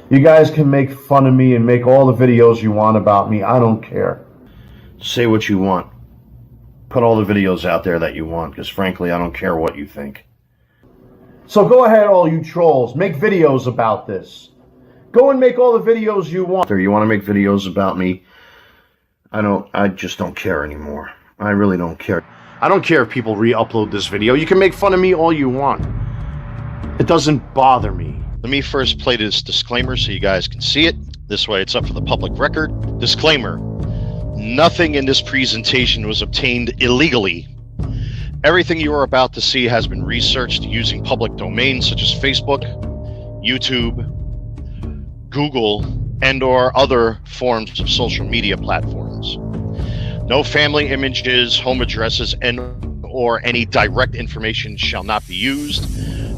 You guys can make fun of me and make all the videos you want about me. I don't care. Say what you want. Put all the videos out there that you want, because frankly, I don't care what you think. So go ahead, all you trolls. Make videos about this. Go and make all the videos you want. You want to make videos about me? I just don't care anymore. I really don't care. I don't care if people re-upload this video. You can make fun of me all you want. It doesn't bother me. Let me first play this disclaimer so you guys can see it. This way it's up for the public record. Disclaimer: nothing in this presentation was obtained illegally. Everything you are about to see has been researched using public domains such as Facebook, YouTube, Google, and/or other forms of social media platforms. No family images, home addresses, and/or any direct information shall not be used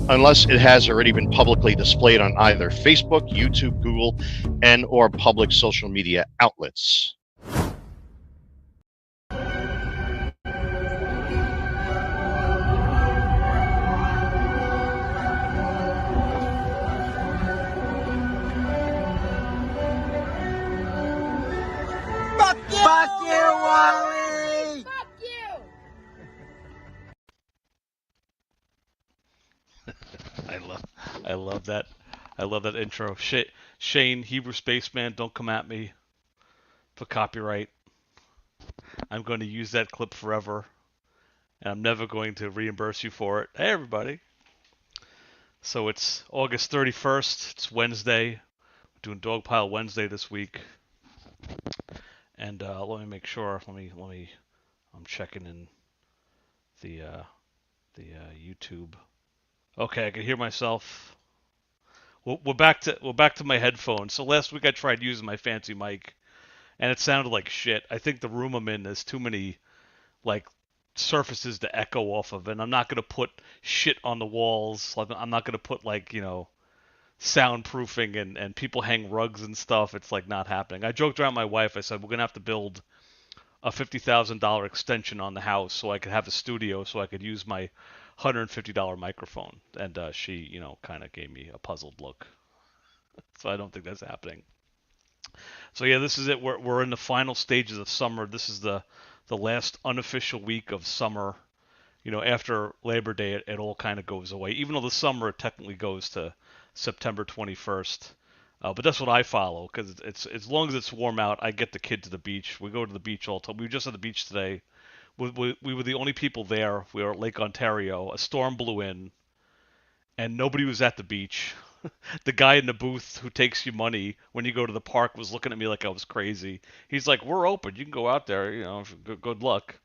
unless it has already been publicly displayed on either Facebook, YouTube, Google, and/or public social media outlets. Fuck you, Wally! Fuck you! I love that. I love that intro. Shane, Hebrew Spaceman, don't come at me for copyright. I'm going to use that clip forever, and I'm never going to reimburse you for it. Hey, everybody. So it's August 31st. It's Wednesday. We're doing Dogpile Wednesday this week. And let me make sure. I'm checking in the YouTube. Okay, I can hear myself. We're back to my headphones. So last week I tried using my fancy mic, and it sounded like shit. I think the room I'm in has too many like surfaces to echo off of, and I'm not gonna put shit on the walls. I'm not gonna put like soundproofing and people hang rugs and stuff. It's like not happening. I joked around with my wife. I said we're gonna have to build a $50,000 extension on the house so I could have a studio so I could use my $150 microphone. And she, kind of gave me a puzzled look. So I don't think that's happening. So yeah, this is it. We're in the final stages of summer. This is the last unofficial week of summer. After Labor Day, it all kind of goes away. Even though the summer technically goes to September 21st. But that's what I follow, because it's as long as it's warm out, I get the kid to the beach. We go to the beach all the time. We were just at the beach today. We were the only people there. We were at Lake Ontario. A storm blew in, and nobody was at the beach. The guy in the booth who takes you money when you go to the park was looking at me like I was crazy. He's like, "We're open. You can go out there. Good luck."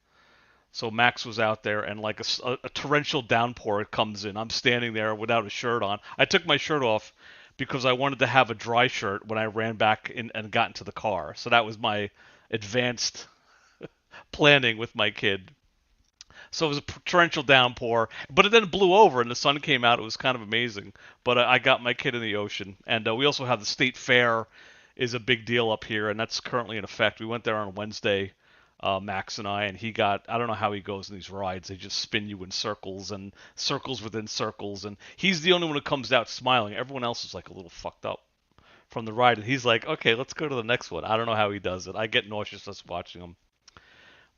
So Max was out there, and like a torrential downpour comes in. I'm standing there without a shirt on. I took my shirt off because I wanted to have a dry shirt when I ran back in and got into the car. So that was my advanced planning with my kid. So it was a torrential downpour, but it then blew over and the sun came out. It was kind of amazing. But I got my kid in the ocean, and we also have the state fair is a big deal up here, and that's currently in effect. We went there on Wednesday, Max and I, and I don't know how he goes in these rides. They just spin you in circles and circles within circles, and he's the only one who comes out smiling. Everyone else is like a little fucked up from the ride, and he's like, okay, let's go to the next one. I don't know how he does it. I get nauseous just watching him.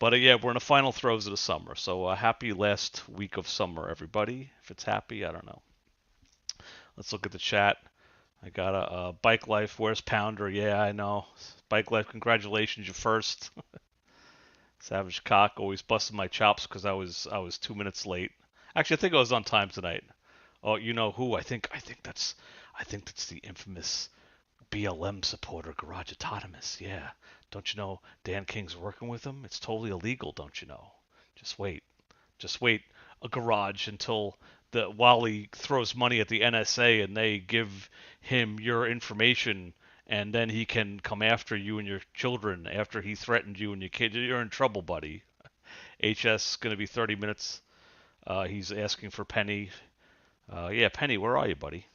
But yeah, we're in the final throes of the summer. So happy last week of summer, everybody. If it's happy, I don't know. Let's look at the chat. I got a Bike Life. Where's Pounder? Yeah, I know. Bike Life, congratulations, you're first. Savage Cock always busted my chops because I was 2 minutes late. Actually, I think I was on time tonight. Oh, you know who? I think that's the infamous BLM supporter, Garage Autonomous. Yeah. Don't you know Dan King's working with him? It's totally illegal, don't you know? Just wait. Just wait a garage until the Wally throws money at the NSA and they give him your information, and then he can come after you and your children after he threatened you and your kid. You're in trouble, buddy. HS is going to be 30 minutes. He's asking for Penny. Yeah, Penny, where are you, buddy?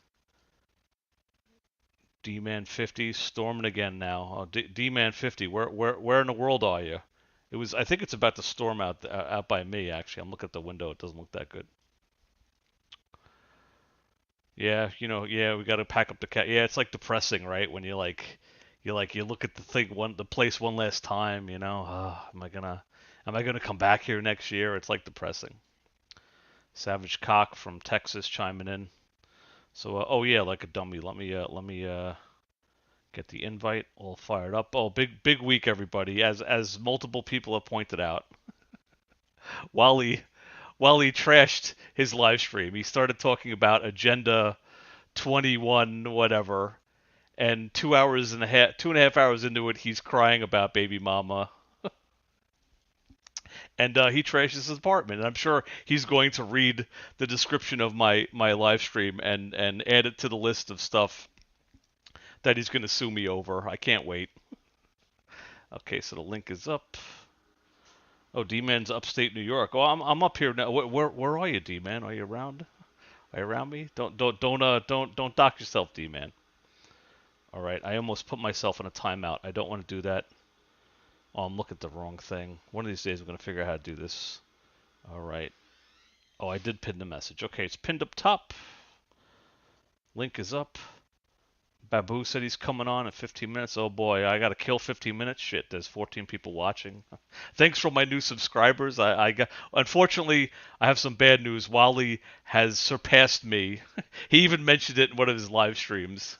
D-Man 50 storming again now. Oh, D-Man 50, where in the world are you? I think it's about to storm out by me, actually. I'm looking at the window. It doesn't look that good. Yeah, yeah, we got to pack up the cat. Yeah, it's like depressing, right? When you look at the place one last time. Am I gonna come back here next year? It's like depressing. Savage Cock from Texas chiming in. So, oh yeah, like a dummy. Let me get the invite all fired up. Oh, big week, everybody. As multiple people have pointed out, Wally Wally trashed his live stream. He started talking about Agenda 21, whatever, and 2.5 hours into it, he's crying about baby mama, and he trashes his apartment. And I'm sure he's going to read the description of my live stream and add it to the list of stuff that he's going to sue me over. I can't wait. Okay, so the link is up. Oh, D-Man's upstate New York. Oh, I'm up here now. Where are you, D-Man? Are you around? Are you around me? Don't dock yourself, D-Man. All right, I almost put myself in a timeout. I don't want to do that. Oh, I'm looking at the wrong thing. One of these days I'm going to figure out how to do this. All right. Oh, I did pin the message. Okay, it's pinned up top. Link is up. Babu said he's coming on in 15 minutes. Oh boy, I got to kill 15 minutes. Shit, there's 14 people watching. Thanks for my new subscribers. Unfortunately, I have some bad news. Wally has surpassed me. He even mentioned it in one of his live streams.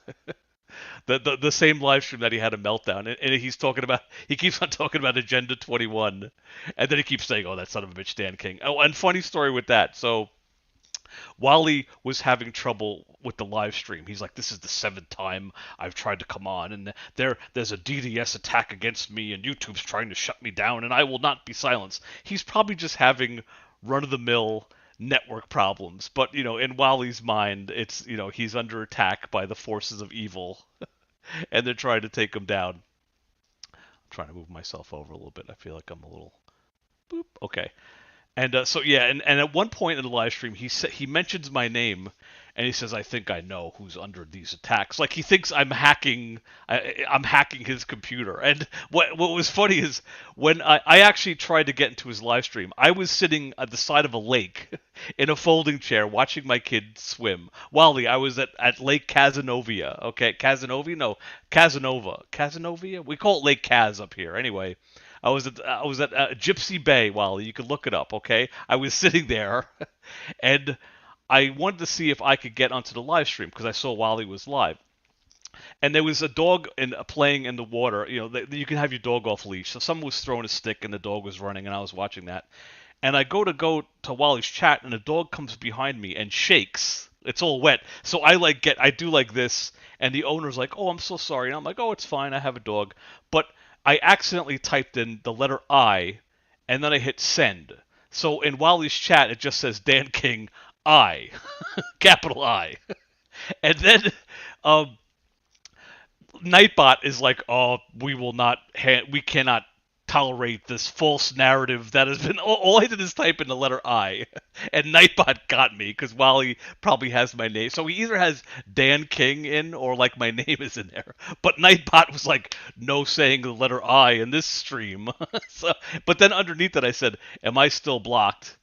The same live stream that he had a meltdown, and he keeps on talking about Agenda 21, and then he keeps saying, "Oh, that son of a bitch, Dan King." Oh, and funny story with that. So Wally was having trouble with the live stream. He's like, "This is the seventh time I've tried to come on, and there's a DDS attack against me, and YouTube's trying to shut me down, and I will not be silenced." He's probably just having run-of-the-mill network problems, but in Wally's mind, it's he's under attack by the forces of evil, and they're trying to take him down. I'm trying to move myself over a little bit. I feel like I'm a little boop. Okay. And so yeah, and at one point in the live stream, he mentions my name, and he says, "I think I know who's under these attacks." Like he thinks I'm hacking his computer. And what was funny is when I actually tried to get into his live stream, I was sitting at the side of a lake in a folding chair watching my kid swim. Wally, I was at Lake Cazenovia. Okay, Cazenovia? No, Casanova. Cazenovia? We call it Lake Kaz up here. Anyway. I was at Gypsy Bay, Wally. You can look it up, okay? I was sitting there, and I wanted to see if I could get onto the live stream because I saw Wally was live. And there was a dog playing in the water. You can have your dog off leash. So someone was throwing a stick, and the dog was running, and I was watching that. And I go to Wally's chat, and the dog comes behind me and shakes. It's all wet. So I do like this, and the owner's like, "Oh, I'm so sorry." And I'm like, "Oh, it's fine. I have a dog." But I accidentally typed in the letter I, and then I hit send. So in Wally's chat, it just says Dan King I, capital I. And then um, Nightbot is like, "Oh, we cannot tolerate this false narrative that has been." All I did is type in the letter I, and Nightbot got me because Wally probably has my name. So he either has Dan King in or like my name is in there. But Nightbot was like, "No saying the letter I in this stream." But then underneath it, I said, "Am I still blocked?"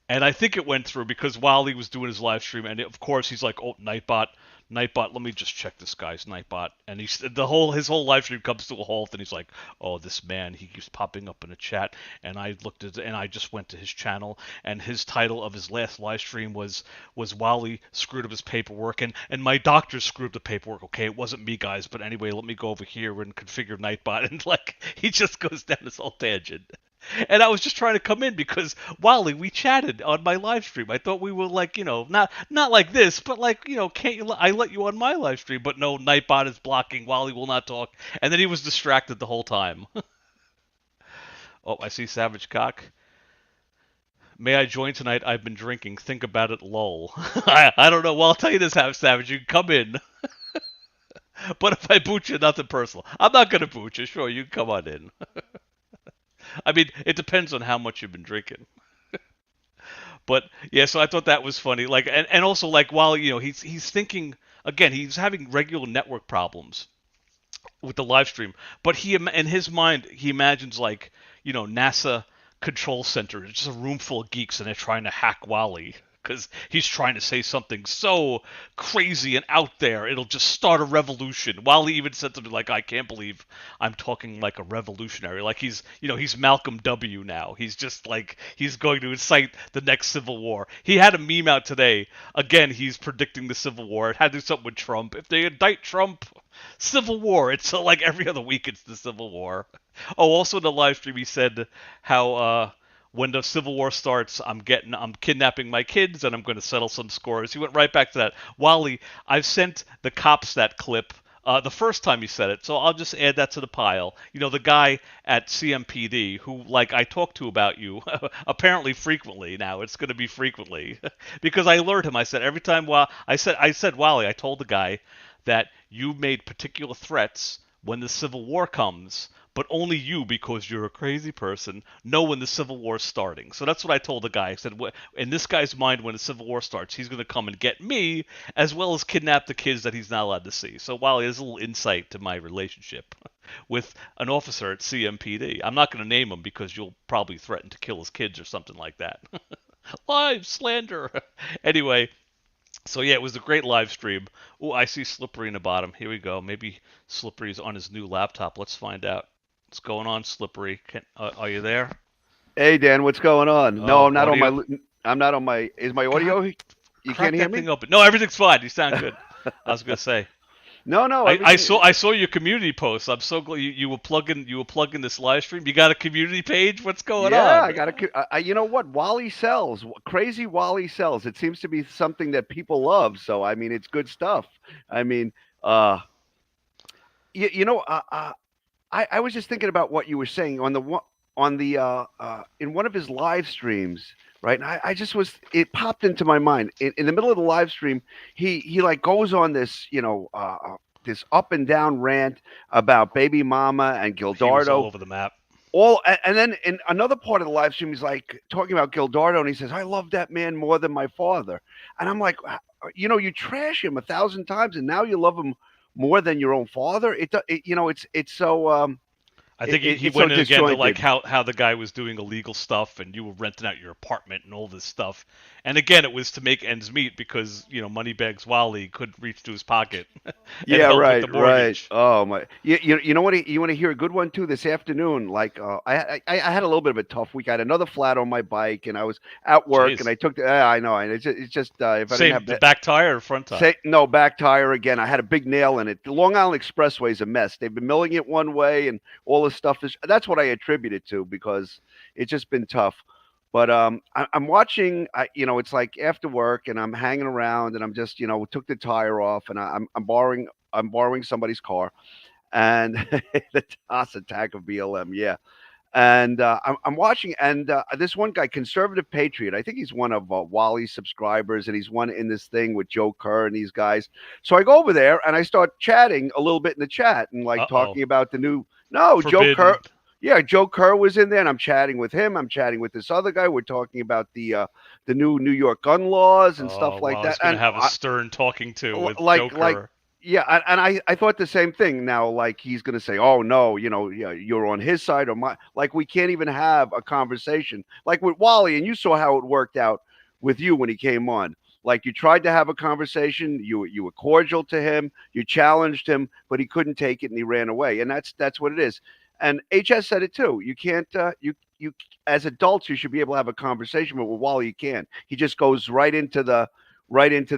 And I think it went through because Wally was doing his live stream, and of course he's like, "Oh, Nightbot, let me just check this guy's Nightbot." And his whole live stream comes to a halt, and he's like, "Oh, this man, he keeps popping up in a chat." And I looked at and I just went to his channel, and his title of his last live stream was Wally screwed up his paperwork, and my doctor screwed up the paperwork. Okay, it wasn't me, guys, but anyway, let me go over here and configure Nightbot, and like he just goes down this whole tangent. And I was just trying to come in because Wally, we chatted on my live stream. I thought we were like, not like this, but like, can't you? I let you on my live stream, but no, Nightbot is blocking. Wally will not talk, and then he was distracted the whole time. Oh, I see Savage Cock. May I join tonight? I've been drinking. Think about it, lol. I don't know. Well, I'll tell you this, Savage. You can come in. But if I boot you, nothing personal. I'm not going to boot you. Sure, you can come on in. I mean, it depends on how much you've been drinking. But yeah, so I thought that was funny. Like, and also like while he's thinking again, he's having regular network problems with the live stream, but in his mind he imagines like NASA control center, it's just a room full of geeks and they're trying to hack Wally. because he's trying to say something so crazy and out there, it'll just start a revolution. Wally even said something like, I can't believe I'm talking like a revolutionary. Like he's Malcolm W now. He's just like, he's going to incite the next civil war. He had a meme out today. Again, he's predicting the civil war. It had to do something with Trump. If they indict Trump, civil war. It's like every other week it's the civil war. Oh, also in the live stream he said how when the Civil War starts, I'm kidnapping my kids and I'm going to settle some scores. He went right back to that. Wally, I've sent the cops that clip the first time he said it, so I'll just add that to the pile. You know, the guy at CMPD who, like, I talked to about you, apparently frequently now. It's going to be frequently because I alerted him. I said every time I said Wally, I told the guy that you made particular threats when the Civil War comes, but only you, because you're a crazy person, know when the Civil War's starting. So that's what I told the guy. I said, in this guy's mind, when the Civil War starts, he's going to come and get me, as well as kidnap the kids that he's not allowed to see. So Wally, there's a little insight to my relationship with an officer at CMPD. I'm not going to name him because you'll probably threaten to kill his kids or something like that. Live slander. Anyway, so yeah, it was a great live stream. Oh, I see Slippery in the bottom. Here we go. Maybe Slippery's on his new laptop. Let's find out. What's going on, Slippery? Are you there? Hey Dan, what's going on? Oh, No, I'm not audio. on my. I'm not on my. Is my audio? You Crack can't hear that thing me? open. No, everything's fine. You sound good. I was gonna say. No, no. I saw your community post. I'm so glad you were plugging this live stream. You got a community page? What's going on? Yeah, I got to. You know what? Wally sells. Crazy Wally sells. It seems to be something that people love. So I mean, it's good stuff. I mean, you know, I was just thinking about what you were saying on the in one of his live streams, right? And I just was, it popped into my mind in the middle of the live stream. He like goes on this, this up and down rant about Baby Mama and He was Gildardo. all over the map. And then in another part of the live stream, he's like talking about Gildardo, and he says, "I love that man more than my father." And I'm like, you trash him 1,000 times, and now you love him more than your own father. It's so. I think he It's went so in again to disjointed. like how the guy was doing illegal stuff and you were renting out your apartment and all this stuff. And again, it was to make ends meet because Moneybags Wally couldn't reach to his pocket. and Yeah, help with right, the right. mortgage. Oh my, you know what? You want to hear a good one too this afternoon? Like, I had a little bit of a tough week. I had another flat on my bike, and I was at work, Jeez. and I took the. I know, and it's just if I didn't Same, have the back tire or front tire? no back tire again. I had a big nail in it. The Long Island Expressway is a mess. They've been milling it one way, and all this stuff is. That's what I attribute it to because it's just been tough. But I'm watching. It's like after work, and I'm hanging around, and I'm just took the tire off, and I'm borrowing somebody's car, and the TOS attack of BLM, yeah. And I'm watching, and this one guy, Conservative Patriot, I think he's one of Wally's subscribers, and he's one in this thing with Joe Kerr and these guys. So I go over there and I start chatting a little bit in the chat and like talking about the new. No, Forbidden. Joe Kerr. Yeah, Joe Kerr was in there, and I'm chatting with him. I'm chatting with this other guy. We're talking about the new New York gun laws and stuff like that. He's going to have a stern talking to with Joe Kerr. Yeah, and I thought the same thing. Now, like he's going to say, "Oh no, yeah, you're on his side or my." Like we can't even have a conversation like with Wally, and you saw how it worked out with you when he came on. Like you tried to have a conversation, you were cordial to him, you challenged him, but he couldn't take it and he ran away. And that's what it is. And HS said it too. You can't you as adults you should be able to have a conversation, but with Wally you can't. He just goes right into the the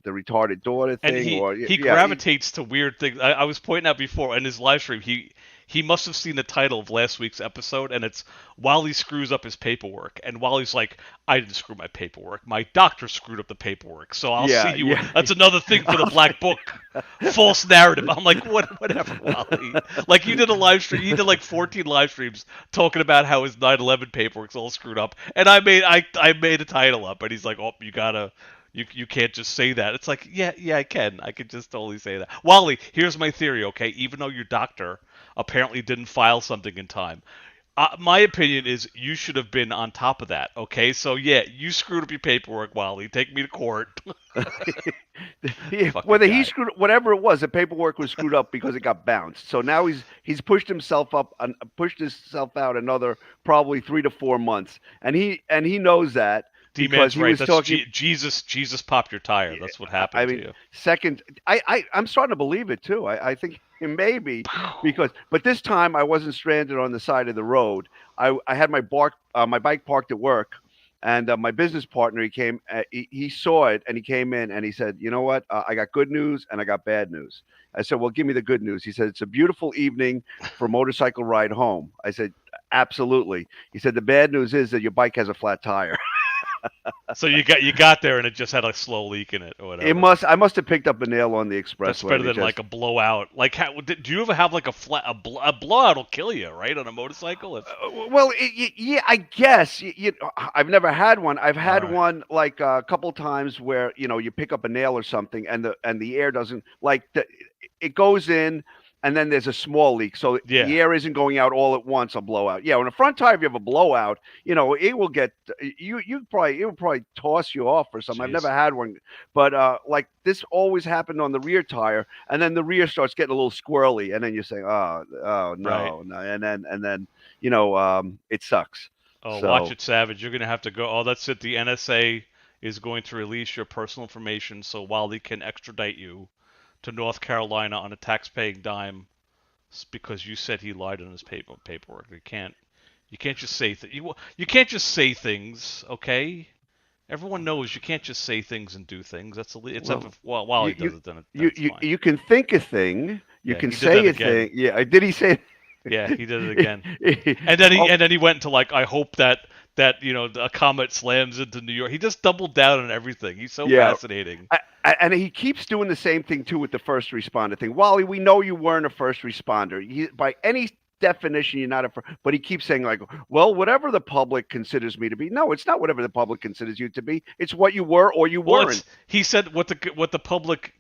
retarded daughter thing. And he gravitates to weird things. I was pointing out before in his live stream, he must have seen the title of last week's episode, and it's Wally screws up his paperwork. And Wally's like, I didn't screw my paperwork. My doctor screwed up the paperwork. So I'll see you. Yeah. That's another thing for the black book. False narrative. I'm like, whatever, Wally. Like, you did a live stream. He did like 14 live streams talking about how his 9/11 paperwork's all screwed up. And I made a title up, and he's like, oh, you can't just say that. It's like, yeah, I can. I could just totally say that. Wally, here's my theory, okay? Even though your doctor apparently didn't file something in time, my opinion is you should have been on top of that, okay? So, yeah, you screwed up your paperwork, Wally. Take me to court. Whether he screwed whatever it was, the paperwork was screwed up because it got bounced. So now he's pushed himself up and pushed himself out another probably 3 to 4 months, and he knows that. because D-Man's he right. was That's talking. Jesus popped your tire. That's what happened I to mean, you. second, I'm starting to believe it too. I think maybe but this time I wasn't stranded on the side of the road. I had my bike parked at work, and my business partner he saw it and he came in and he said, you know what, I got good news and I got bad news. I said, well, give me the good news. He said, it's a beautiful evening for a motorcycle ride home. I said, absolutely. He said, the bad news is that your bike has a flat tire. So you got there and it just had a slow leak in it or It whatever. I must have picked up a nail on the That's expressway. better than like a blowout. Like, do you ever have like a blowout will kill you, right, on a motorcycle? Well, yeah, I guess. I've never had one. I've had Alright. one like a couple times where you pick up a nail or something, and the air doesn't it goes in, and then there's a small leak, so Yeah. the air isn't going out all at once. A blowout. Yeah, on a front tire, if you have a blowout, it will get it will probably toss you off or something. I've Jeez. never had one, but like this always happened on the rear tire, and then the rear starts getting a little squirrely, and then you're saying, oh no, Right. no, and then it sucks. Oh, watch So it, Savage. You're gonna have to go. Oh, that's it. The NSA is going to release your personal information so Wally can extradite you to North Carolina on a tax-paying dime because you said he lied on his paperwork. You can't just say you can't just say things, okay? Everyone knows you can't just say things and do things. It's well, up if Wally does it, then you that's fine. you can think a thing, you Yeah, can he did say that a again. thing. Yeah, did he say? Yeah, he did it again. it? And then Oh, he went into like, I hope that a comet slams into New York. He just doubled down on everything. He's so yeah. fascinating. And he keeps doing the same thing too with the first responder thing. Wally, we know you weren't a first responder. By any definition, you're not but he keeps saying like, well, whatever the public considers me to be. No, it's not whatever the public considers you to be. It's what you were or you Well, weren't. he said what the public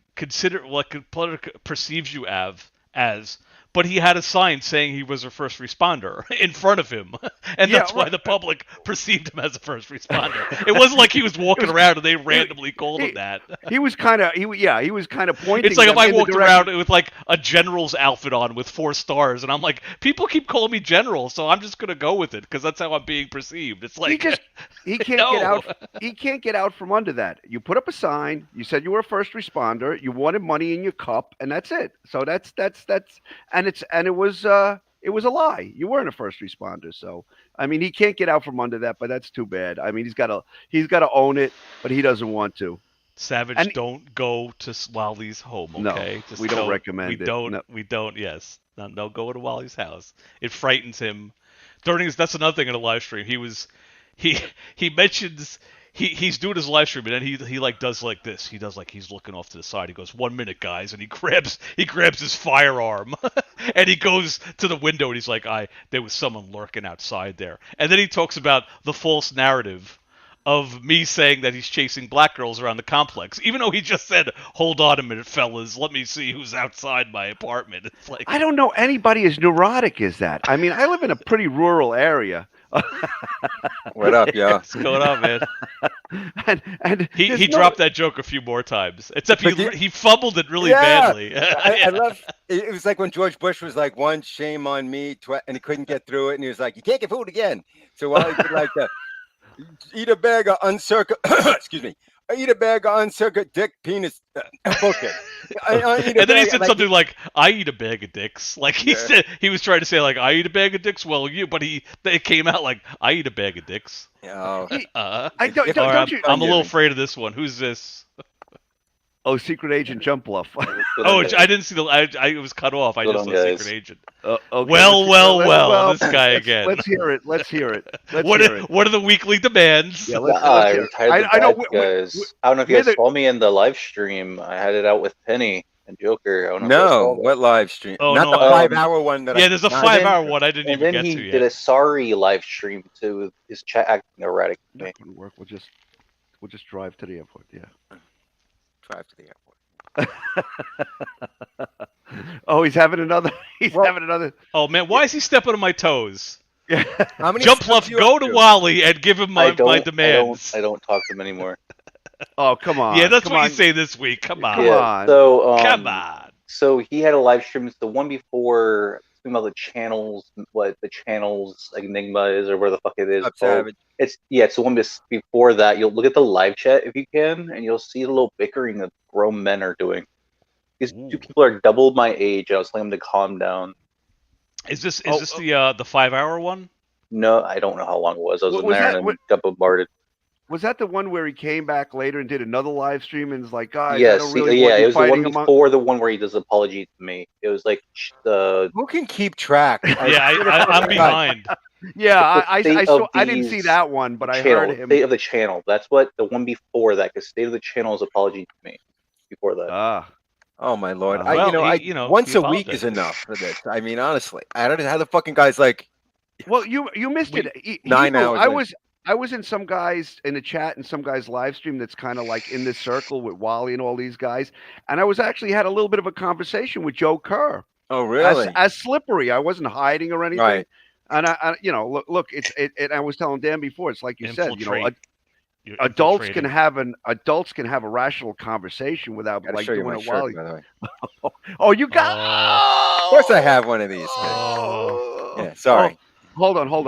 perceives you as, but he had a sign saying he was a first responder in front of him, and Yeah, that's why the public perceived him as a first responder. It wasn't like he was walking around and they randomly called him that. He was kind of he was kind of pointing. It's like if them I in the walked direction- around with like a general's outfit on with 4 stars, and I'm like, people keep calling me general, so I'm just gonna go with it because that's how I'm being perceived. It's like he can't no. get out. He can't get out from under that. You put up a sign. You said you were a first responder. You wanted money in your cup, and that's it. So that's and it was a lie. You weren't a first responder. So I mean, he can't get out from under that. But that's too bad. I mean, he's got to own it, but he doesn't want to. Savage, And don't go to Wally's home, okay? No, we don't recommend it. No. We don't, yes. No, go to Wally's house. It frightens him. That's another thing in a live stream. He mentions he's doing his live stream and then he like does like this. He does like he's looking off to the side. He goes, 1 minute, guys, and he grabs his firearm and he goes to the window and he's like, there was someone lurking outside there. And then he talks about the false narrative of me saying that he's chasing black girls around the complex, even though he just said, hold on a minute, fellas, let me see who's outside my apartment. It's like, I don't know anybody as neurotic as that. I mean, I live in a pretty rural area. What up, yo? what's going on, man? and He dropped that joke a few more times, except he fumbled it really badly. I love it. Was like when George Bush was like, one shame on me, and he couldn't get through it, and he was like, you can't get fooled again. So while he did like the eat a bag of excuse me, I eat a bag of uncircuit dick penis bullshit. And then he said something like, I eat a bag of dicks. Like he said, he was trying to say like, I eat a bag of dicks. Well, but it came out like, I eat a bag of dicks. Oh. don't you? I'm a little afraid of this one. Who's this? Oh, Secret Agent Jump Bluff. Oh, I didn't see it was cut off. I just saw Secret Agent. Okay. Well, this guy again. Let's hear it. What are the weekly demands? Yeah, I retired the I know, guys. I don't know if you guys saw me in the live stream. I had it out with Penny and Joker. I don't know if you guys saw that. What live stream? Oh, Not no, the 5-hour one that there's a 5-hour one I didn't And even then get he to did yet. a sorry live stream too. His chat acting erratic to me. Not gonna work. We'll just drive to the airport. Yeah. Drive to the airport. Oh, he's having another. Having another. Oh man, why is he stepping on my toes? Yeah. How many Jump steps Bluff, you go up to Wally and give him my demands. I don't talk to him anymore. Oh, come on. Yeah, that's come what on. you say this week. Come on. Come Yeah, on. So Come on. So he had a live stream. It's the one before talking about the channels, what the channels Enigma is, or where the fuck it is. Up Savage. It's the one before that. You'll look at the live chat if you can, and you'll see the little bickering that grown men are doing. These two people are double my age. I was telling them to calm down. Is this the 5-hour one? No, I don't know how long it was. I was in there and got bombarded. Was that the one where he came back later and did another live stream and was like, guys, yes, I don't really yeah, want you it was the one fighting before the one where he does apology to me. It was like the. Who can keep track? Yeah, I'm behind. Yeah, I didn't see that one, but I heard him. State of the channel. That's what the one before that. Because State of the Channel is apology to me. Before that. Oh my lord! Well, once a week is enough for this. I mean, honestly, I don't know how the fucking guy's like. Well, you missed it. 9 hours. I was in some guys in the chat and some guys live stream that's kind of like in this circle with Wally and all these guys, and I was actually had a little bit of a conversation with Joe Kerr. Oh, really? As Slippery, I wasn't hiding or anything. Right. And I look, I was telling Dan before, it's like you said, You're adults can have a rational conversation without like show you doing my a shirt, Wally. by the way. Oh, you got. Of course, I have one of these. Yeah, sorry. Hold on. Oh,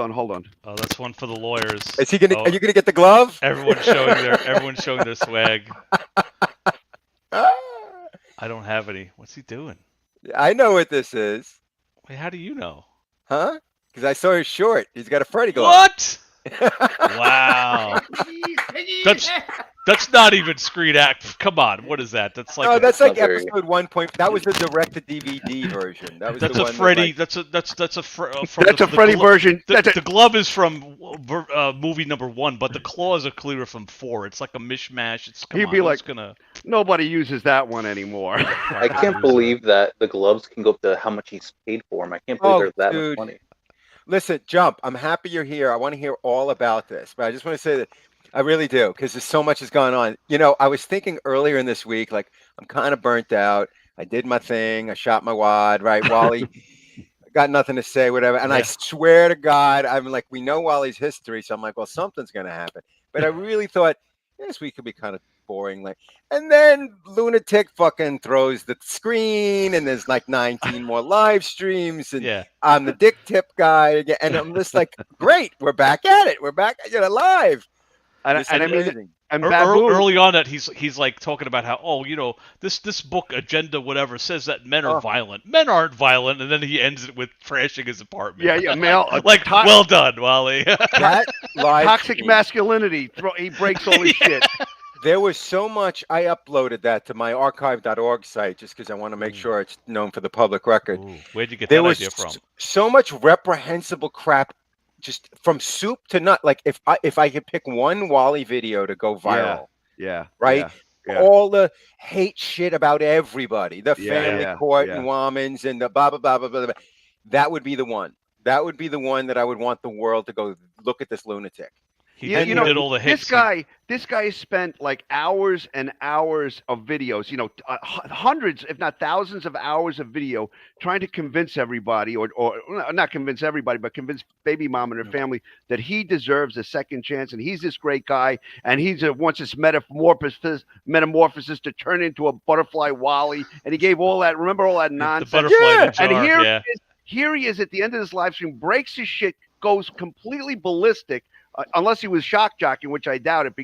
that's one for the lawyers. Is he gonna? Are you gonna get the glove? Everyone's showing their swag. I don't have any. What's he doing? I know what this is. Wait, how do you know? Huh? Because I saw his short. He's got a Freddy glove. What? Wow. That's not even screen act. Come on, what is that? That's like that's like episode 1. That was the direct-to-DVD version. That's a Freddy. That's a Freddy version. The glove is from movie number 1, but the claws are clear from 4. It's like a mishmash. Nobody uses that one anymore. I can't believe that the gloves can go up to how much he's paid for them. I can't believe there's that much money. Listen, Jump, I'm happy you're here. I want to hear all about this, but I just want to say that I really do, because there's so much has gone on. I was thinking earlier in this week, like, I'm kind of burnt out. I did my thing. I shot my wad, right? Wally, got nothing to say, whatever. And I swear to God, I'm like, we know Wally's history. So I'm like, well, something's going to happen. But I really thought this week could be kind of boring. And then Lunatic fucking throws the screen, and there's like 19 more live streams. And I'm the dick tip guy again. And I'm just like, great, we're back at it. We're back live. Early on that he's like talking about how this book agenda whatever says that men are violent. Men aren't violent, and then he ends it with trashing his apartment. Yeah, male. Well done, Wally. That toxic masculinity. He breaks all his shit. There was so much. I uploaded that to my archive.org site just because I want to make sure it's known for the public record. Ooh, where'd you get that idea from? So much reprehensible crap. Just from soup to nut. Like if I could pick one Wally video to go viral, right? Yeah. All the hate shit about everybody, the family court and Womans and the blah blah blah blah blah. That would be the one. That would be the one that I would want the world to go look at this lunatic. He did all the hits. This guy spent like hours and hours of videos, hundreds, if not thousands of hours of video trying to convince everybody, or not convince everybody, but convince baby mom and her family that he deserves a second chance, and he's this great guy, and he wants this metamorphosis to turn into a butterfly Wally, and he gave all that. Remember all that nonsense? The butterfly in the jar, and here he is at the end of this live stream, breaks his shit, goes completely ballistic. Unless he was shock jocking, which I doubt it,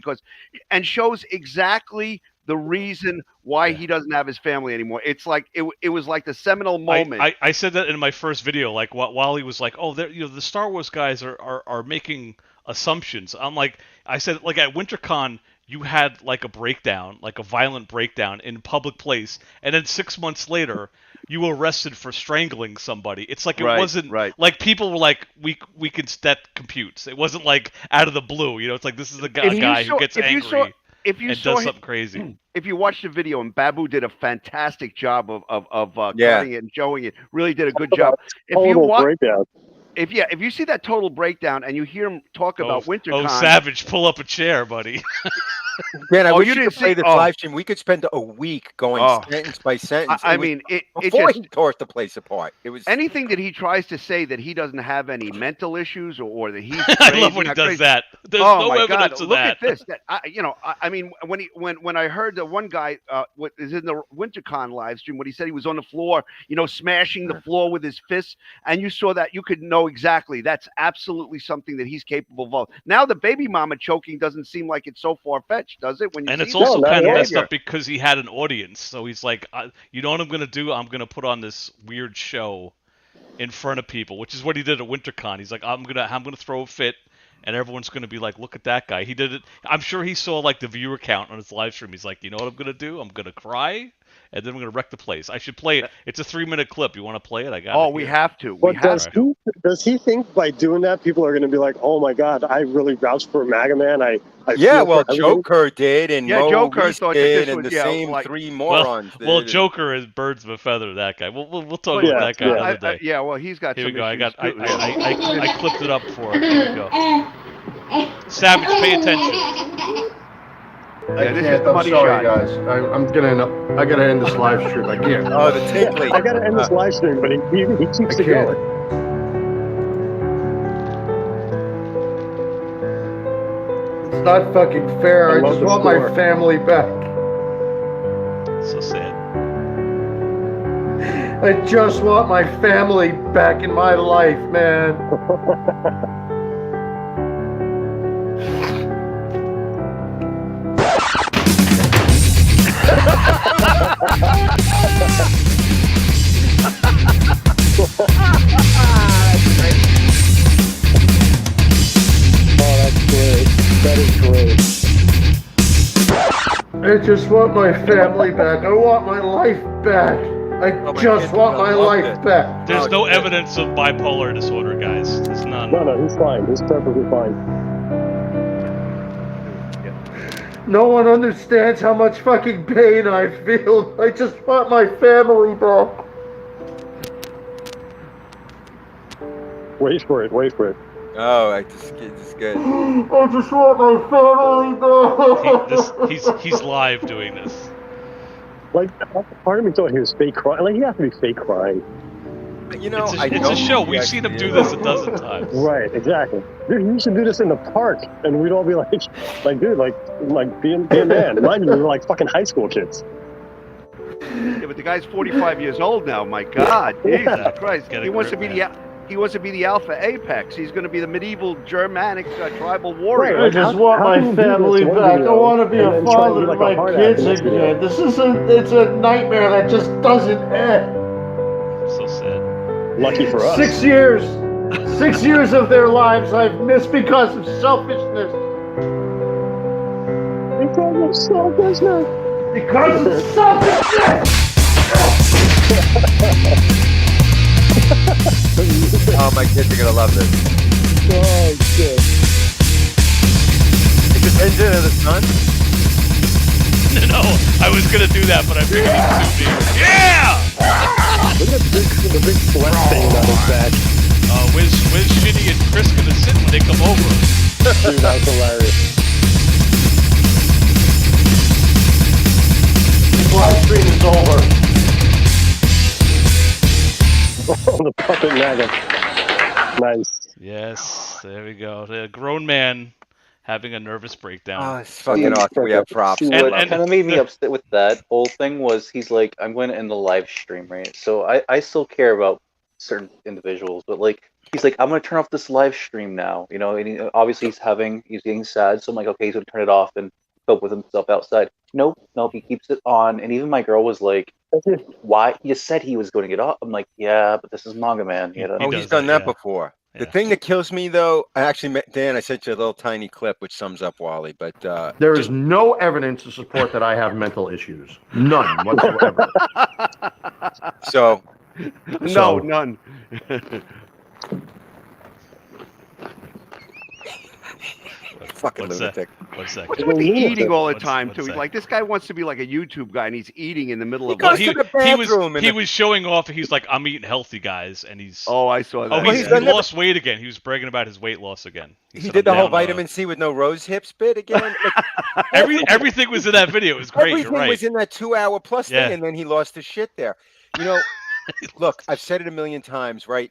and shows exactly the reason why he doesn't have his family anymore. It's like it was like the seminal moment. I said that in my first video, like while he was like, oh, the Star Wars guys are making assumptions. I said like at WinterCon you had like a breakdown, like a violent breakdown in public place, and then 6 months later you were arrested for strangling somebody. It's like it wasn't like people were like we can that computes. It wasn't like out of the blue. It's like this is a guy who gets angry and does something crazy. If you watch the video, and Babu did a fantastic job of cutting it and showing it, really did a good job. If you see that total breakdown and you hear him talk about WinterCon, Savage, pull up a chair, buddy. Dan, I Oh, wish you you didn't could play see- this oh. live stream. We could spend a week going Oh. sentence by sentence. I and we- mean, it before just he tore the place apart. It was anything that he tries to say that he doesn't have any mental issues or that he's I crazy. love when he not does crazy. that. There's Oh no my God! evidence of Look that. at this. I mean, when I heard the one guy what is in the WinterCon live stream, when he said he was on the floor, smashing the floor with his fists, and you saw that, you could know exactly that's absolutely something that he's capable of. Now the baby mama choking doesn't seem like it's so far fetched, does it? When you And see it's that? also No, not kind of at all. messed up because he had an audience. So he's like, you know what I'm going to do? I'm going to put on this weird show in front of people, which is what he did at WinterCon. He's like, I'm gonna throw a fit, and everyone's gonna be like, look at that guy. He did it. I'm sure he saw like the viewer count on his live stream. He's like, you know what I'm gonna do? I'm gonna cry, and then I'm gonna wreck the place. I should play it. It's a 3-minute clip. You want to play it? I got it. Oh, we here. have to. We But have to. does he think by doing that people are going to be like, oh my God, I really vouched for Maga Man. I yeah. feel Well, for everything." Joker did, and Yeah, Mo Joker Reese thought that did, this and was- the yeah, same like- three Well, morons. well, did, Joker is birds of a feather. That guy. We'll talk But- about that guy yeah. another day. Yeah, well, he's got Here we some go. I issues, got. I, too. I, I, I clipped it up for it. Here we go. Savage, pay attention. Yeah, this is can't. the I'm money sorry, shot. guys. I'm gonna. I gotta end this live stream. I can't. Oh, the tape leak. I got to end this live stream, but he keeps I it can't. going. It's not fucking fair. I I love just the want score. my family back. So sad. I just want my family back in my life, man. Oh, that's great. That is great. I just want my family back. I want my life back. I Oh, my just kids want would my have loved life it. back. There's Oh, no shit. evidence of bipolar disorder, guys. There's none. No, he's fine. He's perfectly fine. No one understands how much fucking pain I feel. I just want my family back. Wait for it. Wait for it. Oh, it's good. I just want my family back. He's live doing this. Like, part of me thought he was fake crying. Like, he has to be fake crying. You know, It's I a don't show. think We've he seen him actually do is. this a dozen times. Right, exactly. Dude, you should do this in the park, and we'd all be like, dude, like be a man. Mind you, we were like fucking high school kids. Yeah, but the guy's 45 years old now. My God, Jesus Christ! Get a He wants to grip, be he wants to be the alpha apex. He's going to be the medieval Germanic tribal warrior. Right, I just How- want how my can you do family this in one back. I video want to be and a then try and father be to like a my hard kids ass in this video? again. It's a nightmare that just doesn't end. So sad. Lucky for us. 6 years. 6 years of their lives I've missed because of selfishness. Because of selfishness. Because of selfishness. Oh, my kids are gonna love this. Oh shit. Is this Engine of the Sun? No, I was gonna do that, but I figured it's too deep. Yeah! Look at the big sweat stain on his back. Where's Shinny and Chris gonna sit when they come over? Dude, that's hilarious. Live stream is over. Oh, the puppet Maga. Nice. Yes, there we go. The grown man having a nervous breakdown. Oh, it's fucking awesome. We have props. And- What and- kind of made me upset with that whole thing was he's like, I'm going to end the live stream, right? So I still care about certain individuals, but like, he's like, I'm going to turn off this live stream now, and obviously he's getting sad. So I'm like, okay, he's going to turn it off and cope with himself outside. Nope, he keeps it on. And even my girl was like, why? You said he was going to get off. I'm like, yeah, but this is Maga Man, He Oh, does he's done that yeah. before. The Yeah. thing that kills me, though, I actually met Dan. I sent you a little tiny clip which sums up Wally, but There is no evidence to support that I have mental issues. None whatsoever. so No, none. Fucking One sec. lunatic. One sec. What's with the eating all the One- time one too? sec. Like this guy wants to be like a YouTube guy, and he's eating in the middle He of. goes Like, to the bathroom. he was showing off. He's like, I'm eating healthy, guys, and he's. oh, I saw that. Oh, Well, he he's done that- lost weight again. He was bragging about his weight loss again. He said, did the "I'm whole down, vitamin C with no rose hips bit again. Like, Everything was in that video. It was great. everything You're right. was in that 2-hour plus Yeah. thing, and then he lost his shit there. You know, look, I've said it a million times, right?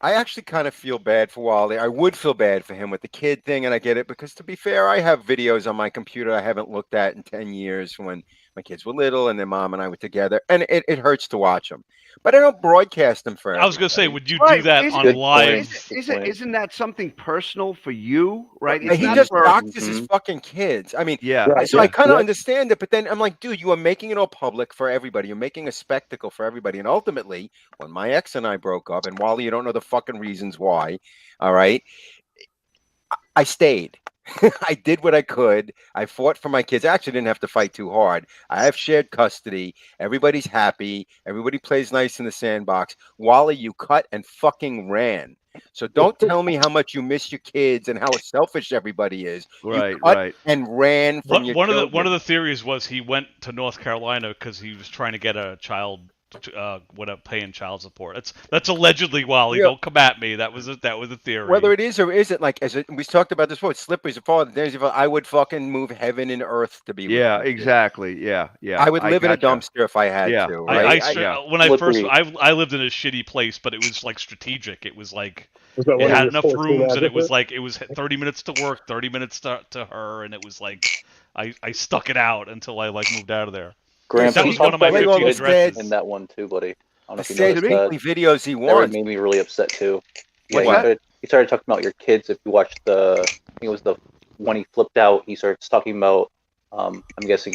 I actually kind of feel bad for Wally. I would feel bad for him with the kid thing, and I get it because, to be fair, I have videos on my computer I haven't looked at in 10 years from when my kids were little and their mom and I were together, and it hurts to watch them. But I don't broadcast them for I was gonna say, everybody. would you Right, do that isn't- on Good live? point. Isn't that something personal for you, right? And It's he not just for- doxes his Mhm. fucking kids. I mean, Yeah. Right, so I yeah, kind of yeah. understand it, but then I'm like, dude, you are making it all public for everybody. You're making a spectacle for everybody. And ultimately, when my ex and I broke up, and Wally, you don't know the fucking reasons why, all right, I stayed. I did what I could. I fought for my kids. I actually didn't have to fight too hard. I have shared custody. Everybody's happy. Everybody plays nice in the sandbox. Wally, you cut and fucking ran. So don't tell me how much you miss your kids and how selfish everybody is. Right, You cut right. and ran from your One children. of the theories was he went to North Carolina because he was trying to get a child, paying child support. That's allegedly Wally. Yeah. Don't come at me. That was a theory. Whether it is or isn't, like we talked about this before, it's slippery as a fall. I would fucking move heaven and earth to be. Yeah, with you. exactly. Yeah, yeah. I would live in a gotcha. dumpster if I had Yeah. to. I, Right? when I first Slippery. I lived in a shitty place, but it was like strategic. It was like Was that it one of had your enough 14 rooms, and it was advocates? like it was 30 minutes to work, 30 minutes to her, and it was like I stuck it out until I like moved out of there. Gramps, That he was one of my talked about 15 your kids addresses. in that one too, buddy. I don't know The if you sad noticed that. weekly videos he That really wants. made me really upset too. What's Yeah, that? he started talking about your kids. If you watched I think it was the one he flipped out. He started talking about. I'm guessing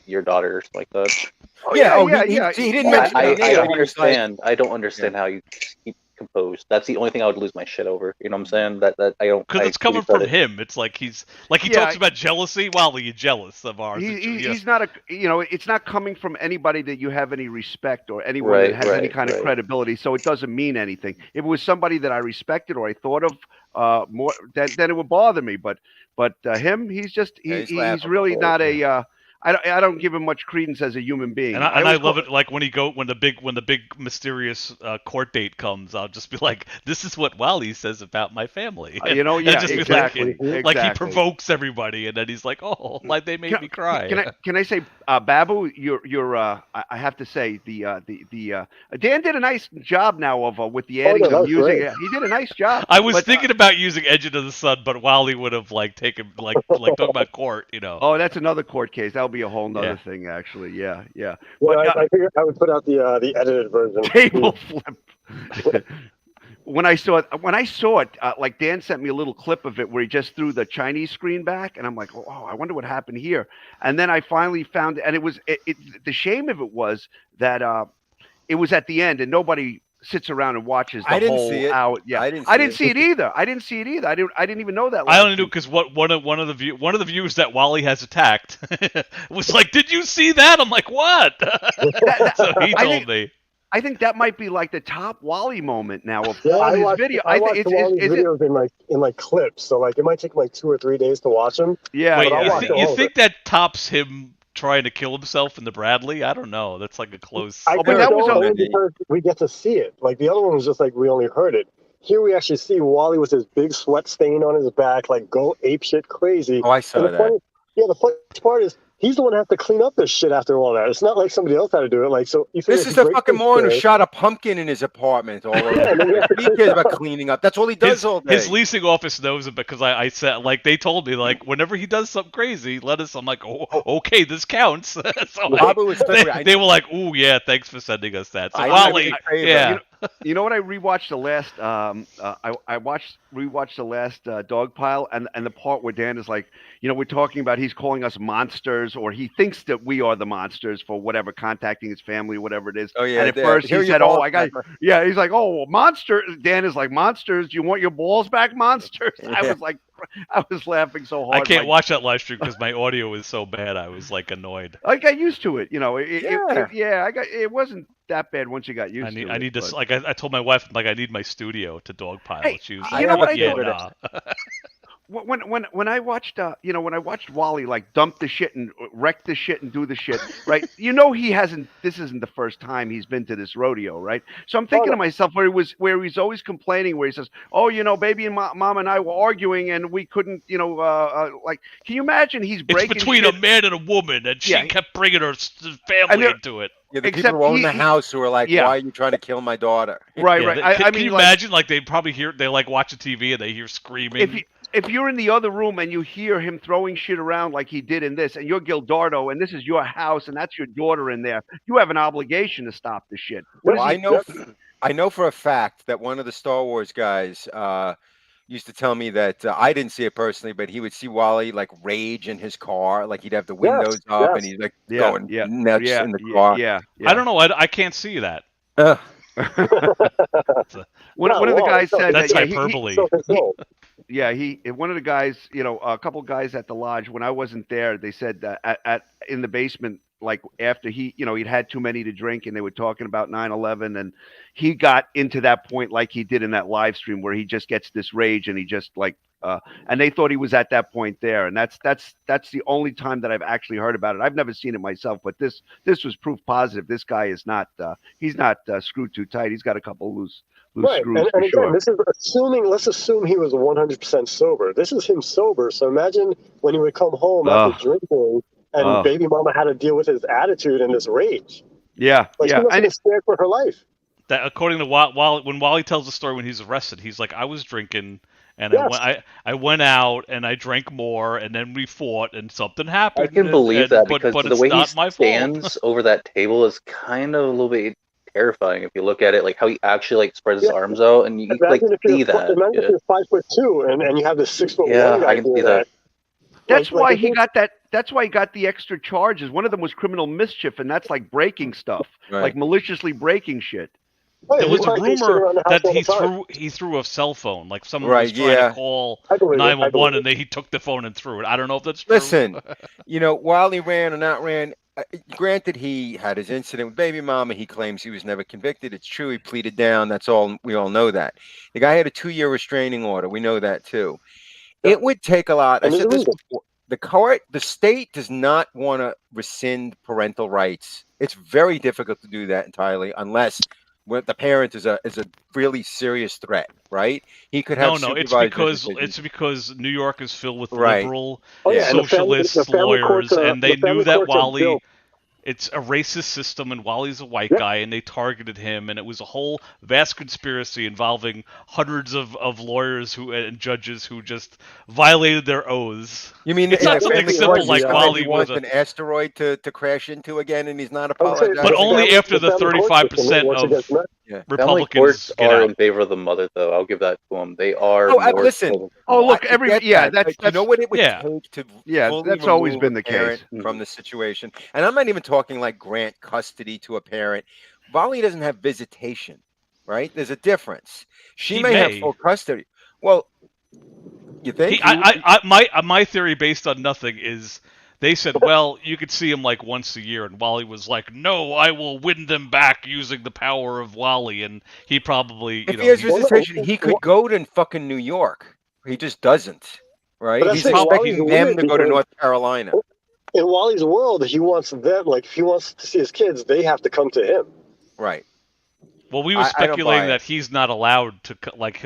your daughter or something like that. Oh, Yeah, yeah. he didn't I, mention I, her I name. don't He was like, understand. I don't understand how you keep composed. That's the only thing I would lose my shit over. You know what I'm saying? That I don't. Because it's coming from him. It's like he Yeah. talks about jealousy. Well, are you jealous of ours? He's not a, it's not coming from anybody that you have any respect or anyone Right, that has any right, kind of right. credibility. So it doesn't mean anything. If it was somebody that I respected or I thought of more, then it would bother me. But him, he's just Yeah, he's he's laughable. really not a. I don't give him much credence as a human being. And I always love call- it. Like when the big mysterious court date comes, I'll just be like, "This is what Wally says about my family." You know, And yeah, just be exactly, like he exactly. provokes everybody, and then he's like, "Oh, like they made me cry." Can I say, Babu? I have to say the Dan did a nice job now of with the adding no, the that was music. great. He did a nice job. I was But, thinking about using Engine of the Sun, but Wally would have like taken like talking about court, you know. Oh, that's another court case. That'll be a whole nother Yeah. thing, actually. Yeah, yeah. Well, But I figured I would put out the edited version. table flip. When I saw it, like Dan sent me a little clip of it where he just threw the Chinese screen back, and I'm like, oh, I wonder what happened here. And then I finally found it, and it was the shame of it was that it was at the end, and nobody sits around and watches the I didn't whole see it. hour. Yeah, I didn't see it either. I didn't even know that. I only knew because one of the viewers that Wally has attacked was like, "Did you see that?" I'm like, "What?" So he told me. I think that might be like the top Wally moment now of Yeah, all I his watched, video. I watched think all these is it? videos in clips, so like it might take like 2 or 3 days to watch them. Yeah, Wait, I'll yeah. watch you all of think that tops him trying to kill himself in the Bradley? I don't know. That's like a close. I but think that was only okay. because we get to see it. Like the other one was just like we only heard it. Here we actually see Wally with his big sweat stain on his back, like go apeshit crazy. Oh, I saw And that. the funny part is he's the one that has to clean up this shit after all that. It's not like somebody else had to do it. Like so, you This figure is if the he fucking breaks moron who his shot a pumpkin in his apartment all over. Yeah, man, He cares about cleaning up. That's all he does all day. His leasing office knows it because I said, like, they told me, like, whenever he does something crazy, let us. I'm like, oh, okay, this counts. So Babu was they were like, ooh, yeah, thanks for sending us that. So I Wally, agree. yeah. You know what? I rewatched the last. I rewatched the last Dogpile, and the part where Dan is like, we're talking about he's calling us monsters, or he thinks that we are the monsters for whatever, contacting his family, whatever it is. Oh, yeah, And at there. first Here he you said, go. "Oh, I got." Yeah, he's like, "Oh, monster." Dan is like, "Monsters? You want your balls back, monsters?" I was like, I was laughing so hard. I can't like, watch that live stream because my audio is so bad. I was like annoyed. I got used to it. It wasn't that bad once you got used to it. I need to but- like I told my wife, like, I need my studio to Dogpile. Hey, She was you like, know what I yeah, thought? nah. when I watched when I watched Wally like dump the shit and wreck the shit and do the shit, right? He hasn't. This isn't the first time he's been to this rodeo, right? So I'm thinking to myself where he's always complaining, where he says, "Oh, baby and mom and I were arguing and we couldn't, like." Can you imagine he's It's breaking between shit? a man and a woman, and she Yeah. kept bringing her family into it. Yeah, the Except people who own the he- house who are like, yeah. "Why are you trying to kill my daughter?" Right, Yeah, right. can I you mean, like, imagine? Like they probably they like watching TV and they hear screaming. if you're in the other room and you hear him throwing shit around like he did in this, and you're Gildardo, and this is your house, and that's your daughter in there, you have an obligation to stop the shit. What Well, is he? I know for a fact that one of the Star Wars guys used to tell me that I didn't see it personally, but he would see Wally like rage in his car, like he'd have the windows up and he's like going nuts in the car. Yeah. I don't know. I can't see that. One of the guys said That's that hyperbole. One of the guys, a couple guys at the lodge when I wasn't there, they said at in the basement, like after he'd had too many to drink and they were talking about 9/11 and he got into that point like he did in that live stream where he just gets this rage and he just like and they thought he was at that point there, and that's the only time that I've actually heard about it. I've never seen it myself, but this was proof positive. This guy is not he's not screwed too tight. He's got a couple loose right. screws And for again, sure. this is let's assume he was 100% sober. This is him sober. So imagine when he would come home after drinking and baby mama had to deal with his attitude and this rage. Yeah, like, yeah. She must have been scared for her life. That according to when Wally tells the story when he's arrested, he's like, I was drinking and I went out and I drank more and then we fought and something happened. I can believe that because but the it's way he not my stands over that table is kind of a little bit terrifying if you look at it, like how he actually like spreads his arms out and you like see that. Imagine if you're 5'2" and you have this 6'1" guy. I can see that. That's why he got that. That's why he got the extra charges. One of them was criminal mischief, and that's like breaking stuff, like maliciously breaking shit. There was a rumor that he threw a cell phone, like someone was trying to call 911 and he took the phone and threw it. I don't know if that's true. Listen, while he ran or not ran, granted he had his incident with baby mama. He claims he was never convicted. It's true. He pleaded down. That's all. We all know that. The guy had a 2-year restraining order. We know that too. It would take a lot. I said this before. The state does not want to rescind parental rights. It's very difficult to do that entirely unless the parent is a really serious threat, right? He could have it's because New York is filled with liberal socialist lawyers, and they knew that Wally. It's a racist system, and Wally's a white guy, and they targeted him, and it was a whole vast conspiracy involving hundreds of lawyers and judges who just violated their oaths. You mean it's not something simple like Wally wants an asteroid to crash into again, and he's not apologizing? But only after the 35% of Republicans courts get are out. in favor of the mother, though. I'll give that to them. They are. Listen. Look, that's you know what it would take to that's always been the case from the situation. And I'm not even talking like grant custody to a parent. Wally doesn't have visitation, right? There's a difference. She may have full custody. Well, you think? My theory based on nothing is they said, well, you could see him like once a year, and Wally was like, no, I will win them back using the power of Wally, and he probably, if he has visitation, he could go to fucking New York. He just doesn't, right? He's expecting them to go to North Carolina. In Wally's world, he wants them, like, if he wants to see his kids, they have to come to him. Right. Well, we were speculating that he's not allowed to, like,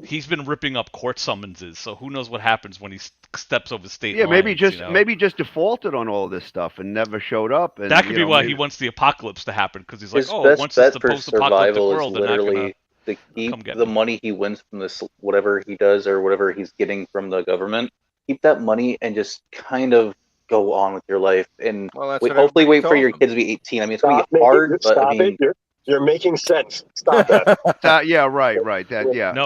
he's been ripping up court summonses, so who knows what happens when he steps over state lines. Maybe just defaulted on all this stuff and never showed up. And, that could be why he wants the apocalypse to happen, because he's like, once it's the post-apocalyptic world, they're not going to keep the money he wins from this, whatever he does or whatever he's getting from the government. Keep that money and just kind of go on with your life, and hopefully wait for your kids to be 18. I mean, it's going to be hard, but I mean, you're making sense. Stop that. Yeah, right.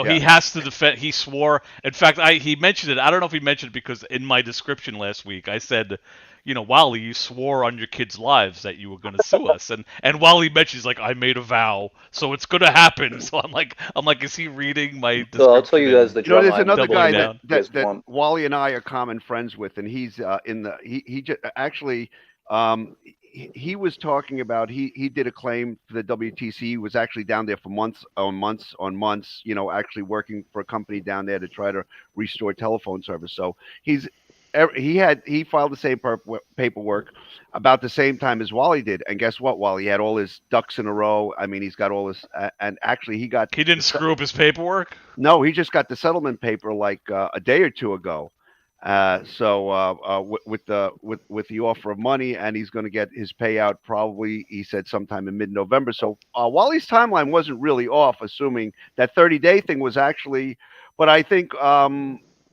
He has to defend. He swore. In fact, he mentioned it. I don't know if he mentioned it because in my description last week, I said, Wally, you swore on your kids' lives that you were going to sue us, and Wally mentions like, I made a vow, so it's going to to So I'm like, is he reading my description? So I'll tell you guys the drama. There's another guy that Wally and I are common friends with, and he's he just actually he was talking about he did a claim for the WTC. He was actually down there for months on months, actually working for a company down there to try to restore telephone service. So he filed the same paperwork about the same time as Wally did, and guess what? Wally had all his ducks in a row. I mean, he's got all this, and actually he didn't screw up his paperwork. No, he just got the settlement paper like a day or two ago. With the offer of money, and he's going to get his payout probably, he said, sometime in mid-November. So Wally's timeline wasn't really off, assuming that 30-day thing was actually. But I think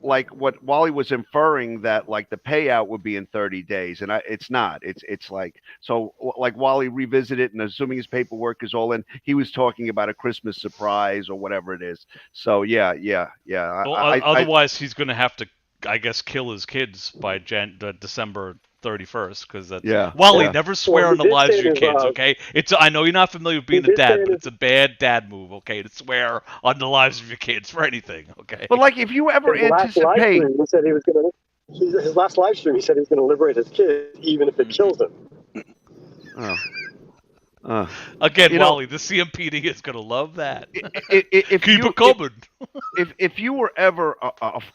like what Wally was inferring, that like the payout would be in 30 days, and it's not. It's like, so like Wally revisited, and assuming his paperwork is all in, he was talking about a Christmas surprise or whatever it is. So yeah. Well, otherwise he's going to have to, I guess, kill his kids by December 31st, because that's Wally. Never swear on the lives of your kids, okay? I know you're not familiar with being a dad, but it's a bad dad move, okay, to swear on the lives of your kids for anything, okay? But like, if you ever anticipate, he said he was going to. His last live stream, he said he was going to liberate his kid, even if it kills him. Again, Wally, the CMPD is going to love that. Keep it coming. If you were ever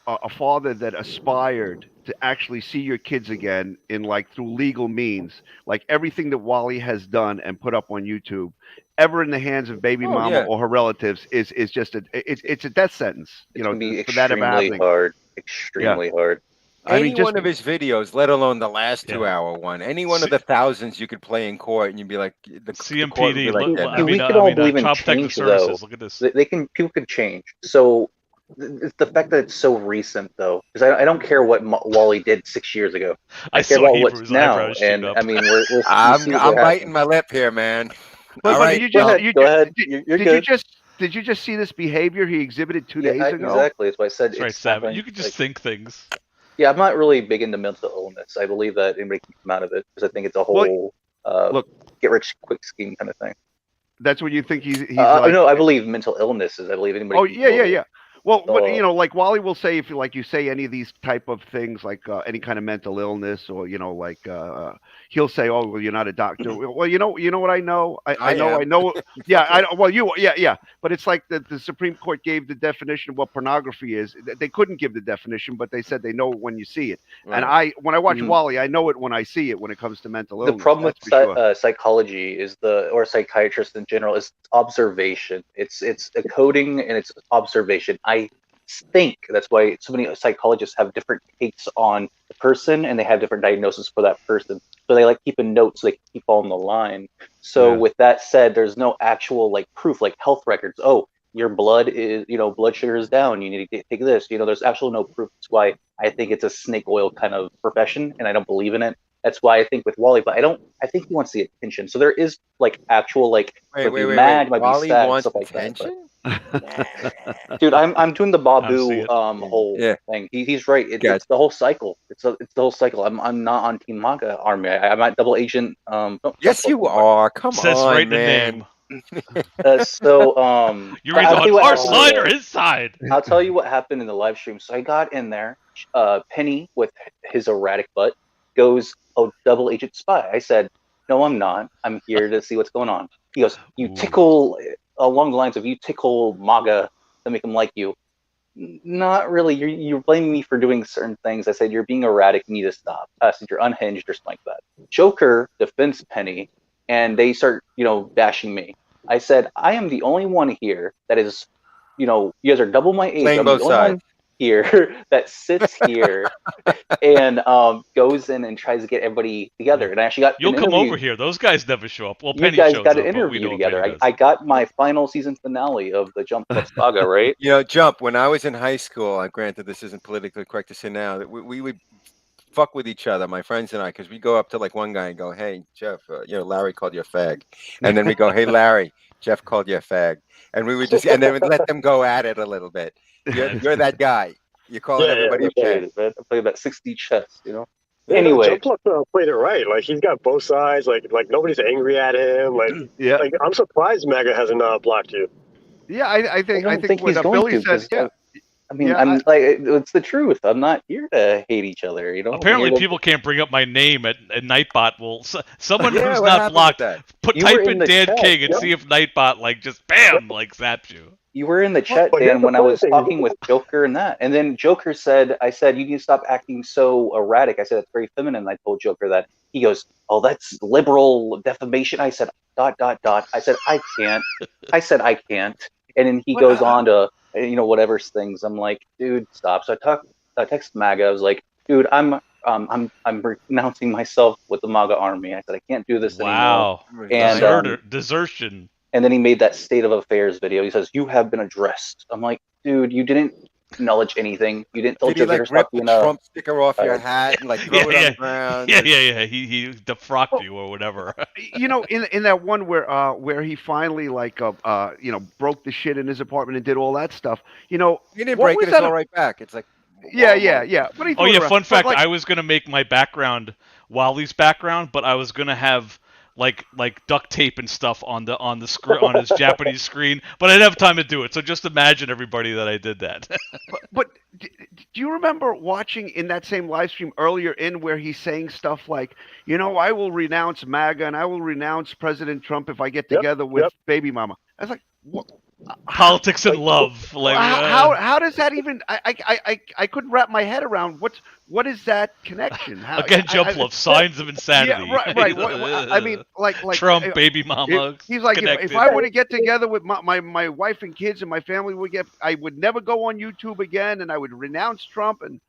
a father that aspired to actually see your kids again in like through legal means, like everything that Wally has done and put up on YouTube, ever in the hands of baby mama or her relatives is just it's a death sentence. It's gonna be extremely hard. Extremely hard. Any one of his videos, let alone the last 2-hour one, any one of the thousands you could play in court, and you'd be like, the CMPD. We can all believe in change, though. Look at this. People can change. So it's the fact that it's so recent, though, because I don't care what Wally did 6 years ago. I care about what's now, and I mean, I'm biting my lip here, man. But go ahead. Did you just see this behavior he exhibited 2 days ago? Exactly. That's why I said. That's right, Sam. You could just think things. Yeah, I'm not really big into mental illness. I believe that anybody can come out of it, because I think it's a whole get rich quick scheme kind of thing. That's what you think he's like? No, I believe mental illnesses. I believe anybody. Oh yeah. Well, but, like Wally will say, if you say any of these type of things, like any kind of mental illness, or like he'll say, "Oh, well, you're not a doctor." Well, you know what I know. I know. Yeah, But it's like the Supreme Court gave the definition of what pornography is. They couldn't give the definition, but they said they know it when you see it. Right. And when I watch Wally, I know it when I see it. When it comes to mental illness, the problem with psychology or psychiatrists in general is observation. It's a coding and it's observation. I think that's why so many psychologists have different takes on the person, and they have different diagnoses for that person. So they like keeping notes so they can keep on the line. So with that said, there's no actual like proof, like health records. Oh, your blood is, blood sugar is down. You need to take this. There's actually no proof. That's why I think it's a snake oil kind of profession, and I don't believe in it. That's why I think with Wally, but I think he wants the attention. So there is like actual like wait. Might Wally be sad, wants stuff like attention. That, dude, I'm doing the Babu whole thing. He's right. It's the whole cycle. It's the whole cycle. I'm not on Team Maga Army. I'm at Double Agent. Yes, you are. Come Says on, right man. In the name. You're either on our side or his side. I'll tell you what happened in the live stream. So I got in there. Penny with his erratic butt goes, "Oh, Double Agent Spy." I said, "No, I'm not. I'm here to see what's going on." He goes, "You tickle," along the lines of, "You tickle Maga to make him like you." Not really. You're blaming me for doing certain things. I said, "You're being erratic. You need to stop." I said, "You're unhinged," or something like that. Joker defends Penny, and they start, bashing me. I said, "I am the only one here that is, you guys are double my age. I'm the only one here that sits here and goes in and tries to get everybody together." And I actually got You'll come over here. Those guys never show up. Well, Penny you guys shows got up, an interview together. I got my final season finale of the Jump Club Saga, right? Jump. When I was in high school, granted this isn't politically correct to say now, that we would fuck with each other, my friends and I, because we go up to like one guy and go, "Hey, Jeff, Larry called you a fag," and then we go, "Hey, Larry, Jeff called you a fag," and we would just and then we'd let them go at it a little bit. You're that guy. You're calling everybody a fag. I played that 6D chess, Anyway, Jump played it right. Like he's got both sides. Like nobody's angry at him. Like I'm surprised Maga hasn't blocked you. Yeah, I think what Billy says. Yeah. I mean, Yeah, I'm like, it's the truth. I'm not here to hate each other. You know. Apparently, I'm here people can't bring up my name at Nightbot. Will someone Yeah, who's what not happened with blocked that? You were type in in the Dan chat. King and Yep. see if Nightbot like just bam like zaps you. You were in the chat, But here's Dan, the when I funny was thing. talking with Joker and that. And then Joker said, I said, you need to stop acting so erratic. I said, that's very feminine. I told Joker that. He goes, oh, that's liberal defamation. I said, ... I said, I can't. I said, I can't. And then he But, goes on to, whatever things. I'm like, dude, stop. So I texted MAGA. I was like, dude, I'm renouncing myself with the MAGA army. I said, I can't do this anymore. Wow, And desertion. and then he made that state of affairs video. He says, you have been addressed. I'm like, dude, you didn't acknowledge anything. You didn't tell Did he Joker like to rip stop the being a... Trump sticker off your hat and like throw it on the ground? Yeah. He defrocked you or whatever. in that one where he finally broke the shit in his apartment and did all that stuff. He didn't what break was it. It's that? all right back. It's like Yeah. But he Oh threw it yeah, around. fun But, fact, like, I was gonna make my background Wally's background, but I was gonna have like duct tape and stuff on the screen on his Japanese screen, but I didn't have time to do it. So just imagine everybody that I did that. but do you remember watching in that same live stream earlier in where he's saying stuff like, I will renounce MAGA and I will renounce President Trump if I get together with baby mama. I was like, what? Politics and love, like how does that even? I couldn't wrap my head around what is that connection? again, jump love, signs of insanity. Yeah, right. I mean, like Trump, baby mama. He's like, if connected. I were to get together with my wife and kids and my family, I would never go on YouTube again, and I would renounce Trump. And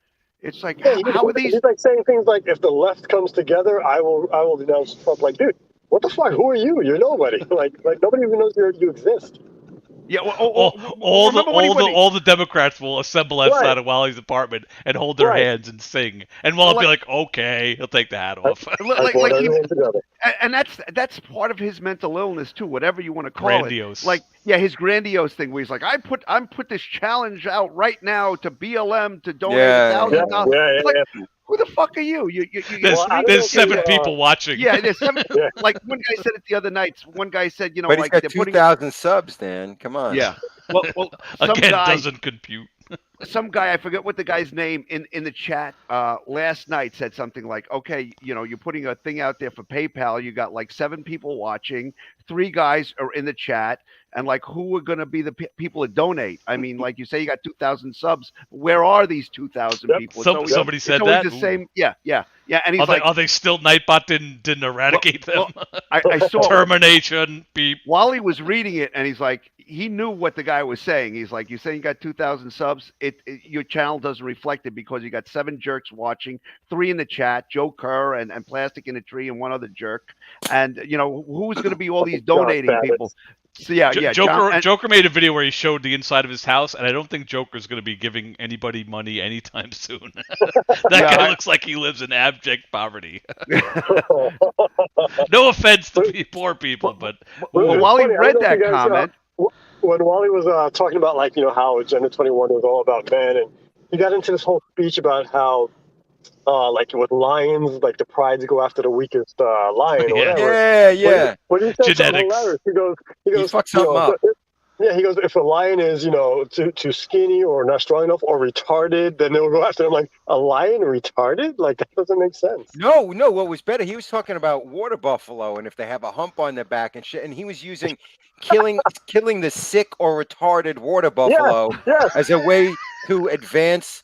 it's like, how are these? He's like saying things like, "If the left comes together, I will denounce Trump." Like, dude, what the fuck? Who are you? You're nobody. like nobody even knows you exist. Yeah, all the Democrats will assemble outside of Wally's apartment and hold their hands and sing, and Wally will be like, "Okay, he'll take the hat off." And that's part of his mental illness too, whatever you want to call Grandiose. it. His grandiose thing, where he's like, I'm put this challenge out right now to BLM to donate $1,000. Who the fuck are you? There's 7 people watching. Yeah, there's 7. Like one guy said it the other night. One guy said, but he's got 2,000 subs, Dan. Come on. Yeah. Well, again, doesn't compute. Some guy, I forget what the guy's name, in the chat last night said something like, okay, you're putting a thing out there for PayPal. You got like 7 people watching, 3 guys are in the chat, and like, who are going to be the people that donate? I mean, like you say, you got 2,000 subs. Where are these 2,000 people? Somebody said it's that. The same. Yeah. And he's are they still Nightbot didn't eradicate them? I saw termination. Beep. Wally was reading it, and he's like, he knew what the guy was saying. He's like, you're saying you got 2,000 subs. Your channel doesn't reflect it because you got 7 jerks watching, 3 in the chat, Joe Kerr and Plastic in a Tree and one other jerk. And who's going to be all these donating people? So Joker made a video where he showed the inside of his house, and I don't think Joker's going to be giving anybody money anytime soon. Guy looks like he lives in abject poverty. No offense to poor people, but Wally read that comment. When Wally was talking about how Agenda 21 was all about men, and he got into this whole speech about how with lions, like the prides go after the weakest lion or whatever. Yeah. What he said genetics. Hilarious. He goes, fucked something up. He goes, if a lion is, too skinny or not strong enough or retarded, then they'll go after him. Like, a lion retarded? Like, that doesn't make sense. No. What was better, he was talking about water buffalo and if they have a hump on their back and shit. And he was using killing the sick or retarded water buffalo as a way to advance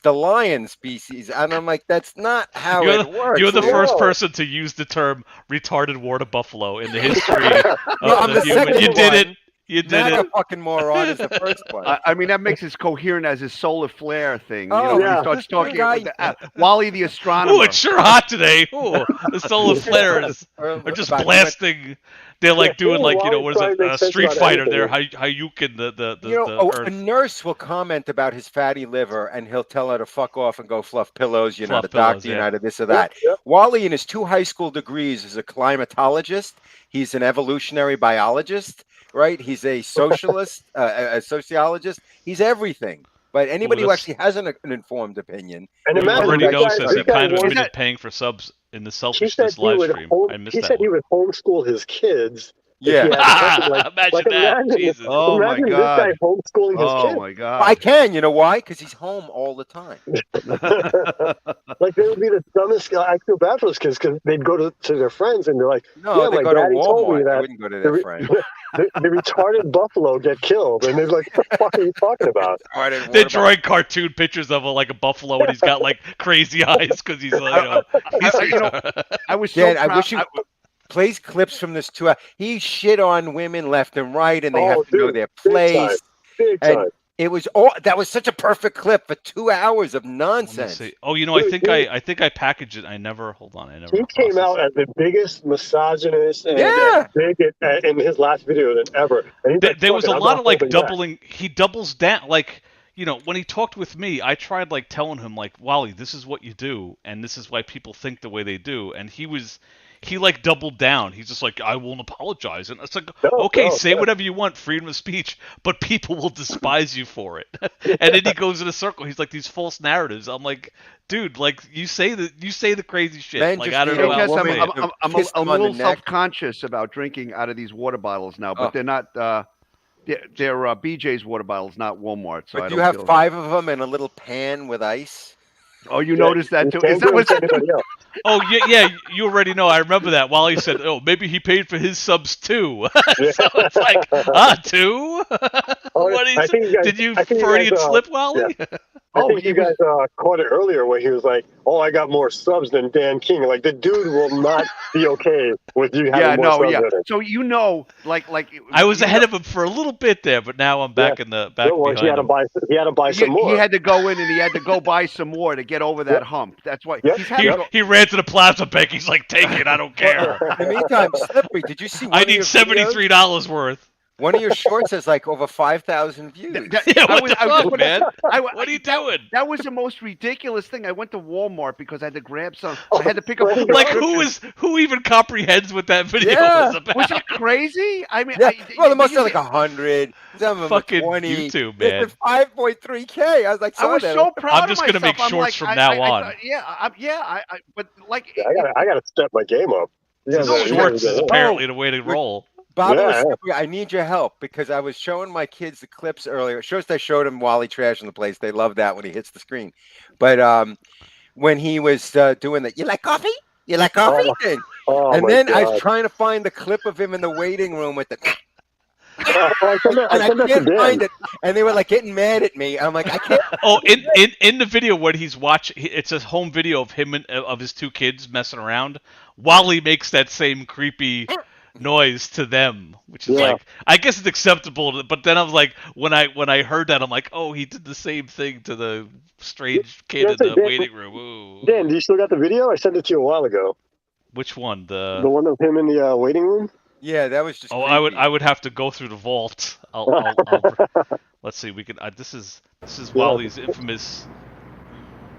the lion species. And I'm like, that's not how it works. You're the first person to use the term retarded water buffalo in the history of the human. You did it. You did not it. A fucking moron is the first one. I mean, that makes it coherent as his solar flare thing. Oh, when he starts talking about Wally the astronomer. Oh, it's sure hot today. Oh, the solar flares are just blasting. They're like doing what is it? Street Fighter. They're Hayukin the Earth. A nurse will comment about his fatty liver, and he'll tell her to fuck off and go fluff pillows. The doctor, this or that. Wally, in his 2 high school degrees, is a climatologist. He's an evolutionary biologist. Right? He's a socialist, a sociologist. He's everything. But anybody who actually has an informed opinion, and already knows this. He kind of admitted paying for subs in the selfishness live stream. I missed that. He said he would homeschool his kids Yeah. Imagine that. Jesus. Oh my imagine God. this guy homeschooling his Oh kids. my God. I can. You know why? Because he's home all the time. Like they would be the dumbest. I feel bad for those kids because they'd go to their friends and they're like, No, "Yeah, they my go to daddy told me Walmart. They that wouldn't go to the, their re- friend. the retarded buffalo get killed," and they're like, "What the fuck are you talking about?" They're drawing cartoon pictures of like a buffalo, and he's got like crazy eyes because he's I was so Dad, proud. I wish you plays clips from this 2 hours. He shit on women left and right, and they have to know their place. Big And time. it was all that was such a perfect clip for 2 hours of nonsense. Oh, you know, I think I packaged it. I never. Hold on, I never. He came out as the biggest misogynist and big in his last video than ever. And he's like, there was a "I'm lot not of like holding back." doubling. He doubles down. Like, you know, when he talked with me, I tried like telling him like, Wally, this is what you do, and this is why people think the way they do. And he like doubled down. He's just like, I won't apologize. And it's like, okay, say whatever you want, freedom of speech, but people will despise you for it. And then he goes in a circle. He's like, these false narratives. I'm like, dude, like you say the crazy shit. Men like just I don't need know. a How to woman say it. to I'm kiss a them on the little neck. self-conscious about drinking out of these water bottles now, but they're not. They're BJ's water bottles, not Walmart. So But I do don't you have feel 5 of them in a little pan with ice? Oh, you noticed that too? Can't Is that do it what? to anybody else. Oh yeah, you already know. I remember that. Wally said, "Oh, maybe he paid for his subs too." So it's like, 2? What I think you guys, did you I think you Freudian guys, slip, Wally? I think you guys caught it earlier where he was like, "Oh, I got more subs than Dan King." Like the dude will not be okay with you having more subs than him. So you know, like I was ahead of him for a little bit there, but now I'm back in the back behind he had to him. buy. He had to buy some more. He had to go in and he had to go buy some more to get over that hump. That's why he's had to go. He ran to the plaza bank. He's like, "Take it, I don't care. In the meantime, Slippery, did you see one I of need your $73 worth." One of your shorts has like over 5,000 views. Yeah, what the fuck, man? What are you doing? That was the most ridiculous thing. I went to Walmart because I had to grab some. I had to pick up. Like who even comprehends what that video Yeah. is about? Was it crazy? I mean, Yeah. Well, it must have like 100. Some of them Fucking 20. YouTube, man. It's 5.3K. I was like, I was that. so proud I'm of just gonna make myself. I'm shorts like, from now on. But like, I gotta step my game up. Yeah, Shorts is apparently the way to roll. Bob, Yeah. I need your help because I was showing my kids the clips earlier. First, I showed them Wally trashing the place. They love that when he hits the screen. But when he was doing that, you like coffee? You like coffee? thing. And then I was trying to find the clip of him in the waiting room with the. I can't find it, and they were like getting mad at me. I'm like, I can't. Oh, in the video when he's watching, it's a home video of him and of his 2 kids messing around. Wally makes that same creepy noise to them, which is like, I guess it's acceptable. But then I was like, when I heard that, I'm like, oh, he did the same thing to the strange kid in the waiting room. Ooh. Dan, do you still got the video? I sent it to you a while ago. Which one? The one of him in the waiting room. Yeah, that was just. Oh, creepy. I would have to go through the vault. I'll let's see. We can. This is Wally's infamous.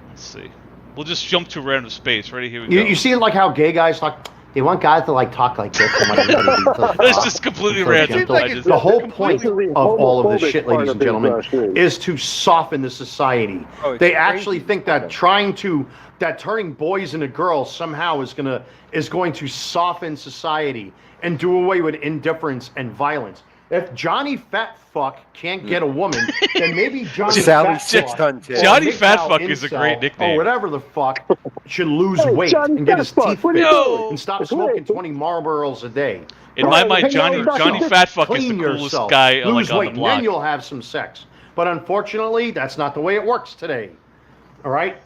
Let's see. We'll just jump to random space. Ready? Here we go. You see like how gay guys talk? They want guys to like talk like this. It's just completely random. The whole point of all of this shit, ladies and gentlemen, is to soften the society. They actually think that turning boys into girls somehow is going to soften society and do away with indifference and violence. If Johnny Fat Fuck can't get a woman, then maybe Johnny Fat Fuck, Johnny Fat Fuck is a great nickname. or whatever the fuck, should lose weight and get his teeth fixed and stop smoking 20 Marlboros a day. In my mind, Johnny Fat Fuck is the coolest guy lose like on weight, the and block. then you'll have some sex. But unfortunately, that's not the way it works today. All right?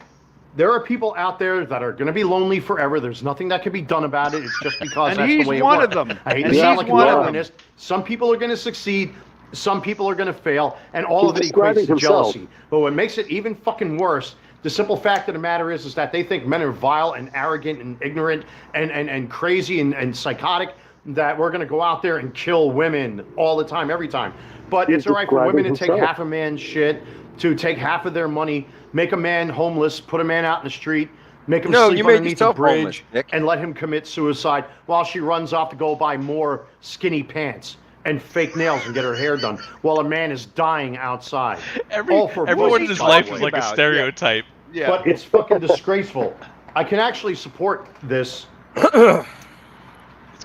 There are people out there that are going to be lonely forever. There's nothing that can be done about it. It's just because And that's he's the way it one works. of them. I hate And to sound he's like a one of them. Darwinist. Some people are going to succeed. Some people are going to fail. And all of it describing equates to himself. jealousy. But what makes it even fucking worse, the simple fact of the matter is that they think men are vile and arrogant and ignorant and crazy and psychotic, that we're going to go out there and kill women all the time, every time. But it's all right for women to take half a man's shit, to take half of their money, make a man homeless, put a man out in the street, make him sleep underneath a bridge, and let him commit suicide while she runs off to go buy more skinny pants and fake nails and get her hair done while a man is dying outside. Everyone in his life is like a stereotype. Yeah. But it's fucking disgraceful. I can actually support this. It's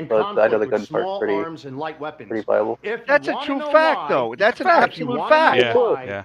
in but I conflict know the with gun part's small pretty arms and light weapons. pretty viable. If you That's a wanna true know fact, why, though. That's an if you absolute wanna know fact. Yeah, why, yeah.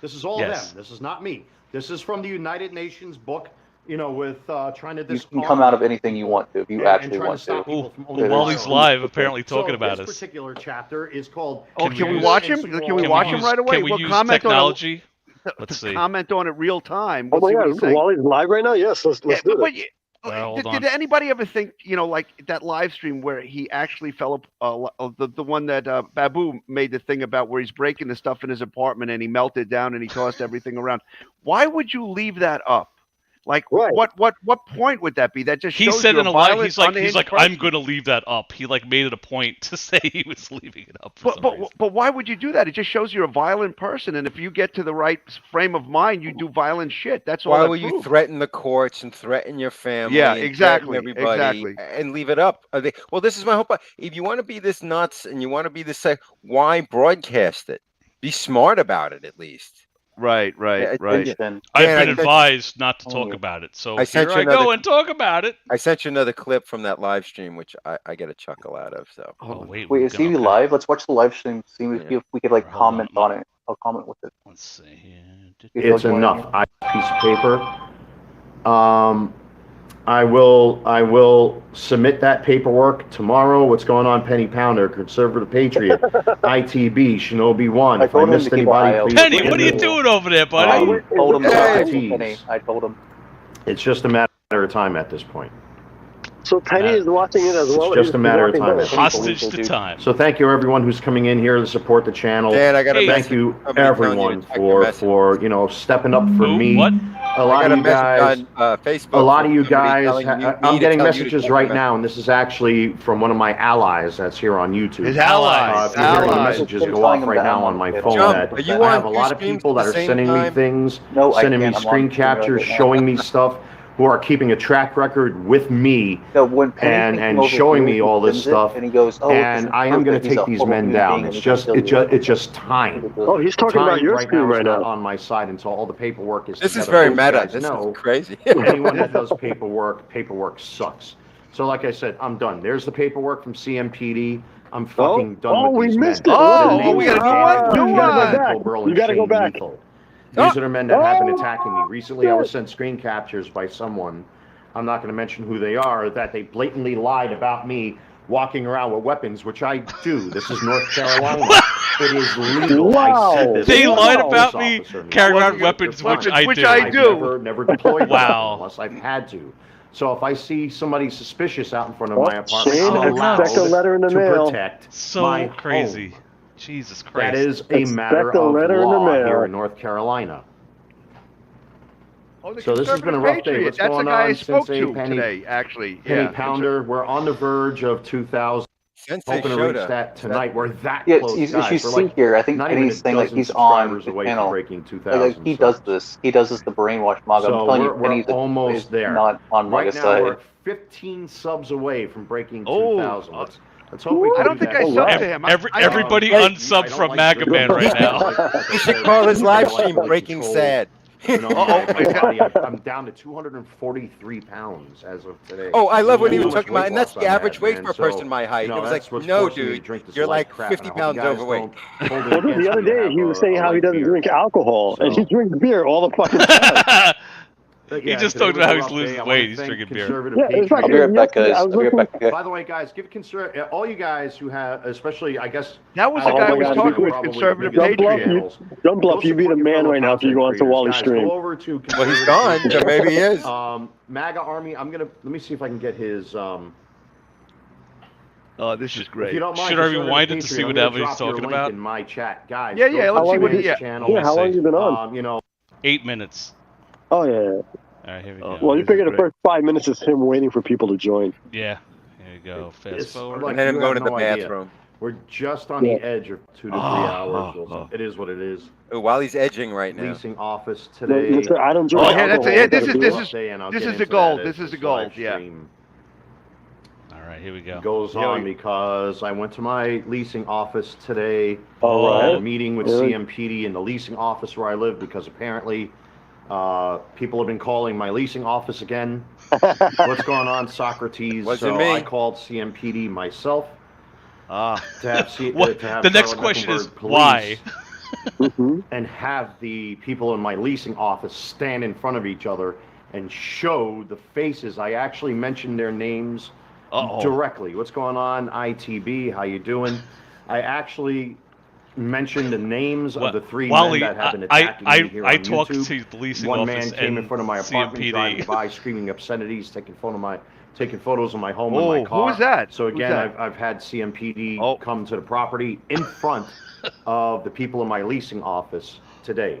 This is all Yes. them. This is not me. This is from the United Nations book, with trying to You disarm can come out of anything you want to if you and actually trying to want stop to. people Ooh, from It owning is Wally's firearms. live, apparently talking So about this us. particular chapter is called. Oh, Can can we we use- watch him? and Can we small watch arms. him right away? Can we We'll use comment technology? on Let's to see. comment on it real time. Oh We'll my see what God, he's saying. Wally's live right now. Yes, let's Yeah, do but this. Hold on. did anybody ever think, like that live stream where he actually fell the one that Babu made the thing about where he's breaking the stuff in his apartment and he melted down and he tossed everything around? Why would you leave that up? Like, Right. what point would that be? That just He shows said you're in a violent, live, he's like, unhinged I'm person. gonna leave that up. He like made it a point to say he was leaving it up for some reason. But why would you do that? It just shows you're a violent person, and if you get to the right frame of mind, you do violent shit. That's all. Why that will you proves. threaten the courts and threaten your family? Yeah, and exactly, threaten everybody, exactly. and leave it up? Well, this is my hope. If you want to be this nuts and you want to be this, why broadcast it? Be smart about it, at least. Right. Attention. I've Dan, been advised not to talk you. about it, so I sent here you I go another- and talk about it. I sent you another clip from that live stream, which I get a chuckle out of. So Oh wait, Wait, is he okay. live? Let's watch the live stream. See if we could like Alright, hold comment on. on it. I'll comment with it. Let's see here. It's enough. Piece of paper. I will submit that paperwork tomorrow. What's going on, Penny Pounder, Conservative Patriot, ITB, Shinobi One. I If I told him missed to keep an eye anybody, out. please Penny, forgive what are you me. doing over there, buddy? I told him. Hey. I told him. It's just a matter of time at this point. So Penny is watching it as well. It's just a matter of He's time. watching Hostage to time. So thank you everyone who's coming in here to support the channel. Dan, I got a Hey. message. Thank you Somebody telling you everyone to check your message. for stepping up for Who? me. What? A lot I got of a you message guys. on Facebook. A lot of from you somebody guys, telling me I'm to getting tell you to messages check right your now, and this is actually from one of my allies that's here on YouTube. His allies. If you're hearing the Allies. messages I'm go telling off him right that now I'm on my on phone, Jump, that are you I on have a lot two of streams people at that the are same sending me time? things, No, I sending me can't. I'm on screen stream captures, right now. showing me stuff, who are keeping a track record with me No, when Penny came and over showing here, me he all this sends it, stuff. and he goes, "Oh, And I am going to take these men down. It's just time. Oh, he's talking about Time your right screen now is right not now. on my side until all the paperwork is This is together. very Those meta. guys This know is crazy. anyone that does paperwork sucks. So like I said, I'm done. There's the paperwork from CMPD. I'm fucking done with these men. missed it. Oh, we got a new one. New one. You gotta go back. These are the men that have been attacking me. Recently, I was sent screen captures by someone, I'm not going to mention who they are, that they blatantly lied about me walking around with weapons, which I do. This is North Carolina. It is legal. Wow. I said this. They to a lied police about me officer. carrying Now, around you're weapons, which fine. I Which do. I I've do. never deployed Wow. unless I've had to. So if I see somebody suspicious out in front of my apartment, Shane, I'm allowed expect a letter in the to mail. protect So my crazy. home. Jesus Christ. That is a matter Expect a of letter in the law mail. here in North Carolina. Oh, the So this has been a Conservative rough day. Patriot. What's That's the going guy I on, spoke Sensei to Penny? today, actually. Penny Yeah. Pounder, we're on the verge of 2,000. Sensei Hoping to reach Shota. that tonight. We're that Yeah, close, as you guys. We're see like here, I think not even Penny's a saying like dozen he's on subscribers the away channel. from breaking 2,000 Like, he does subs. this. He does this to brainwash Maga. So I'm telling you, we're Penny's almost there. not on Right Maga's now, side. we're 15 subs away from breaking Oh, 2,000. Let's hope we can I don't do think that. I Oh, subbed wow. to him. Everybody Hey, unsub I don't from like Maga doing Man right that. now. Like I You should said, call his I live like stream to Breaking control, Sad. You know, my body. I'm down to 243 pounds as of today. Oh, I love what he How was much talking about, weight and that's loss the I've average had, weight man. for a So, person my height. you know, It was that's like, what's no, forcing me to dude, drink this you're light like crap, 50 and I hope pounds you guys overweight. don't hold it Well, dude, against the other me to day have he was a saying how he light doesn't beer. drink alcohol, and So- he drinks beer all the fucking time. He just today talked was about a how he's rough losing day. I weight. wanna He's thank drinking beer. Conservative Yeah, it's like I'll be right back, yesterday, guys. I was I'll be right listening- back. Okay. By the way, guys, give all you guys who have, especially, I guess. That was the Oh guy my I was God, talking with, probably Conservative biggest Don't bluff, Patriot. you, channels. don't bluff. Go You be the support your man fellow right now if you content go onto creators. Wally's Guys, stream. Go over to Well, he's gone, so maybe he is. MAGA Army. Let me see if I can get his. Oh, this is If great. you don't mind, Should I Conservative rewind it to Patriot, see I'm what gonna the hell he's drop your talking link about? in my chat, guys. Yeah, go yeah, to let's see what his he- yeah. channel. Yeah, how long has he been on? You know, 8 minutes. Oh yeah. All right, here we go. Well, you this is figure the great. first 5 minutes is him waiting for people to join. Yeah. Here we go. Fast It's forward. like- And then him you going to have the no idea. bathroom. we're just on the edge of 2 to 3 hours. oh. It is what it is. Oh, while he's edging right now. Leasing office No, today. Mister, I don't drink Oh, yeah, that's alcohol. it. Yeah, I this gotta is- do this it. is- Day, and I'll this get is the into gold. that This as is the this gold, live yeah. stream All right, here we go. goes Yeah, on we- because I went to my leasing office today. All Had a right. meeting with Really? CMPD in the leasing office where I live because apparently people have been calling my leasing office again. What's going on, Socrates? Wasn't So me. I called CMPD myself Ah, to have, What- to have the next Charlotte question is Mecklenburg why? Police Mhm. and have the people in my leasing office stand in front of each other and show the faces. I actually mentioned their names directly. What's going on, ITB? How you doing? I actually mentioned the names of the 3 Wally, men that have been attacking me here on I talked YouTube. to the leasing One office man came in and front of my apartment, driving CMPD. by, screaming obscenities, taking photos of my home and oh, my who car. was that? So Who's again, that? I've had CMPD Oh. come to the property in front of the people in my leasing office today.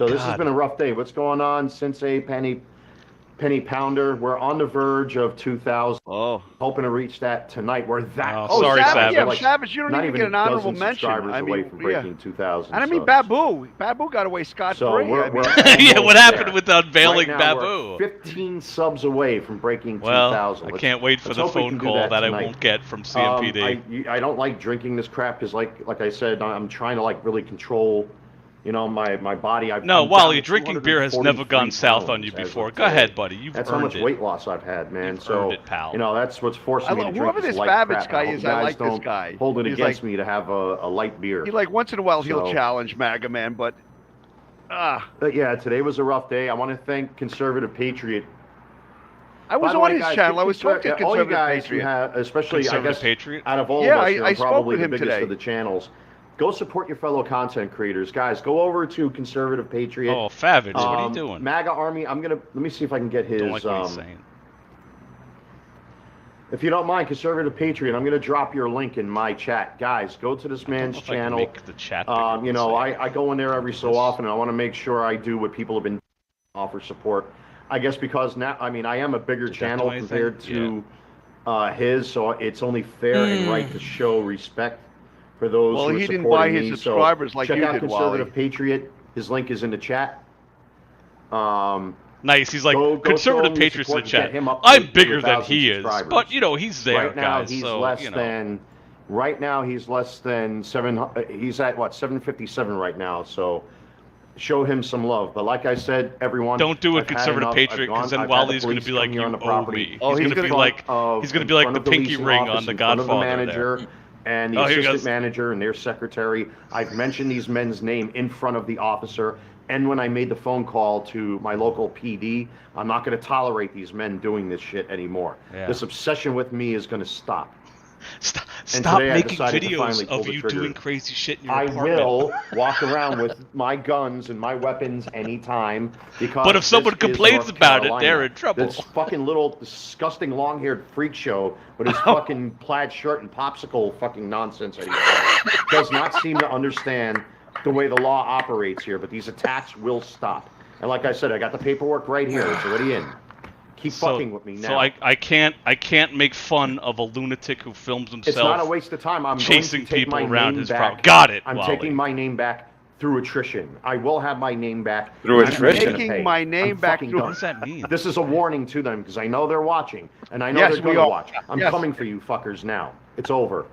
So this has God. been a rough day. What's going on, Sensei, Penny, penny pounder. We're on the verge of 2,000. Oh. Hoping to reach that tonight. We're that. Oh, sorry, Savage. Yeah, Savage. Savage, you don't Not even get an honorable dozen mention. subscribers I away mean, from breaking 2,000. And I mean, subs. Babu got away scot So free. we're Yeah, what almost happened there. with the unveiling Right now, Babu? We're 15 subs away from breaking Well, 2,000. I can't wait for let's the hope we phone can do call that I tonight. won't get from CMPD. I don't like drinking this crap because, like I said, I'm trying to like really control, my body. No, I'm Wally, down to drinking beer has never 243 gone south on you pounds as before. of Go today. ahead, buddy. You've That's earned how much it. weight loss I've had, man. You've so earned it, pal. that's what's forcing me to drink whoever this this light Babbage crap. guy I hope is, you I guys like this don't guy. hold it He's against me to have a light beer. He like once in a while he'll So- challenge Maga Man, but But yeah, today was a rough day. I want to thank Conservative Patriot. I was By the on way, his guys, channel. I was talking to all you Conservative guys Patriot. who have, especially I Conservative guess Patriot? out of all Yeah, of us, you're I spoke probably with the him biggest today. of the channels. Go support your fellow content creators, guys. Go over to Conservative Patriot. Oh, Favage, what are you doing? MAGA Army. Let me see if I can get his. Don't like what he's saying. If you don't mind, Conservative Patriot, I'm gonna drop your link in my chat, guys. Go to this man's If I can channel. make the chat bigger, I go in there every so often, and I want to make sure I do what people have been offer support. I guess because now, I am a bigger Did that channel do anything? compared to his, so it's only fair and right to show respect for those Well, who are he didn't supporting buy his me. subscribers So like check you out did, Conservative Wally. Patriot. His link is in the chat. Nice. He's like, Go Conservative show him the Patriots in the support and get chat. him up I'm to bigger than 1,000 he is. subscribers. But, he's there, Right now, guys. he's So, less than. Right now, he's less than 700. He's at what 757 right now. So show him some love. But like I said, everyone, Don't do it, I've had Conservative enough. Patriot, because then I've had the Wally's going to police be come like, here you on the owe property. me. Oh, He's going to be like, the pinky ring on the Godfather manager there. and the Oh, here he assistant goes. manager and their secretary. I've mentioned these men's name in front of the officer. And when I made the phone call to my local PD, I'm not going to tolerate these men doing this shit anymore. Yeah. This obsession with me is going to stop. Stop today I making decided to videos finally pull of the you trigger. doing crazy shit in your I apartment. will walk around with my guns and my weapons anytime because. But if someone this is complains North about it, Carolina. they're in trouble. This fucking little disgusting long-haired freak show with his fucking plaid shirt and popsicle fucking nonsense that he has does not seem to understand the way the law operates here. But these attacks will stop. And like I said, I got the paperwork right here. It's already in. Keep fucking with me now. So I can't make fun of a lunatic who films himself. It's not a waste of time. I'm chasing going to take people my around name his back. property. Got it, I'm Wally. taking my name back through attrition. I will have my name back Through I'm attrition? gonna Taking pay. my name I'm back fucking through- done. What does that mean? This is a warning to them because I know they're watching, and I know Yes, they're we going to are. watch. I'm Yes. coming for you fuckers now. It's over.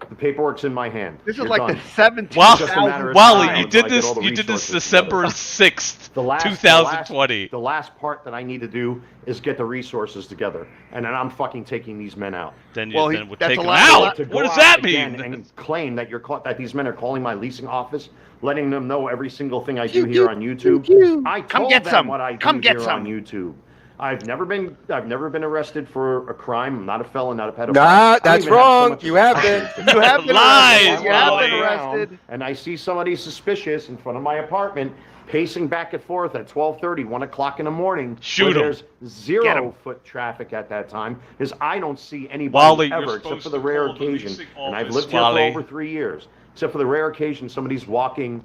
The paperwork's in my hand. This is You're like done. the 17th. It's just a matter of Wally, time you until did I get this. all the You did this resources December together. 6th, The last 2020. The last part that I need to do is get the resources together, and then I'm fucking taking these men out. Then Well, then we'll that's take a him lot- out. To go What does out that again mean? And claim that that these men are calling my leasing office, letting them know every single thing I do here on YouTube. I Come told get them some. what I do Come get here some. on YouTube. I've never been arrested for a crime. I'm not a felon, not a pedophile. Nah, I don't that's even have so wrong. much You have been. You have been Lies, arrested. You have Wally. been arrested. And I see somebody suspicious in front of my apartment pacing back and forth at 12:30, 1 o'clock in the morning. Shoot where 'em. There's Get 0 'em. foot traffic at that time because I don't see anybody Wally, you're ever except supposed for the to rare call the occasion. leasing And I've office, lived here Wally. for over 3 years. Except for the rare occasion somebody's walking,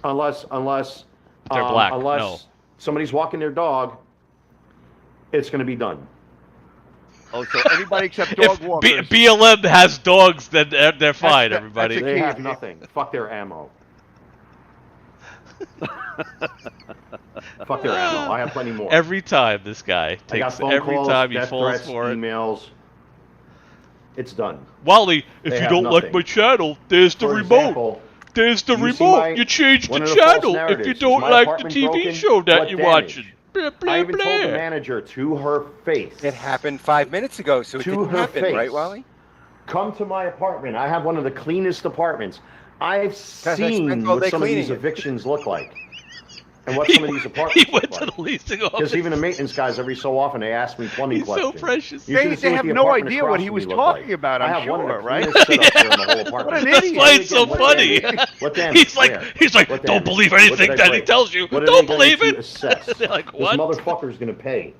unless They're black, unless no. somebody's walking their dog, it's going to be done. Oh, so anybody except dog If walkers. BLM has dogs, then they're fine, that- everybody. that's They key. have nothing. Fuck their ammo. Fuck their ammo. I have plenty more. Every time this guy I got takes phone every calls, time he death falls threats, for it. emails. It's done. Wally, if They you have don't like nothing. my channel, there's the For remote. example, There's the you see remote. my- You change one the of the false channel if narratives. you Is don't my like the apartment TV broken? show that What you're damage? watching. Blah, blah, I even blah. told the manager to her face. It happened 5 minutes ago, so it To didn't her happen, face. right, Wally? Come to my apartment. I have one of the cleanest apartments. I've I spent seen all what day some of these cleaning it. evictions look like. And what some of these apartments He went look to like. the leasing office. Because even the maintenance guys, every so often, they ask me plumbing He's so questions. precious. You should They see what have the no apartment idea across what he from was me looked like. talking about, I I'm have one of the sure, right? cleanest setups here in the whole apartment. What an That's idiot. why it's so What funny. damage? What damage? He's like, Where? What don't damage? believe What did anything I that he break? tells you. What are Don't they believe going it. to assess? They're like, This what? motherfucker's going to pay.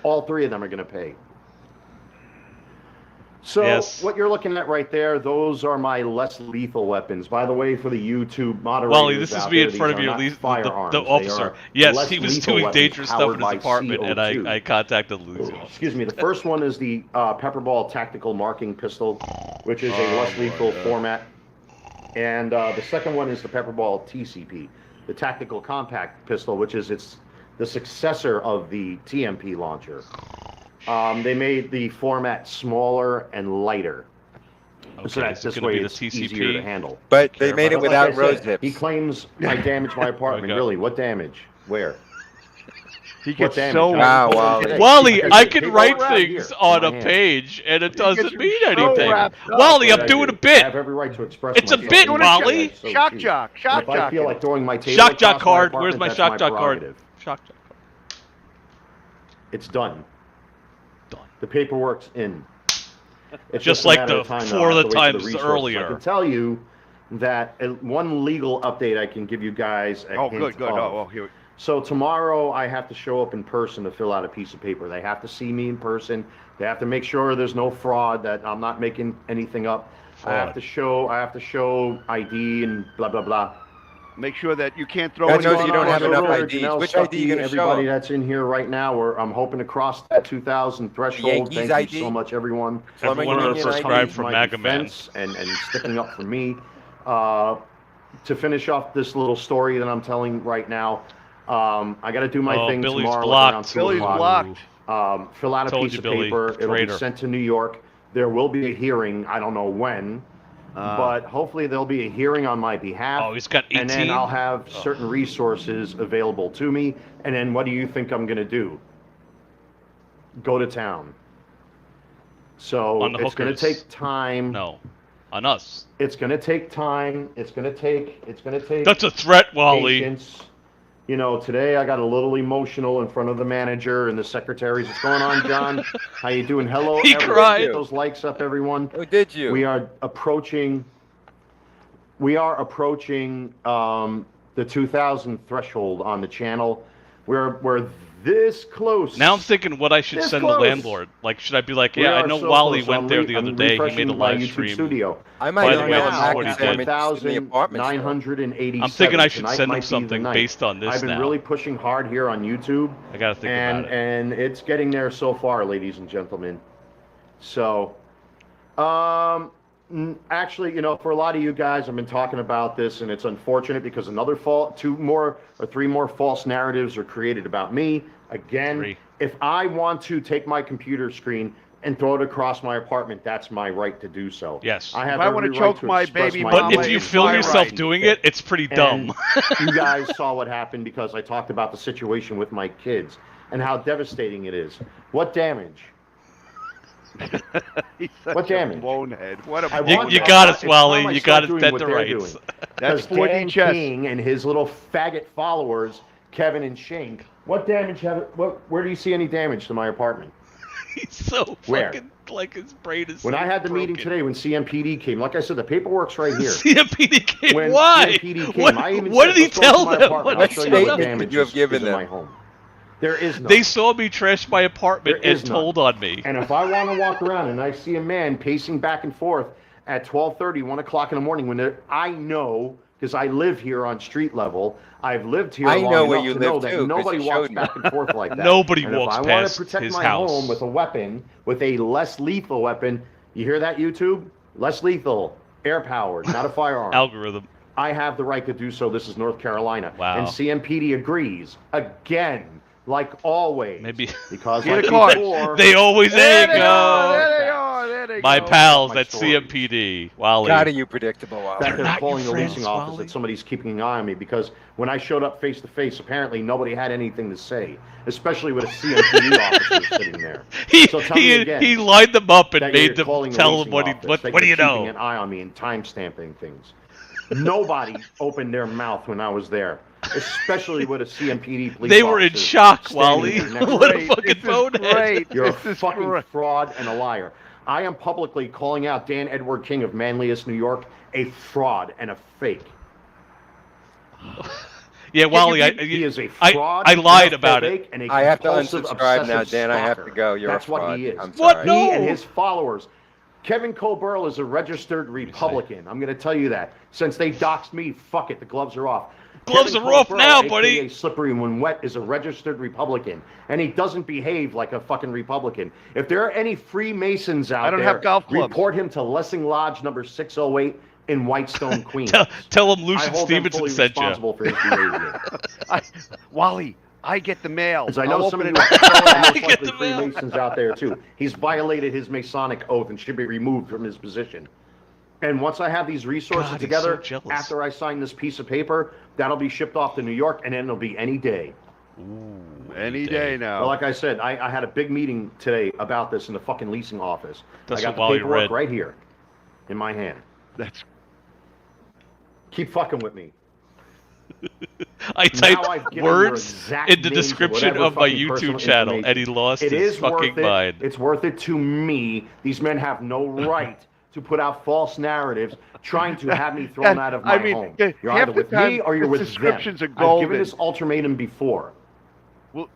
All three of them are going to pay. So Yes. what you're looking at right there, those are my less lethal weapons. By the way, for the YouTube moderators Wally, this is out me there, in front these of are your not firearms. the They officer. are Yes, less he was lethal doing weapons dangerous stuff powered in his by apartment, and CO2. I contacted the leasing officer. Excuse me. The first one is the Pepperball Tactical Marking Pistol, which is a less lethal format. And the second one is the Pepperball TCP, the Tactical Compact Pistol, which is the successor of the TMP launcher. They made the format smaller and lighter. Okay, So that is it this gonna way be the it's easier to TCP? handle. But they made it But like without I rose said, hips. he claims I damaged my apartment. go. Really? What damage? Where? He What gets damage? so Wow, told him Wally. today. Wally, Like I said, can they go write around things here on in a my hand. page, and it doesn't gets mean so anything. wrapped up. Wally, What I'm I doing do. a bit. I have every right to express It's a myself. bit, Doing Wally. so Shock cheap. jock, And shock if I feel jock. like throwing my table Shock jock across my card. Where's apartment, my that's shock jock card? prerogative. Shock jock. It's done. Done. The paperwork's in. It's Just a like matter the of time, 4 I'll of have the to wait for times resources. earlier. I can tell you that one legal update I can give you guys. Oh, good. Oh, here. So tomorrow I have to show up in person to fill out a piece of paper. They have to see me in person. They have to make sure there's no fraud, that I'm not making anything up. I have to show ID and blah blah blah. Make sure that you can't throw God any knows you don't have So enough earlier, IDs. Janelle Which Stuckey, ID you gonna show everybody them? that's in here right now, I'm hoping to cross that 2,000 threshold. Yankees Thank you ID? so much, everyone. Everyone Plumbing who Union subscribed ID? for my Maga Man. defense and sticking up for me. To finish off this little story that I'm telling right now, I got to do my thing Billy's tomorrow blocked. around 2 Billy's o'clock. blocked. Fill out a Told piece you, of Billy. paper. It'll be Traitor. sent to New York. There will be a hearing. I don't know when, but hopefully there'll be a hearing on my behalf. Oh, he's got 18. And then I'll have certain resources available to me. And then what do you think I'm going to do? Go to town. So On the it's going to hookers. take time. No, on us. It's going to take time. It's going to take. That's a threat, Wally. Patience. You know, today I got a little emotional in front of the manager and the secretaries. What's going on, John? How you doing? Hello, He everyone. cried. Get those likes up, everyone. Oh, did you? We are approaching the 2,000 threshold on the channel. We're this close. Now I'm thinking what I should This send close. the landlord. Like, should I be like, We yeah, I are know so Wally close. went there the other I'm day. He refreshing made a my live YouTube stream. studio. I By might the email way, him this is back what and he say I'm did. interested in the apartment. 987. I'm thinking I should Tonight send him might be something the night. based on this I've been now. really pushing hard here on YouTube. I gotta think about it. And it's getting there so far, ladies and gentlemen. So, actually, you know, for a lot of you guys, I've been talking about this, and it's unfortunate because another 3 more false narratives are created about me. Again, 3. if I want to take my computer screen and throw it across my apartment, that's my right to do so. Yes. I have If I every wanna right choke to my express baby my But mama if opinion. you it's film my yourself right. doing it, it's pretty dumb. And you guys saw what happened because I talked about the situation with my kids and how devastating it is. What damage? He's such What a damage? bonehead. What a I You want you that. got us, It's time Wally. I You start got to doing defend what the they're rights. doing. That's Because 4D Dan chess. King and his little faggot followers, Kevin and Shane, what damage where do you see any damage to my apartment? He's so Where? fucking like his brain is. When so I had the meeting broken. today, when CMPD came, like I said, the paperwork's right here. CMPD came. When Why? CMPD came, What, I even what said, did he "Let's go to tell my them? apartment. What I'll did show he you what tell them? damage you have is given in them? my home." There is none. They saw me trash my apartment There is and none. told on me. And if I want to walk around and I see a man pacing back and forth at 12:30, 1 o'clock in the morning, I know, because I live here on street level, I've lived here I long know where enough you to live know that too, 'cause nobody you walks showed me. back and forth like that. Nobody and walks if I want past to protect his my house. home with a weapon, with a less lethal weapon, you hear that, YouTube? Less lethal, air-powered, not a firearm. Algorithm. I have the right to do so. This is North Carolina. Wow. And CMPD agrees. Again, like always. Maybe Because Get like a card. before, they always There there you they are. There go. they are. There they My go. pals My at story. CMPD. Wally. God, are you predictable, that Wally? they're not calling your the leasing friends, office Wally. that somebody's keeping an eye on me, because when I showed up face to face, apparently nobody had anything to say, especially with a CMPD officer sitting there. He, So tell me again he lined them up and that made you're them calling the tell leasing him what he office, what that do you you're keeping know? an eye on me and time stamping things. Nobody opened their mouth when I was there, especially with a CMPD police They were in officer shock, standing Wally. there next to What a me. fucking This is bonehead. great. You're a This is fucking great. fraud and a liar. I am publicly calling out Dan Edward King of Manlius, New York, a fraud and a fake. Yeah, Wally, He is a I fraud. lied a about fake, and a I have to compulsive, unsubscribe now, obsessive Dan. I have to stalker. go. You're That's a fraud. what he is. I'm What? sorry. No. He and his followers Kevin Coburl is a registered Republican. I'm going to tell you that. Since they doxed me, fuck it, the gloves are off. Gloves Kevin are off Coburl, now, AKA buddy. Slippery When Wet, is a registered Republican, and he doesn't behave like a fucking Republican. If there are any Freemasons out I don't there, have golf clubs. report him to Lessing Lodge number 608 in Whitestone, Queens. Tell him I Lucian hold him Stevenson fully sent you. responsible for his behavior. Wally, I get the mail. Because I know I'll some of open you it are up. most Get likely the mail. Freemasons out there too. He's violated his Masonic oath and should be removed from his position. And once I have these resources God, he's together, so jealous. after I sign this piece of paper, that'll be shipped off to New York, and then it'll be any day. Any day now. Well, like I said, I had a big meeting today about this in the fucking leasing office. That's I got what the Wally paperwork read. right here in my hand. That's Keep fucking with me. I Now I've typed given words your exact in the names description whatever of my fucking YouTube personal channel, and information. he lost It his is fucking worth it. mind. It's worth it to me. These men have no right to put out false narratives trying to have me thrown out of my home. yeah, You're half either the with time me or you're the with descriptions them. are I've golden. given this ultimatum before. Well-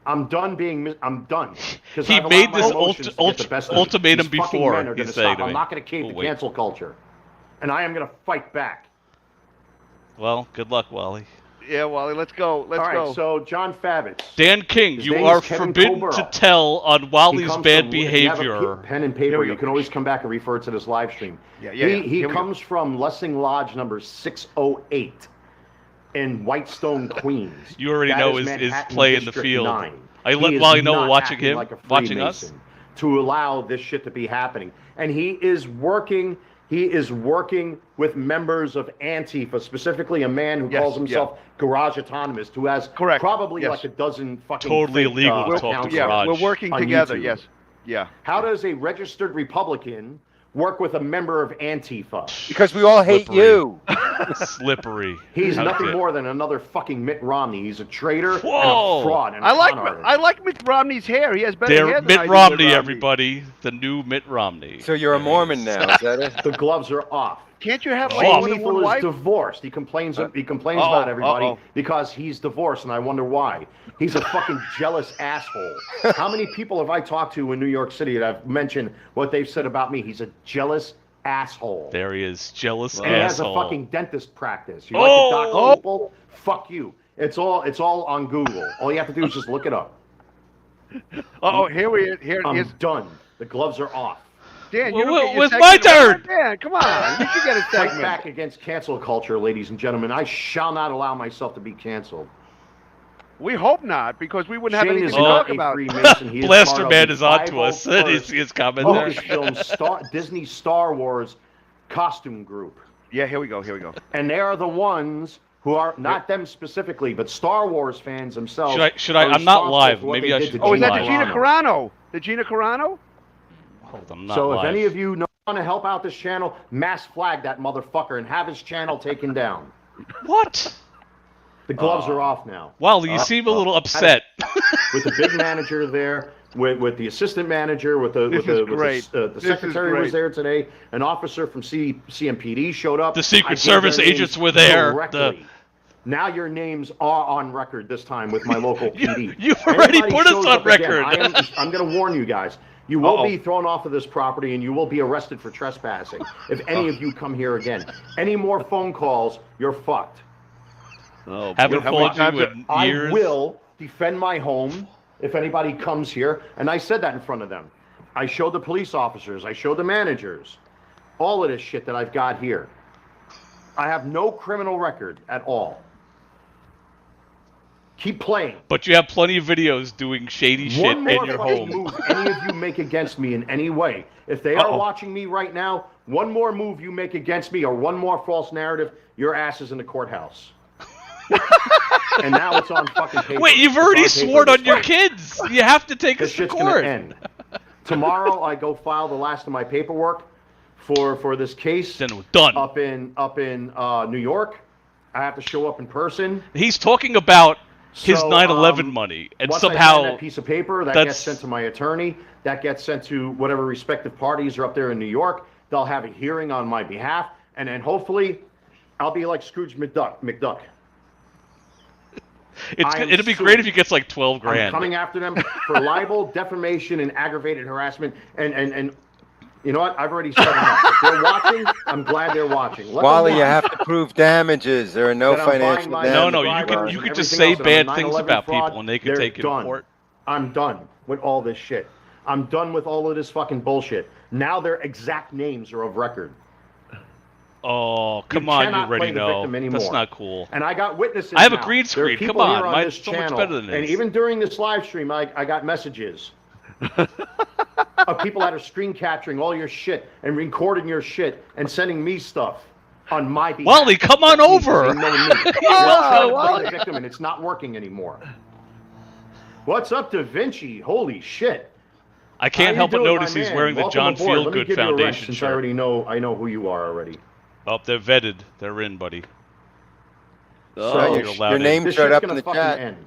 I'm done being. I'm done. 'Cause He I've allowed made my this emotions to get the best of me. ultimatum These fucking before, men are he's gonna saying stop. to I'm me. not going to cave Oh, to wait. cancel culture, and I am going to fight back. Well, good luck, Wally. yeah, Wally. Let's go. Let's All right. go. So John Favitz. Dan King, His you name are is Kevin forbidden Coburl. to tell on He Wally's comes bad from- if you have a behavior. pen and Here paper, we you go. can always come back and refer to this live stream. Yeah. He Here we go. comes from Lessing Lodge number 608 in Whitestone, Queens. You already That know is his Manhattan play in the District field. 9. I let He is Wally know not watching acting him, like a watching us. Freemason to allow this shit to be happening. And he is working with members of Antifa, specifically a man who Yes, calls himself Garage Autonomist, who has Correct, probably yes. like a dozen fucking Totally fake, illegal to talk to accounts Yeah, Garage. we're working on together. YouTube. Yes. Yeah. How does a registered Republican work with a member of Antifa? Because we all hate Slippery. you. Slippery. He's How nothing dare- more than another fucking Mitt Romney. He's a traitor and Whoa. a fraud and a I like con artist. I like Mitt Romney's hair. He has better hair They're than I Mitt do, Romney, Mitt everybody. The new Mitt Romney. So you're a Mormon now, is that it? The gloves are off. Can't you have Oh. like more than Shane one Lethal is wife? divorced. He complains Uh-oh, about everybody uh-oh. because he's divorced, and I wonder why. He's a fucking jealous asshole. How many people have I talked to in New York City that have mentioned what they've said about me? He's a jealous asshole. There he is. Jealous And he has a asshole. fucking dentist practice. You like to Oh! dox people? Fuck you. It's all on Google. All you have to do is just look it up. Here it I'm is. done. The gloves are off. Dan, you Well, don't get your what's segment. my turn? Dan, come on. You should get a Fight segment. back against cancel culture, ladies and gentlemen. I shall not allow myself to be canceled. We hope not, because we wouldn't have Shane anything is to not talk a about. Freemason. He is Blaster part of Man the is on to us. 501st His comment there. Lucasfilm Disney Star Wars costume group. Yeah, here we go. And they are the ones who are, not them specifically, but Star Wars fans themselves. Should I- are I'm not responsible live. for what Maybe they I did should to Oh, is that Live. the Gina Carano? The Gina Carano? Hold on, I'm not So live. if any of you want to help out this channel, mass flag that motherfucker and have his channel taken down. What? The gloves are off now. Wally, you seem a little upset. With the big manager there, with the assistant manager, with the This is great. the This is secretary was great. there today. An officer from CMPD showed up. The Secret I gave Service their agents names were there. directly. Now your names are on record this time with my local PD. You've already Anybody put us shows on up again, record. I'm going to warn you guys. You will Uh-oh. be thrown off of this property and you will be arrested for trespassing if any of you come here again. Any more phone calls, you're fucked. Oh, Haven't how many called times you in years. I will defend my home if anybody comes here, and I said that in front of them. I showed the police officers, I showed the managers, all of this shit that I've got here. I have no criminal record at all. Keep playing. But you have plenty of videos doing shady shit One in more your fucking home. move any of you make against me in any way. If they are Uh-oh. watching me right now, one more move you make against me or one more false narrative, your ass is in the courthouse. And now it's on fucking paper. Wait, you've It's already on paper sworn this on your way. kids. You have to take This us to shit's gonna court. end. Tomorrow I go file the last of my paperwork for this case Then we're done. up in New York. I have to show up in person. He's talking about his So, 9/11 money, and Once I sign somehow that piece of paper, that that's- gets sent to my attorney. That gets sent to whatever respective parties are up there in New York. They'll have a hearing on my behalf, and then hopefully I'll be like Scrooge McDuck. I am it'd be suing. great if he gets like 12 grand. I'm coming after them for libel, defamation, and aggravated harassment, and You know what? I've already said enough. If they're watching, I'm glad they're watching. Let Wally, them you watch. have to prove damages. There are no That I'm buying financial my- damages. No, Subscribers you and could just everything say else, and bad on things 9/11 about fraud, people and they could they're take it done. in court. I'm done with all this shit. I'm done with all of this fucking bullshit. Now their exact names are of record. Oh, come You on, you cannot already play the know. victim anymore. That's not cool. And I got witnesses. I have a now. green There are screen. people Come here on, on mine's this so much channel, better than and his. even during this live stream, I got messages of people that are screen capturing all your shit and recording your shit and sending me stuff on my behalf. Wally, come on over. They know me. They're trying to play the victim, and it's not working anymore. What's up, Da Vinci? Holy shit! I can't help but notice he's wearing the John Feelgood Foundation since shirt. I know who you are already. Oh, they're vetted. They're in, buddy. Oh, you're allowed your in. name This showed shit's up in gonna the fucking chat, end.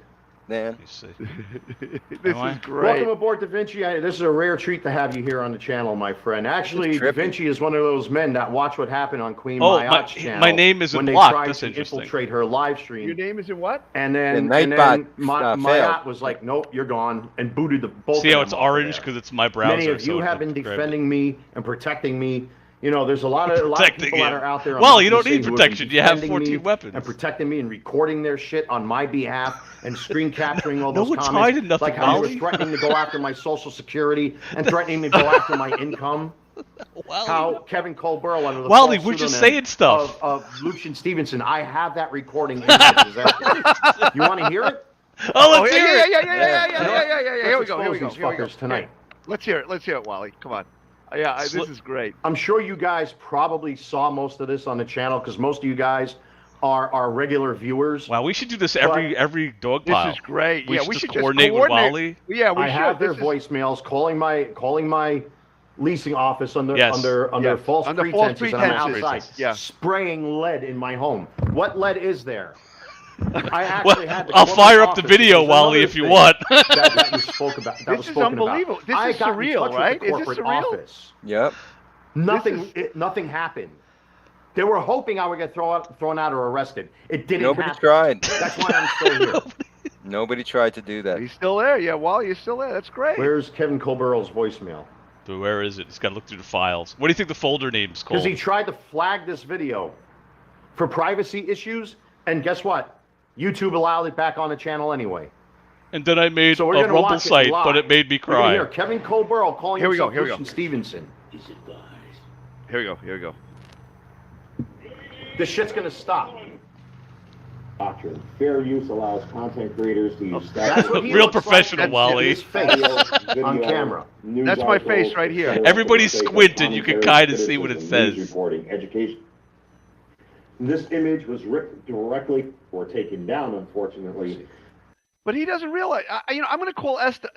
man. Let me see. This Am I? is great. Welcome aboard, Da Vinci. This is a rare treat to have you here on the channel, my friend. Actually, Da trippy. Vinci is one of those men that watch what happened on Queen Oh, Mayat's channel. my name isn't when they blocked. tried That's to interesting. infiltrate her live stream. Your name is in what? And then, The and then Nightbot, Mayat failed. was like, "Nope, you're gone," and booted the both. See of how them it's off of orange there. because it's my browser. Many of you so have been it grabbed it. defending me and protecting me. You know, there's a lot of Protecting people that you. are out there. I'm Well, not you gonna don't need say who have protection. been You have defending 14 me weapons. and protecting me and recording their shit on my behalf and screen capturing all No those one's comments. hiding nothing, like how they were Wally. threatening to go after my social security and threatening to go after my income. Wally. How Kevin Colbert under the Wally, false we're just pseudonym saying stuff. of Lucian Stevenson. I have that recording in my possession. You want to hear it? Oh, let's hear it. Yeah. Here we go. Let's expose these fuckers tonight. Let's hear it, Wally. Come on. Yeah, this is great. I'm sure you guys probably saw most of this on the channel because most of you guys are regular viewers. Wow, we should do this every dog This pile. is great. We Yeah, should we just should just coordinate with Wally. Yeah, we I should. have their This is- voicemails calling my leasing office under Yes. false Under false pretenses, and I'm pretenses. outside Yeah. spraying lead in my home. What lead is there? I actually Well, had to I'll come fire up up the office. video, There's Wally, another if you thing want. that you spoke about. That This was is spoken unbelievable. About. This I is got in surreal, touch with right? the Is this corporate surreal? office. Yep. Nothing happened. They were hoping I would get thrown out or arrested. It didn't Nobody happen. tried. That's why I'm still here. Nobody tried to do that. He's still there. Yeah, Wally, you're still there. That's great. Where's Kevin Colbert's voicemail? But where is it? He's got to look through the files. What do you think the folder name's called? Because he tried to flag this video for privacy issues, and guess what? YouTube allowed it back on the channel anyway. And then I made So we're a gonna Rumble watch it site, live. but it made me We're gonna cry. hear Kevin Colbert calling Here we go, himself here we go. Lucian Stevenson. Here we go. This shit's gonna stop. Doctrine. Fair use allows content creators to use That's what he Real looks like. professional, That's Wally. his face on camera. That's my face right here. Everybody squint and you can kind of see what it says. Reporting, education. This image was ripped directly or taken down, unfortunately. But he doesn't realize. I'm going to call I think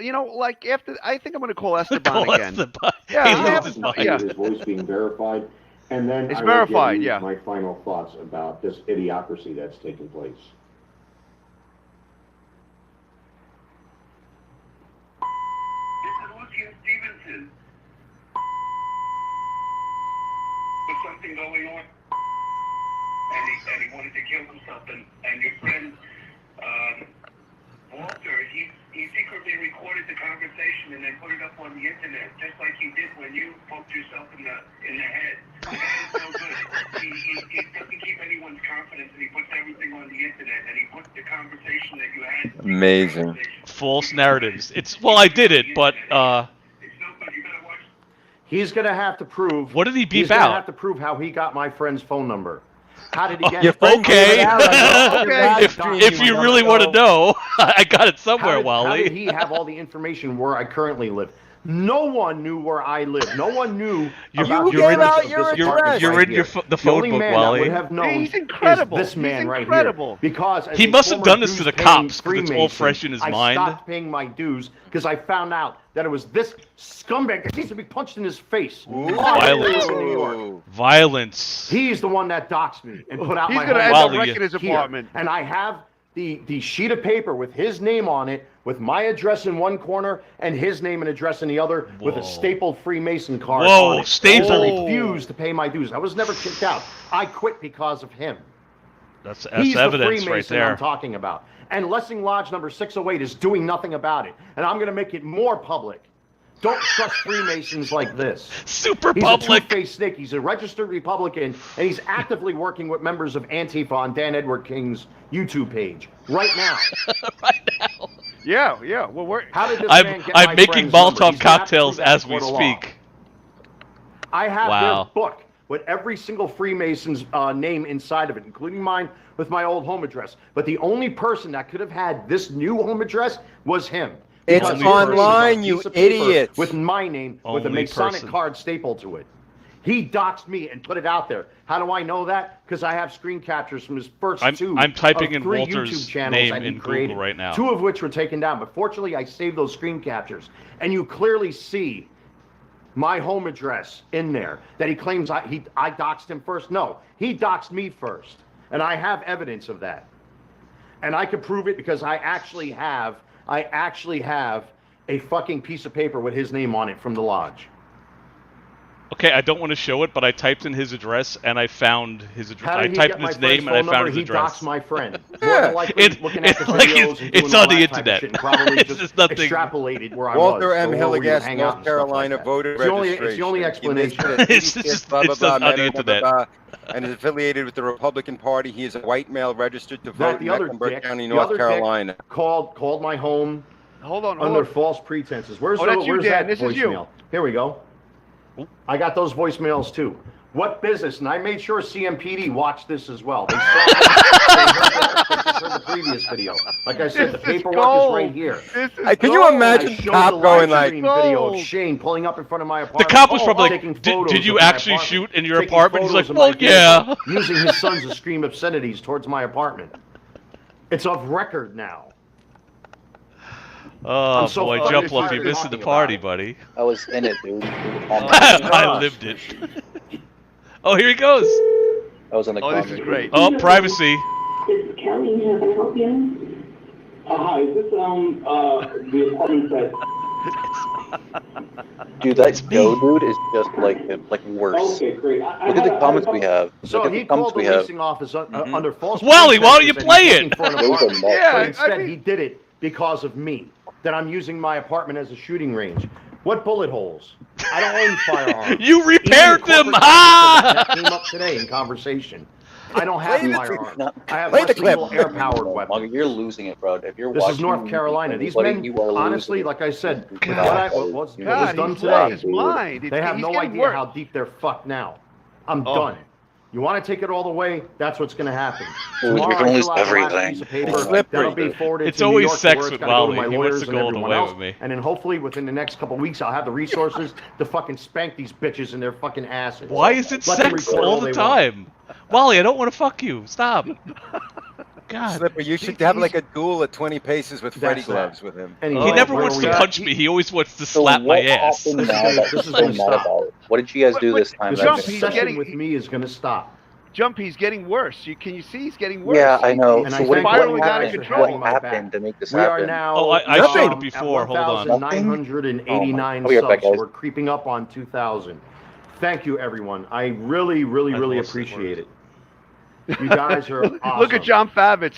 I'm going to call Esteban again. Yeah, He I loses haven't- his mind. yeah. His voice being verified, and then It's I will verified, give you yeah. my final thoughts about this idiocracy that's taking place. This is Lucian Stevenson. There's something going on, and he wanted to kill himself. And your friend Walter, he secretly recorded the conversation and then put it up on the internet, just like you did when you poked yourself in the head. The guy is no good. He doesn't keep anyone's confidence, and he puts everything on the internet. And he put the conversation that you had. Amazing. False narratives. I did it, but It's no good. You gotta watch. He's gonna have to prove. What did he beep He's gonna out? have to prove how he got my friend's phone number. How did he get Your it? friend gave Okay. it out on your live if stream, if you really want to know, I got it somewhere, How Wally. did he have all the information where I currently live? No one knew where I lived. No one knew about You the gave address out of your this address. apartment You're right in your here. the The phone only book, man Wally. that would have known He's incredible. is this man He's right incredible. here. Because as He a must have former done this to the dues-paying cops, 'cause it's all Freemason, fresh in his I mind. stopped paying my dues because I found out that it was this scumbag that needs to be punched in his face. Violence. In New York. Violence. He's the one that doxed me and put out He's my going to home end up Wally, wrecking his here. apartment. And I have the sheet of paper with his name on it, with my address in one corner and his name and address in the other, with Whoa. a stapled Freemason card Whoa, on it. stapled. I refused to pay my dues. I was never kicked out. I quit because of him. That's He's the evidence Freemason right there. I'm talking about. And Lessing Lodge number 608 is doing nothing about it. And I'm going to make it more public. Don't trust Freemasons like this. Super He's public. a two-faced snake. He's a registered Republican, and he's actively working with members of Antifa on Dan Edward King's YouTube page right now. Right now. Yeah, yeah. Well, How did this man get my I'm making friend's number? Molotov He's gonna have to cocktails prove that as in we court of law. speak. I have Wow. their book with every single Freemason's name inside of it, including mine with my old home address. But the only person that could have had this new home address was him. It's Because online, there's a you piece of paper idiots. with my name with a Only Masonic person. card stapled to it. He doxed me and put it out there. How do I know that? Because I have screen captures from his first I'm typing of in 3 Walter's YouTube channels name that he in Google created, right now. 2 of which were taken down. But fortunately, I saved those screen captures. And you clearly see my home address in there that he claims I doxed him first. No, he doxed me first. And I have evidence of that. And I can prove it because I actually have a fucking piece of paper with his name on it from the lodge. Okay, I don't want to show it, but I typed in his address and I found his address. How I did he typed get in my his friend's name and I phone found number? his He address. doxed my friend. More than likely, looking at the like videos and it's doing on all the that type of internet. shit and probably It's just just nothing. extrapolated where I Walter was. M. or where we would Hilligas, hang out North and stuff like Carolina that. voter It's the only- registration. it's the only He explanation. listed at It's 86, just- blah, blah, it's blah, on the blah, blah, internet. blah, and is affiliated with the Republican Party. He is a white male registered to vote in the other Mecklenburg dick, County, the North other dick Carolina. called my home hold on. under false pretenses. Where's Oh, that's you, where's Dan. that This is voicemail? you. Here we go. I got those voicemails too. What business? And I made sure CMPD watched this as well. They saw it. They just heard the previous video. Like I said, the This is paperwork gold. is right here. This is Can you gold. imagine I showed cop the going live like, stream video of Gold. Shane pulling up in front of my The apartment. cop was probably taking like, photos did you of my actually apartment, shoot in your taking apartment? He's photos like, of well, my yeah. vehicle, using his sons to scream obscenities towards my apartment. It's of record now. Oh I'm so boy, fucking Jump Love, tired you're of missing the talking party, about buddy. I was in it, dude. I lived it. Oh, here he goes. I was in the Oh, this comments. is great. Oh, privacy. This is Kelly. How can I help you? Hi, is this the apartment that? Dude, that Joe dude is just like him, like worse. Okay, great. Look at the comments we have. So Look at he the comments called the we have. leasing office under false Wally, why don't you pretenses that play he's it? looking for an Those are apartment. nuts. Yeah, But instead, I mean- he did it because of me. That I'm using my apartment as a shooting range. What bullet holes? I don't own firearms. You repaired Even the them, corporate ha! that came up today in conversation. I don't have Play the firearms. clip. I have Play the less clip. lethal air-powered Mugger, weapons. you're losing it, bro. If you're This watching is North Carolina. These anybody, men, you are honestly, losing like I said, God. what was God, done he's lost today, his mind. they have He's no getting idea worse. how deep they're fucked now. I'm Oh. done. You want to take it all the way? That's what's going to happen. Dude, you're Tomorrow, gonna I lose fill out the last everything. piece of paper. It's slippery. That'll be forwarded It's to New always York, sex where it's with gotta go to Wally. my He wants lawyers to and go all the everyone way else. with me. And then hopefully within the next couple of weeks, I'll have the resources to fucking spank these bitches in their fucking asses. Why is it Let them sex record all the they want. time? Wally, I don't want to fuck you. Stop. God. Slipper, you should have like a duel at 20 paces with Freddy That's that. gloves with him. Anyway, He never where wants are to we at? punch me. He always wants to So slap my what ass. happened now This that is you're so gonna mad stop. about? What did you guys do But- this time? This Jump, that he's made obsession getting- with me is going to stop. Jump, he's getting worse. Can you see he's getting worse? Yeah, I know. And So I what, think what spiraling out of happened? control. What happened to make this We are happen? now Oh, I Nothing. showed it before. Hold on. 1,989 I'll be right back, subs. guys. We're creeping up on 2,000. Thank you, everyone. I really, really, I really lost the appreciate it. You guys are awesome. Look at John Favitz.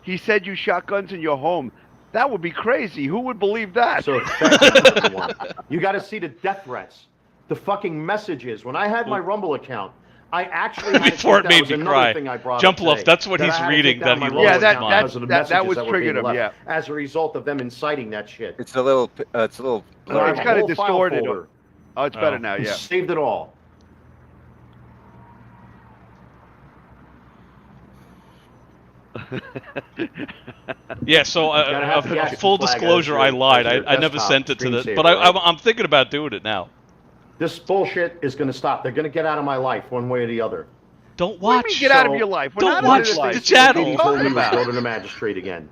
He said you shot guns in your home. That would be crazy. Who would believe that? So thank you, everyone. You got to see the death threats, the fucking messages. When I had my Rumble account, I actually had to Before take it that made was me another cry. thing I brought Jump up Love, today, that's what that he's I had to reading take down that he my lost Rumble his account mind. because of the That messages was were triggered being him, left as a result of them inciting that shit. It's a little And I It's have a kinda whole file distorted. folder Oh, it's better Oh. now. and Yeah. saved it all. Yeah, so Gotta have the action full flag as disclosure, your- I lied. as your I never desktop sent it to the... screensaver, But right? I'm thinking about doing it now. This bullshit is going to stop. They're going to get out of my life one way or the other. Don't What watch. do you mean get out of So- your life? We're Don't not in watch his the life. channel. What are He you told talking me to go about? to the magistrate again.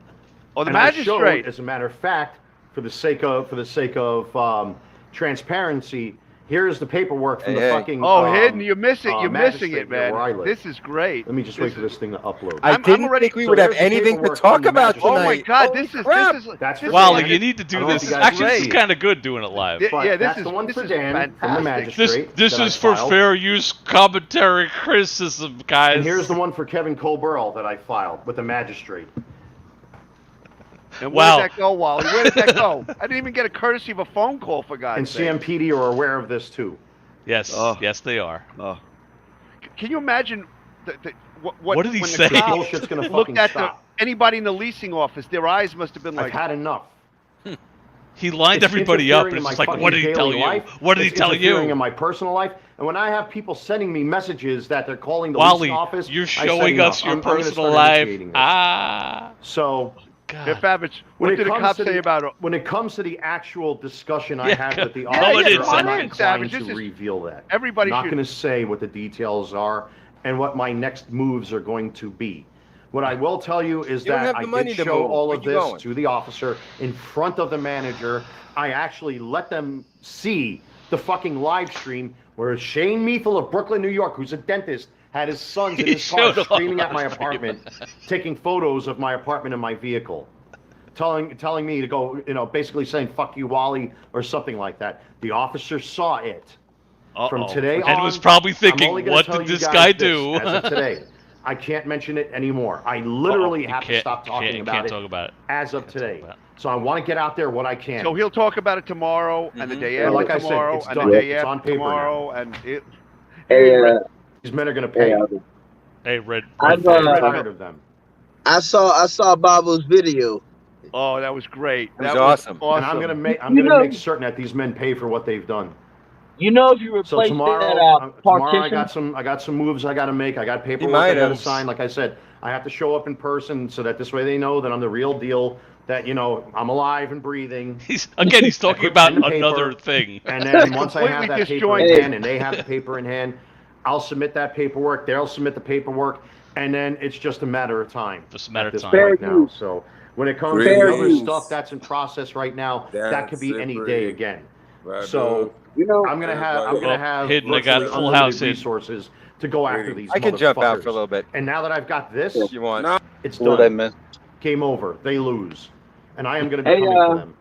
Oh, the And I showed, magistrate. as a matter of fact, for the sake of transparency, here's the paperwork from the Hey. fucking. Oh, hidden. You're missing. You're missing magistrate it, here where I man. live. This is great. Let me just wait for this thing to upload. I I'm didn't already- think we so would have there's the anything to paperwork talk from the about magistrate. Oh tonight. my God! Holy This is crap. this is That's this for is Wally, Dan. you need to I do don't know if this. you guys Actually, can this is see. kind of good doing it live. Yeah, But this that's is the one this for is Dan from the fantastic. magistrate. This that I is for filed. fair use commentary criticism, guys. And here's the one for Kevin Colburl that I filed with the magistrate. And Wow. where did that go, Wally? Where did that go? I didn't even get a courtesy of a phone call, for And God's sake. CMPD are aware of this too. Yes, Oh. yes, they are. Can you imagine what What did he when say? The cops Bullshit's gonna looked fucking at stop. anybody in the leasing office, their eyes must have been I've like, had enough. He lined It's everybody up, interfering and in it's my just like, fucking what did he tell daily you? life. What did he It's tell interfering you? in my personal life. And when I have people sending me messages that they're calling the Wally, leasing office, you're I say showing no. us your I'm gonna personal start life. initiating this. Ah. So, God. Hey, Babbage, when what it did the comes cops to say about it? when it comes to the actual discussion I Yeah, have with the come officer, on in, I'm not Savage. inclined This to is- reveal that. Everybody I'm not should. going to say what the details are and what my next moves are going to be. What I will tell you is You don't that have the I money did to show move. all Where of you this going? to the officer in front of the manager. I actually let them see the fucking live stream where Shane Meethel of Brooklyn, New York, who's a dentist, had his sons in He his car showed them screaming on at my live stream. apartment, taking photos of my apartment and my vehicle. Telling me to go, basically saying "fuck you, Wally" or something like that. The officer saw it. From today on, And was probably I'm thinking, only gonna what tell did you this guys guy this, do? As of today, I can't mention it anymore. I literally have to stop talking about can't it talk about it. as of Can't today. talk about So I want to get out there what I can. So he'll talk about it tomorrow, and the day Well, after like I said, tomorrow, it's and done. the day It's on after paper now. tomorrow, and it. Hey, These men are going to pay. Hey, Red. I'm I've, tired of them. I saw Babu's video. Oh, that was great. It was That awesome. And I'm going to make certain that these men pay for what they've done. You know, if you So replace tomorrow, that tomorrow I partition, got some moves I got to make. I got paperwork might I got to have. sign. Like I said, I have to show up in person so that this way they know that I'm the real deal. That I'm alive and breathing. He's talking put about pen to paper, another thing. And then once I have Completely that paper in disjointed. hand and they have the paper in hand, I'll submit that paperwork. They'll submit the paperwork, and then it's just a matter of time. Just a matter at of this time. point Fair now. use. So when it comes Fair to the other use. stuff that's in process right now, that could be That's any it, day Bree. again. Right, So you know, I'm gonna have Hidden, I got virtually full unlimited house hidden. resources to go after these. I can jump out for a motherfuckers. little bit And now that I've got this, if you want. it's What did I done. miss? Game over. They lose, and I am going to be Hey, coming for them.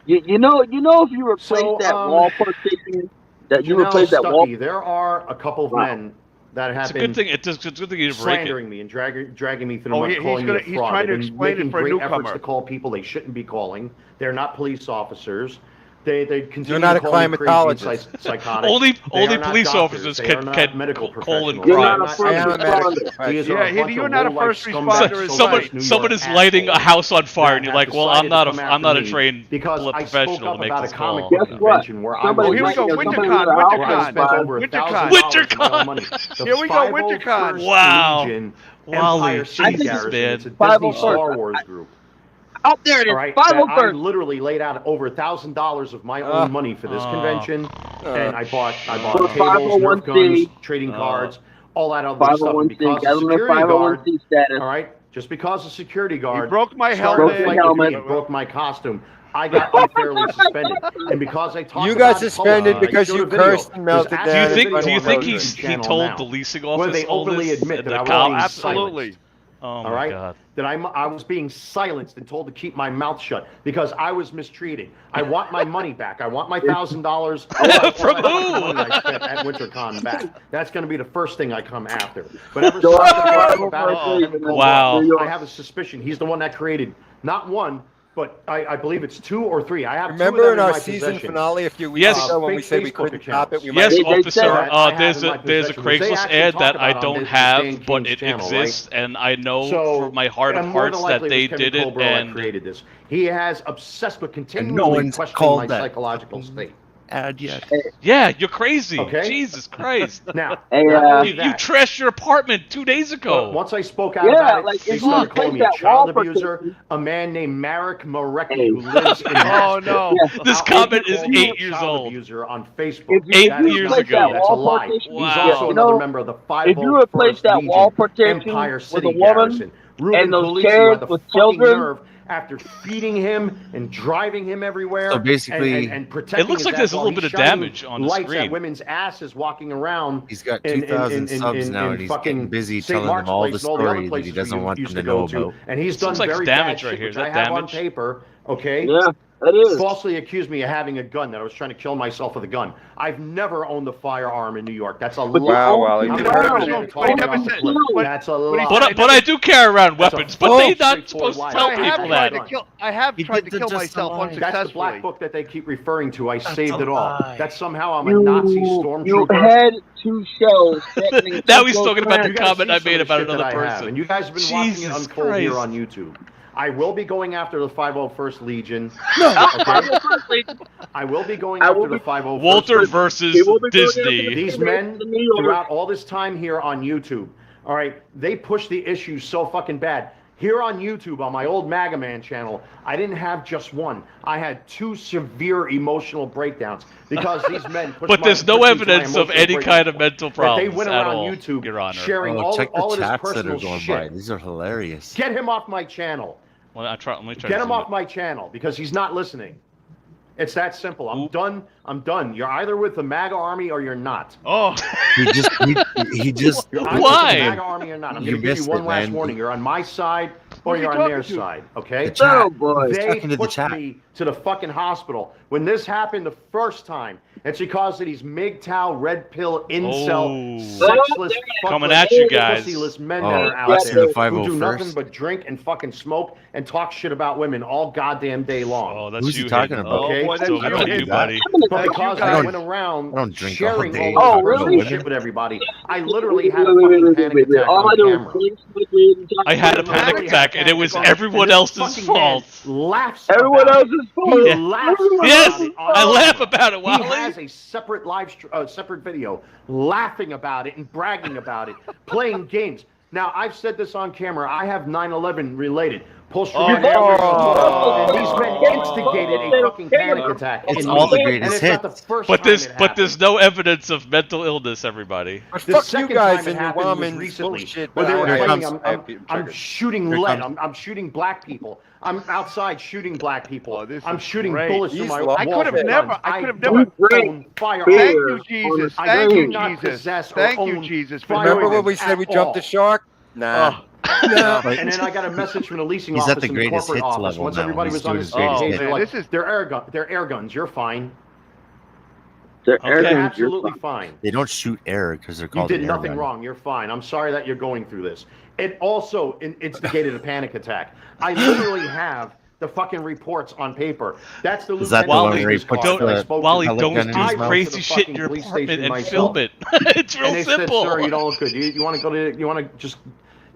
you know, if you replace So, that wall partition, that you Janelle replace that wall. Stuckey, there are a couple of men that have It's a been good thing. It's a good thing you didn't break it. slandering me and dragging me through the Oh, mud, he's calling me a he's fraud. trying to They've been explain it making for a great efforts newcomer. to call people they shouldn't be calling. They're not police officers. They continue not to a call me crazy and climatologist. psychotic. Only They are not police doctors. officers They can are not can medical call in professionals. You're crimes. not a I first am a medical responder. professional. These are Yeah, a bunch you're of not a low-life first scumbag responder, social it's Someone right. New someone York is lighting a assholes house on fire, that and you're have like, well, decided I'm not to come I'm after not a me trained because I spoke professional up to make about a this comic call. book Guess what? convention where I Somebody Oh, was here we go, somebody WinterCon, lit a house where I on spent fire. over WinterCon. $1,000 in all money. The Here we go, WinterCon. 501st Wow. Legion Wally, Empire City Jesus, Garrison. man. It's a Disney 501st. Star Wars group. Out there it is. All right, that I 501st. literally laid out over $1,000 of my own money for this convention, and I bought For tables, Nerf 501c. guns, trading cards, all that other stuff. And 501c. because the Got them their security guard, 501c status. all right, just because the security He guard broke my started Broke a your fight helmet. with me helmet. and broke my costume, I got unfairly suspended. And because I talked You about got it publicly, suspended I because showed you a video. cursed and melted There's down. Do you actually think? a Do you video think on he the he channel told now the leasing where office they all openly this? admit And that the I was cops? being Absolutely. silenced. Oh All my right, God. that I was being silenced and told to keep my mouth shut because I was mistreated. I want my money back. I want my $1,000 From who? money I spent at WinterCon back. That's going to be the first thing I come after. But ever So since I the don't battle know if chemical Wow. bomb, I have a suspicion he's the one that created not one, but I believe it's 2 or 3. I have 2 of Remember them in in our my season possession. finale a few weeks Yes. ago when we Fake said we Facebook couldn't stop it? We Yes, might They officer. said that I have There's in a my there's a possession, which they Craigslist actually ad talk that I about on don't this have, Dan but King's it channel, exists, and I know So, for my heart of and more than hearts that likely they it was did Kevin it, Colbert that and created this. He has obsessed with continually no one's questioning called my that. psychological state. Ad yet. yeah, you're crazy. Okay. Jesus Christ. Now, Hey, not only You that, trashed your apartment 2 days but ago. once I spoke out Yeah, about it, like, they if you started calling me a replace that child wall abuser, partition- a man named Marek Marecki Hey. who lives in Oh Nashville. no. This Now, comment they is call me a 8 years child old. abuser on Facebook. If you, Eight That is years not ago. true. That's a wall lie. partition, He's Wow. also you another know, member of the if you replace 501st that Legion wall partition Empire with City a woman Garrison. Ruben and those Puglisi chairs had the with fucking children- nerve after feeding him and driving him everywhere. So basically- and protecting It looks his like ass there's a while little he's bit of shining damage on the lights screen. at women's asses walking around. He's got in- 2,000 in- subs in- now, in and he's fucking getting busy St. telling Mark's them all Place the and all the other stories that he places doesn't we want them used to go know to. about. And he's done Looks like very damage bad right shit, here. which Is I that have on damage? paper. Okay. Yeah. That is. falsely accused me of having a gun, that I was trying to kill myself with a gun. I've never owned a firearm in New York. That's a lie. Wally. I'm You never never gonna said- talk he never about said- the flip. but- That's a but he lie. But I do carry around That's a weapons, but they're not straightforward supposed to lie. tell I have people tried that. to kill. I have tried to kill myself That's the unsuccessfully. black book that they keep referring to. I saved a it all. lie. That somehow I'm a Nazi You stormtrooper. had 2 shows. threatening Now he's to talking about the You gotta comment see I some made of the about shit that another I have, person. and you guys have been watching it Jesus unfold here Christ. on YouTube. I will be going after the 501st Legion. I will be going I after will the be- 501st Walter Legion. versus He will be going after Disney. These men, throughout all this time here on YouTube, all right, they push the issues so fucking bad. Here on YouTube, on my old Maga Man channel, I didn't have just one. I had 2 severe emotional breakdowns because these men pushed But there's no pushed into my evidence of emotional any breakdown. kind of mental But problems they went at around all, YouTube Your Honor. sharing check all the of his chats that are personal going shit. by. These are hilarious. Get him off my channel. Well, let me try Get to him zoom off in. my channel because he's not listening. It's that simple. I'm Oop. done. I'm done. You're either with the MAGA army or you're not. Oh, He just You're either Why? with the MAGA army or not. I'm You going to give missed you one it, last man. warning. You're on my side or Who's he you're on talking their to? side. Okay? The chat. Oh, boy. They talking to the pushed chat. me to the fucking hospital. When this happened the first time, it's because of these MGTOW, red pill, incel, Oh. sexless, Coming fuckless, at you guys. pussyless men Oh, that are out let's there do the who 501st. do nothing but drink and fucking smoke and talk shit about women all goddamn day long. Oh, that's Who's he you talking Hayden. about? Okay? boy, that's So you. good on you, buddy. But because I I don't- went around I don't drink sharing all day. all Oh, this personal really? shit with everybody, I literally had a fucking panic attack All I on do camera. I had a Literally panic attack, and it was And everyone this else's fucking man fault. Laughs Everyone about it. else's fault. He Yeah. laughs Yes, about it on I laugh camera. about it, He Wally. has a separate separate video laughing about it and bragging about it, playing games. Now, I've said this on camera. I have 9/11 related. Post-traumatic Oh. and these men instigated a fucking panic attack. It's in all me. the greatest and it's not the hits. first But time there's it there's no evidence of mental illness, everybody. But The fuck you second guys time it and your happened was woman's recently, bullshit. where they were Here claiming comes- I'm shooting Here lead. comes- I'm shooting black people. I'm outside shooting black people. Oh, this I'm is shooting great. bullets through He's my lost. walls I could have with never- guns. I could have don't never- own firearms. Thank you, Jesus. I Thank do you, not Jesus. possess or Thank you, own Jesus. for firearms. Remember doing when we this. said we At jumped the all. shark? Nah. Oh. Like, And then I got a message from the leasing He's office at the in the greatest corporate hits office. level Once now. everybody He's was on doing his his greatest page, hits. they're like, This is- they're air guns. You're fine. They're Okay. arrogant. Absolutely fine. they don't shoot air because they're You called did an air nothing gun. wrong. You're fine. I'm sorry that you're going through this. It also instigated a panic attack. I literally have the fucking reports on paper. That's the Is that lieutenant the one Wally, where he Chief's puts car that I the- spoke to. Wally, pellet don't gun in do his I mouth? went to crazy the shit in fucking your police apartment station and myself. film it. It's real And they simple. said, sir, you don't look good. You want to go to, you want to just,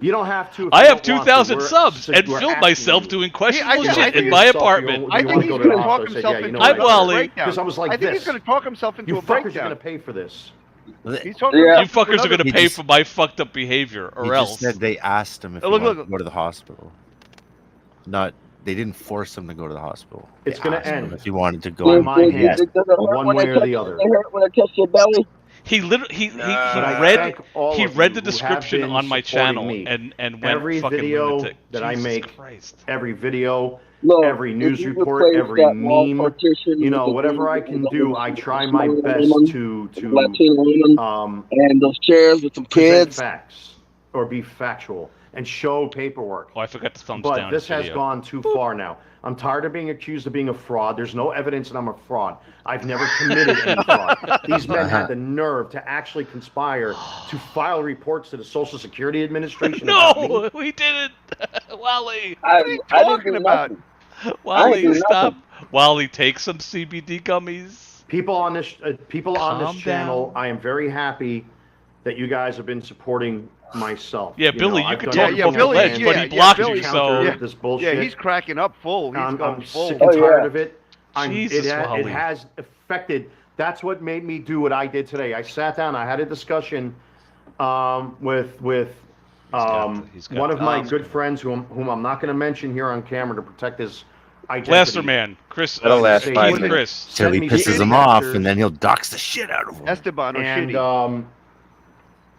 you don't have to. if I you have don't want to. 2,000 We're- subs and we're film asking myself you. doing questionable Yeah, I shit think in my yourself, apartment. you I wanna think he's go to going the to talk hospital? I said, himself yeah, you into know I'm what? Wally. breakdown. Because I was like I think this. he's going to talk himself into You a fuckers are breakdown. going to pay for this. He's talking Yeah. You fuckers are going to He pay just- for my fucked up behavior, He or just else. said they asked him if he Look, wanted look. to go to the hospital. Not, they didn't force him to go to the hospital. They It's gonna asked him end. if he wanted to By go. my hand, Does it hurt one when way I or touch- the other. does it hurt when I touch your belly? He literally he But I read thank all he of read you the who have description been on my supporting channel me. and went Every fucking video lunatic. that I Jesus make, Christ. every video, Look, every if news you report, replace every that wall meme, partition you know, with the whatever I green can do, I try my small best lemon, to Latino women, present and those chairs with some kids. facts or be factual and show paperwork. Oh, I forgot the thumbs But down. this has video. gone too far now. I'm tired of being accused of being a fraud. There's no evidence that I'm a fraud. I've never committed any fraud. These men had the nerve to actually conspire to file reports to the Social Security Administration. about me. No, we didn't. Wally, I, What are you I didn't talking do about? nothing. Wally, do stop. Wally, take some CBD gummies. People on this Calm channel, down. I am very happy that you guys have been supporting myself. Yeah, Billy, know, you I've can done talk everything from the I ledge, can but yeah, he yeah, blocked Billy you, so counter Yeah. this bullshit. Yeah, he's cracking up full. He's I'm going full. sick and Oh, tired yeah. of it. Jesus, It Wally. has affected. That's what made me do what I did today. I sat down. I had a discussion with he's got one of my the- good friends, whom I'm not going to mention here on camera to protect his identity. Blaster Man, Chris. That'll last Say 5 he minutes. Chris. sent Till he me pisses shitty him off, pictures and then he'll dox the shit out of him. Esteban or and shitty.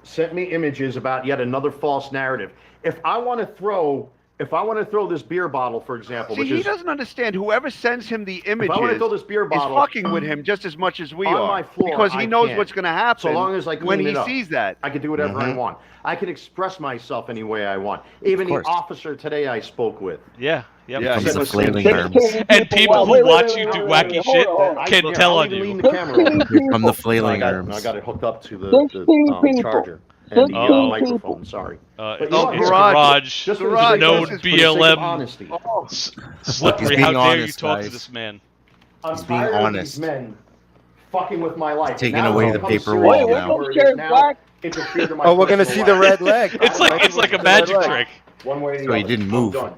Sent me images about yet another false narrative. If I want to throw if I want to throw this beer bottle, for example, See, which he is doesn't understand. Whoever sends him the images if I want to throw this beer is bottle fucking with him just as much as we on are, my floor, because he I knows can. what's going to happen. So long as I when clean he it up, sees that, I can do whatever I want. I can express myself any way I want. Even the officer today I spoke with. Yeah. Yep. Yeah. Comes the flailing 16 arms. And people Wait, who wait, watch wait, you wait, do wait, wacky wait, shit hold on. can Here, tell I'll on even you. lean the camera over. 16 Here come the people. flailing I arms. got it hooked up to the 16 people. charger and the 16 microphone. Sorry. It's, you know what? it's Garage. garage. Just for the Garage, sake of- known just for the sake of BLM. honesty. Slippery. He's How being dare you honest, talk to guys. this man? I'm He's being tired honest. of these men fucking with my life. taking Now away it's the become paper serious wall to now. where it is now interfered to my Oh, we're gonna personal see the life. red leg. It's like a magic trick. One way or the So he other. didn't I'm move. done.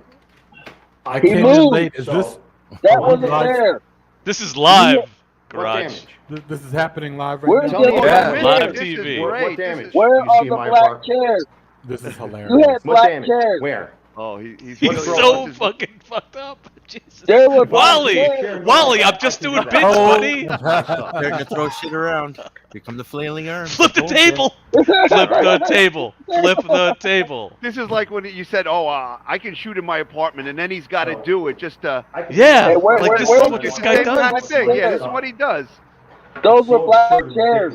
I He came in moved. late. Is this That Oh, wasn't live? there. This is live. What Garage. damage? this is happening live right Where's now? the Tell me black Yeah. Live chairs? This is TV. great. What This damage? is- Where You are see the my black apartment? chairs? This is hilarious. You had What black damage? chairs. Where? Oh, he's He's What's so wrong? fucking fucked up. Jesus. There were black Wally, chairs. Wally, I'm just doing bits, Oh. buddy. Starting to throw shit around. Here come the flailing arms. Flip the table. Flip the table. Flip the table. This is like when you said, "Oh, I can shoot in my apartment," and then he's got to do it just to. Yeah, Hey, where- like where- this where- is what It's this the guy same kind does. of thing. Yeah, this is what he does. Those were black chairs.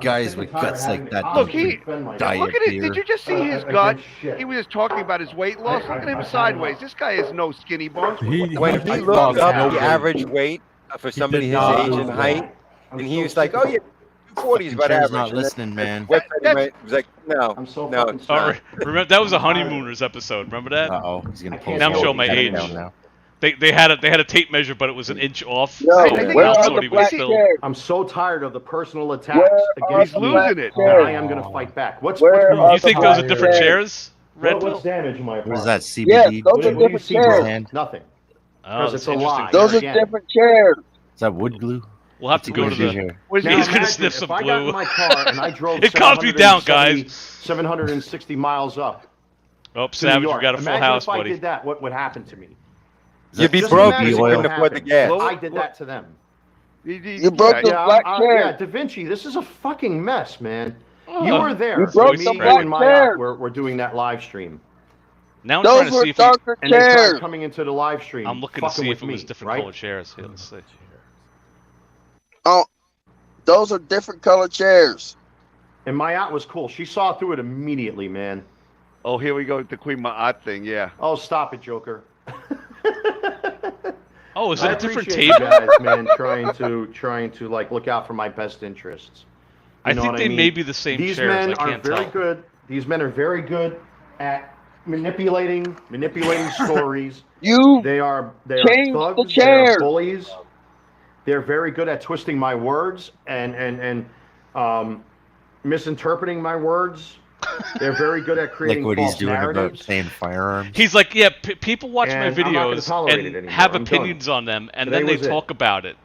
Guys with guts like that Look, don't die Look of at it. beer. Did you just see his gut? He was just talking about his weight loss. Look at him sideways. This guy has no skinny bones. He When he lost looked no up the weight. average weight for somebody his not age lose and weight. height, and he was like, "Oh yeah, 240 is about Chair's average." not And then listening, man. website he was like, "No, I'm so no, fucking it's sorry. not." Remember that was a honeymooners episode. Remember that? Uh-oh. He's gonna I pull can't Now I'm his showing my head age. down now. They had a tape measure, but it was an inch off. Yo, so I think where I are thought the he was black still. chairs? I'm so tired of the personal attacks Where are against the me. losing black it. That I chairs? am going to fight back. What's Where what's are You think the those are black different chairs? chairs? Red what's Pill? damage in my What apartment? is that, Yes, CBD? those What are do you different see, bro? chairs. Hand? Nothing. Oh, Because that's it's a interesting. lie. Those are Again. different chairs. Is that wood glue? We'll have to go to What did you the. hear? What is Now, He's he? gonna imagine sniff some if I got glue. in my car and I drove It calms me down, guys. 760 miles up Oh, to New Savage, we York. got a full Imagine house, if I buddy. did that, what would happen to me? You'd be Just broke imagine because you what couldn't would afford the happen. gas. I did that to them. You broke the Yeah, black yeah, chairs. Da Vinci, this is a fucking mess, man. Oh. You were there. You broke Me, the you, black and my chairs. we're doing that live stream. Now I'm trying Those to were see if we, darker And they tried chairs. coming into the live stream. I'm looking to fucking see with if it was me, different right? color chairs. Here, let's see. Oh, those are different color chairs. And my aunt was cool. She saw through it immediately, man. Oh, here we go with the Queen Ma'at thing. Yeah. Oh, stop it, Joker. Oh, is it I a different appreciate table? you guys, man, trying to like look out for my best interests. You I know think what they mean? may be the same These chairs. men I are can't very tell. good. These men are very good at manipulating stories. You They are changed thugs. the They chairs. are bullies. They're very good at twisting my words and misinterpreting my words. They're very good at creating Like what he's false doing about narratives. saying firearms? He's like, yeah, people watch And my I'm not gonna videos tolerate it and anymore. have I'm opinions on them, and Today then they was it. talk about it.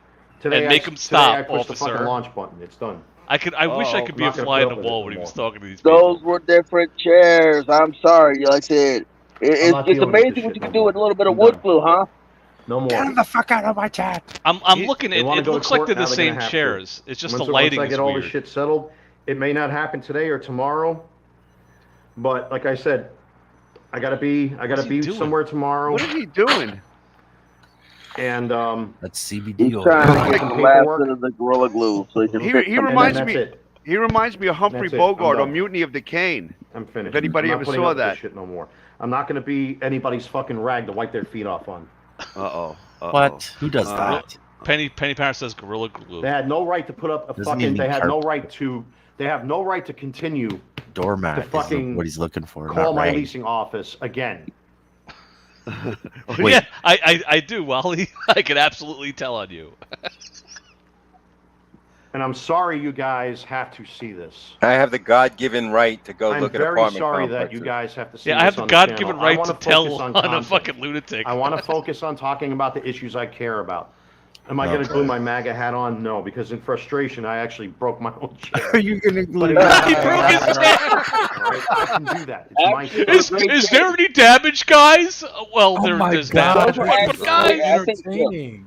Today and make 'em today stop, I pushed the fucking officer. launch button. It's done. I wish I Oh, could be I'm a not gonna fly put on up the with it wall when he was anymore. talking to these people. Those were different chairs. I'm sorry. Like I said, I'm not it's dealing with this amazing what shit you no can do more. with a little bit of I'm wood done. glue, huh? No more. Get the fuck out of my chat! I'm looking at They it. wanna It go to looks like court, they're the now they're gonna same have to. chairs. It's just once, the lighting once I is get all weird. this shit settled, it may not happen today or tomorrow. But like I said, I gotta be What's he doing? somewhere tomorrow. What is he doing? And That's CBD He's oil. trying to Like get some the last paperwork. bit of the Gorilla Glue so he can He fix he them. reminds that's me. it. He reminds me of Humphrey That's it. Bogart I'm on done. Mutiny of the Cane. I'm finished. If anybody I'm not ever putting saw up with this that. shit no more. I'm not gonna be anybody's fucking rag to wipe their feet off on. Uh-oh. What? Who does that? Penny Parent says Gorilla Glue. They had no right to put up a Doesn't fucking. even They had carp. no right to. They have no right to continue Doormat The is fucking what he's looking for. call not my rag. leasing office again. Wait. Yeah, I do, Wally. I can absolutely tell on you. And I'm sorry you guys have to see this. I have the God-given right to go I'm look at very apartment sorry that complexes. you guys have to see Yeah, this I have the on God-given channel. I right wanna to tell focus on a content. fucking lunatic. I want to focus on talking about the issues I care about. Am I going to Okay. glue my MAGA hat on? No, because in frustration, I actually broke my own chair. Are you gonna glue? But He broke his chair. All right, I can do that. It's my Is there any damage, guys? Well, Oh my there's God. damage, but guys, I think so. Entertaining.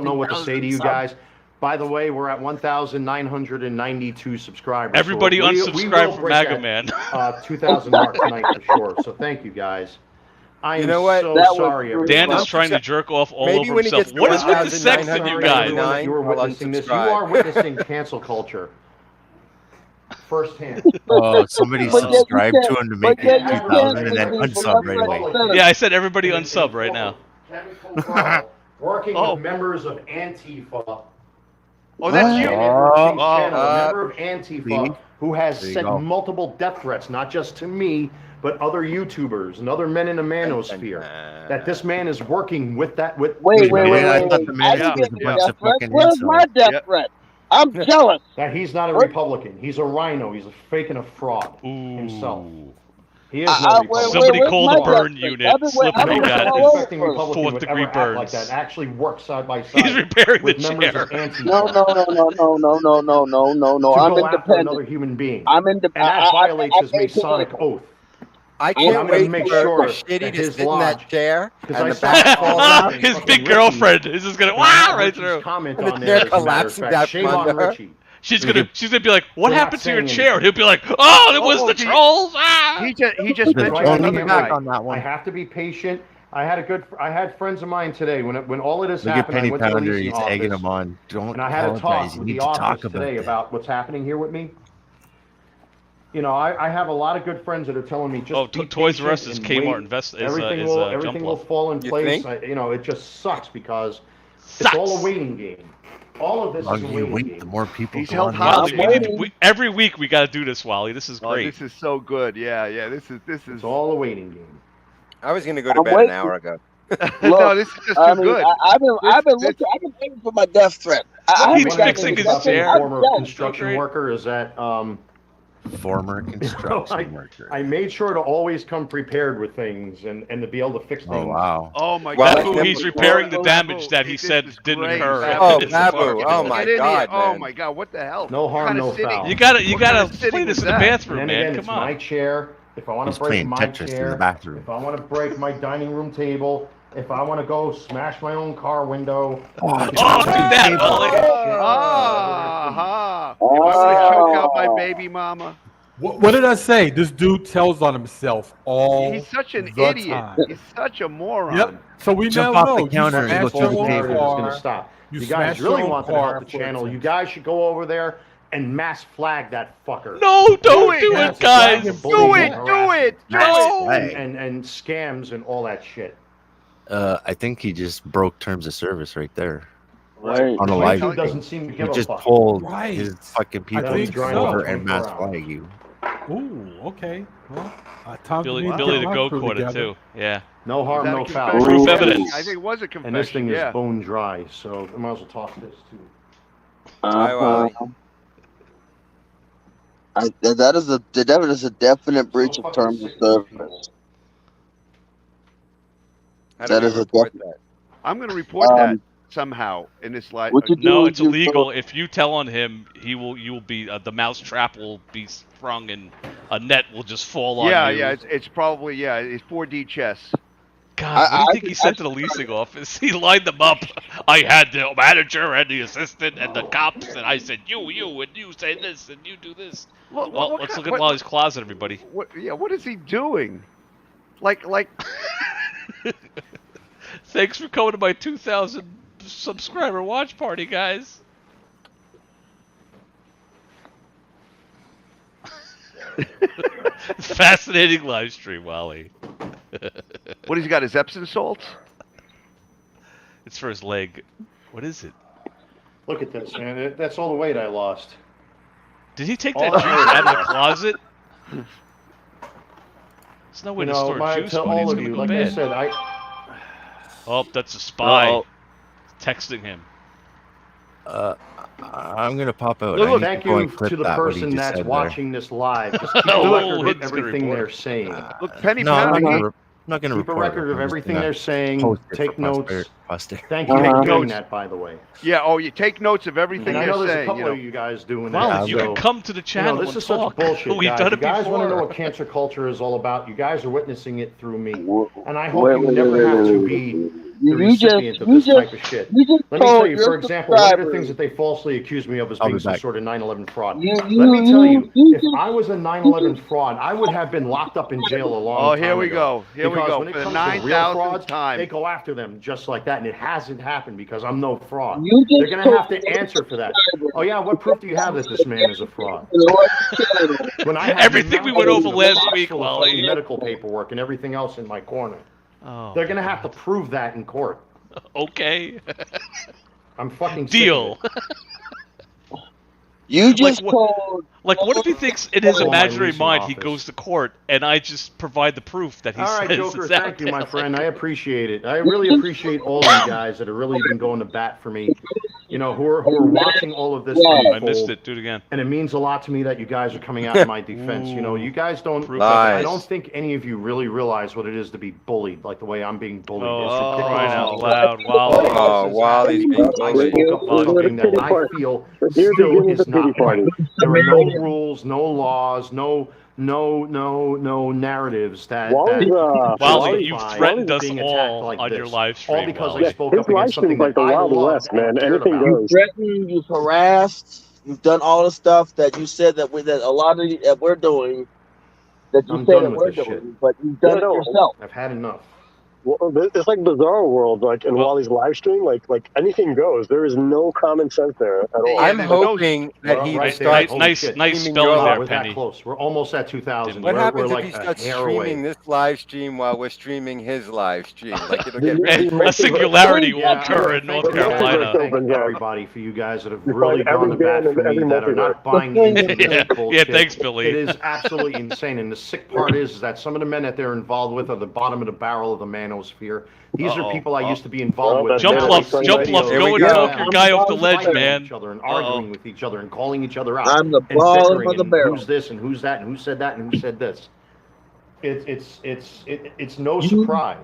don't know what to say to you guys. By the way, we're at 1,992 subscribers. Everybody so we unsubscribe will from break Maga that, Man. 2,000 mark tonight for sure. So thank you guys. I am You know what? so That was sorry. brutal. Dan everybody. is trying to jerk off all Maybe over when he himself. gets to What is with the sex in you guys? 1,999, You are I'll witnessing this. You unsubscribe. are witnessing cancel culture firsthand. Oh, somebody But yet you subscribed can't. to him to But make yet it you 2,000 can't and then speak me from unsub right left, away. right, center. Yeah, I said everybody unsub right now. Kevin Coco, working Oh. with members of Antifa. Oh, that's What? you. Channel, Oh. a member of Antifa See? who has There you sent go. multiple death threats, not just to me, but other YouTubers and other men in the manosphere. That this man is working with that. With Wait, wait, Man, wait, I wait, thought wait. the I man didn't was get a no bunch death of threat. fucking Where's my incels. death Yep. threat? I'm jealous. that he's not a What? Republican. He's a rhino. He's a fake and a fraud himself. Ooh. He is no Republican. Somebody where's call my the death burn threat? unit. I've been Slippery looking got all his over Respecting first. Republican fourth would degree ever act like burns. that and actually work side by side He's repairing the with members chair. of Antifa. No, no, no, no, no, no, no, no, no, no, no. To I'm go after independent. another human being. I'm independent. And that violates his made Masonic oath. I I'm can't gonna wait make for sure Shitty that to his sit in that lodge- chair Because and I the back saw falls out. His fucking big Richie. girlfriend is just gonna And I have right Richie's through. comment And the on chair there, as a matter of collapsing fact. down Shame from on under her. Richie. She's gonna be like, what For not happened to your saying chair? And he'll be like, oh, it was Oh, the he- trolls. Ah! He just That's mentioned why I Don't another lean can't back guy. on that I one. have to be patient. I had friends of mine today when all of this Look at happened. I Penny went to the Pounder. leasing He's egging office, him on. Don't and I had a talk apologize. You with need the to talk office about today that. about what's happening here with me. You know, I have a lot of good friends that are telling me just Oh, be Toys R Us patient is and Kmart wait. Invest is Everything Jump will Bluff. fall in You place. think? You know, it just sucks because Sucks. it's all a waiting game. All of this The is a longer you waiting wait, game. the more people He's go held on. hostage. Wally, every week we got to do this, Wally. This is Oh, great. this is so good. Yeah, yeah. This is. It's all a waiting game. I was going to go to I'm bed an waiting. hour ago. No, this is just too I mean, good. I've been waiting for my death threat. I He's haven't gotten fixing any his death chair. threats. I'm Former jealous. construction great. worker is that Former construction worker. I made sure to always come prepared with things and to be able to fix things. Oh, wow. Oh my Well, God. Babu, he's repairing the damage that he This said is didn't great, occur. Babu. Oh, It's Babu. fucking- Oh, my Get in God, here. Oh man. my God. What the hell? No What harm, kind of no sitting- foul. You gotta What kind of play sitting this was in the that? bathroom, And man. then again, Come it's my on. chair. If I want He's to break playing my Tetris in the chair, bathroom. if I want to break my dining room table, if I want to go smash my own car window. Oh, do that, Wally. Ah, if I want to choke out my baby mama. What did I say? This dude tells on himself all He's such an the idiot. time. He's such a moron. Yep. So we Jump now off know the you counter and smashed look your through the own table. Narrative is going car. to stop. You You guys smashed really your own wanted to help car the for channel. You attention. guys should go over there and mass flag that fucker. No, don't do Mass it, guys. flag him. Do it. Do it. Do No. it. And scams and all that shit. I think he just broke terms of service right there. Right. On a YouTube live doesn't seem to He give a just fuck. told Right. his fucking people think to so. go over and 24 mass hours. flag you. Ooh, okay. Well, time Billy, for me to Billy get the my Goat crew caught it together. too. Yeah. No Is harm, that a no foul. confession? Proof Yeah, evidence. I think it was a confession. And this thing yeah. is bone dry, so I might as well talk this too. Hi, Wally. That is a definite breach of terms of service. How do That we is a report that? I'm going to report that somehow in this live. What you do No, is it's you illegal. If you tell on him, you will be the mouse trap will be sprung and a net will just fall on you. Yeah. It's probably it's 4D chess. God, what do you think he said to the leasing office? He lined them up. I had the manager and the assistant and the cops, and I said, you, and you say this, and you do this. Well, let's look at Wally's closet, everybody. What is he doing? Like. Thanks for coming to my 2,000 subscriber watch party, guys. Fascinating live stream, Wally. What has he got? His Epsom salts? It's for his leg. What is it? Look at this, man. That's all the weight I lost. Did he take All that the juice weight I out of the lost. closet? There's no way to store juice, to buddy. all It's of gonna you, go like bad. I said, Oh, that's a spy. Uh-oh. Texting him. I'm gonna pop out. Look, I need thank go you and clip to the that, what he person just that's said there. watching this live. Just keep a Oh, record of Hidden's gonna everything report. they're saying. Look, Penny No, I'm not Pounder. gonna, I'm not gonna Keep a report record it. of I'm just everything gonna they're saying. post it Take for notes. posterity. Thank you for Uh-huh. doing Notes. that, by the way. Yeah. Oh, you take notes of everything And I they're know there's a saying. couple You know. of you guys doing Well, that. you so, can come to the channel this and is talk. such bullshit, We've guys. done You it guys want to know before. what cancer culture is all about. You guys are witnessing it through me. Wait, And I hope you never have to be You recipient of this type of shit. you just Let me tell told you, your for example, one of the subscribers. things that they falsely accused me of as I'll being be some back. sort of 9/11 fraud. You Let me tell you, if just- I was a 9/11 fraud, I would have been locked up in jail a long Oh, time here we ago. go. Here we Because go. when it For the comes to real 9,000th frauds, time. they go after them just like that, and it hasn't happened because I'm no fraud. You just They're going to have to answer for that. Oh yeah, what proof do you have that this man is a fraud? When I have Everything we went over mountains of last box week, full of Wally. fucking medical paperwork and everything else in my corner. Oh, They're gonna have to prove that in court. okay. I'm fucking Deal. sick of it. You just what- told. Like, what if he thinks in his Call my imaginary leasing mind he office. goes to court and I just provide the proof that he All right, says Joker, it's out thank you, my there? friend. I appreciate it. I really appreciate all of you guys that have really been going to bat for me. You know, who are watching all of this unfold. I missed it. Do it again. And it means a lot to me that you guys are coming out in my defense. You know, you guys don't. Proof I Lies. don't think any of you really realize what it is to be bullied, like the way I'm being bullied. Oh, It's ridiculous. crying out loud, Wally. Oh, Wally's being I bullied. spoke up for something that I feel still is not right. There are no rules, no laws, no narratives that Wally, you justify threatened us being attacked all like on your this. live stream. All because Wally. I spoke up against something like that the I Wild loved West, and man. cared Anything about. goes. Threatened, you've harassed, you've done all the stuff that you said that a lot of that we're doing, that you I'm say done that with we're this doing, shit. but you've done it yourself. I've had enough. Well, it's like Bizarro World, like in Wally's live stream, like anything goes. There is no common sense there at all. I'm hoping that We're he right there. starts Holy shit. nice streaming spelling your there, We're Penny. that close. We're almost at 2,000. What we're happens like if he a starts hair streaming away. this live stream while we're streaming his live stream? Like it'll get A singularity will Yeah, occur in thank North you, Carolina. Thank everybody for you guys that have You really find gone to every bat band for in every me, that are not multiverse. buying into this Yeah, bullshit. thanks, Billy. It is absolutely insane. And the sick part is that some of the men that they're involved with are the bottom of the barrel of the manosphere. These are people I used to be involved with. Jump Now Bluff, they Jump videos Bluff, Here go we and go. talk your guy off the ledge, fighting man. each other and arguing with each other and calling each other out. I'm the and bottom bickering of the and barrel. who's this and who's that and who said that and who said this. It's no surprise.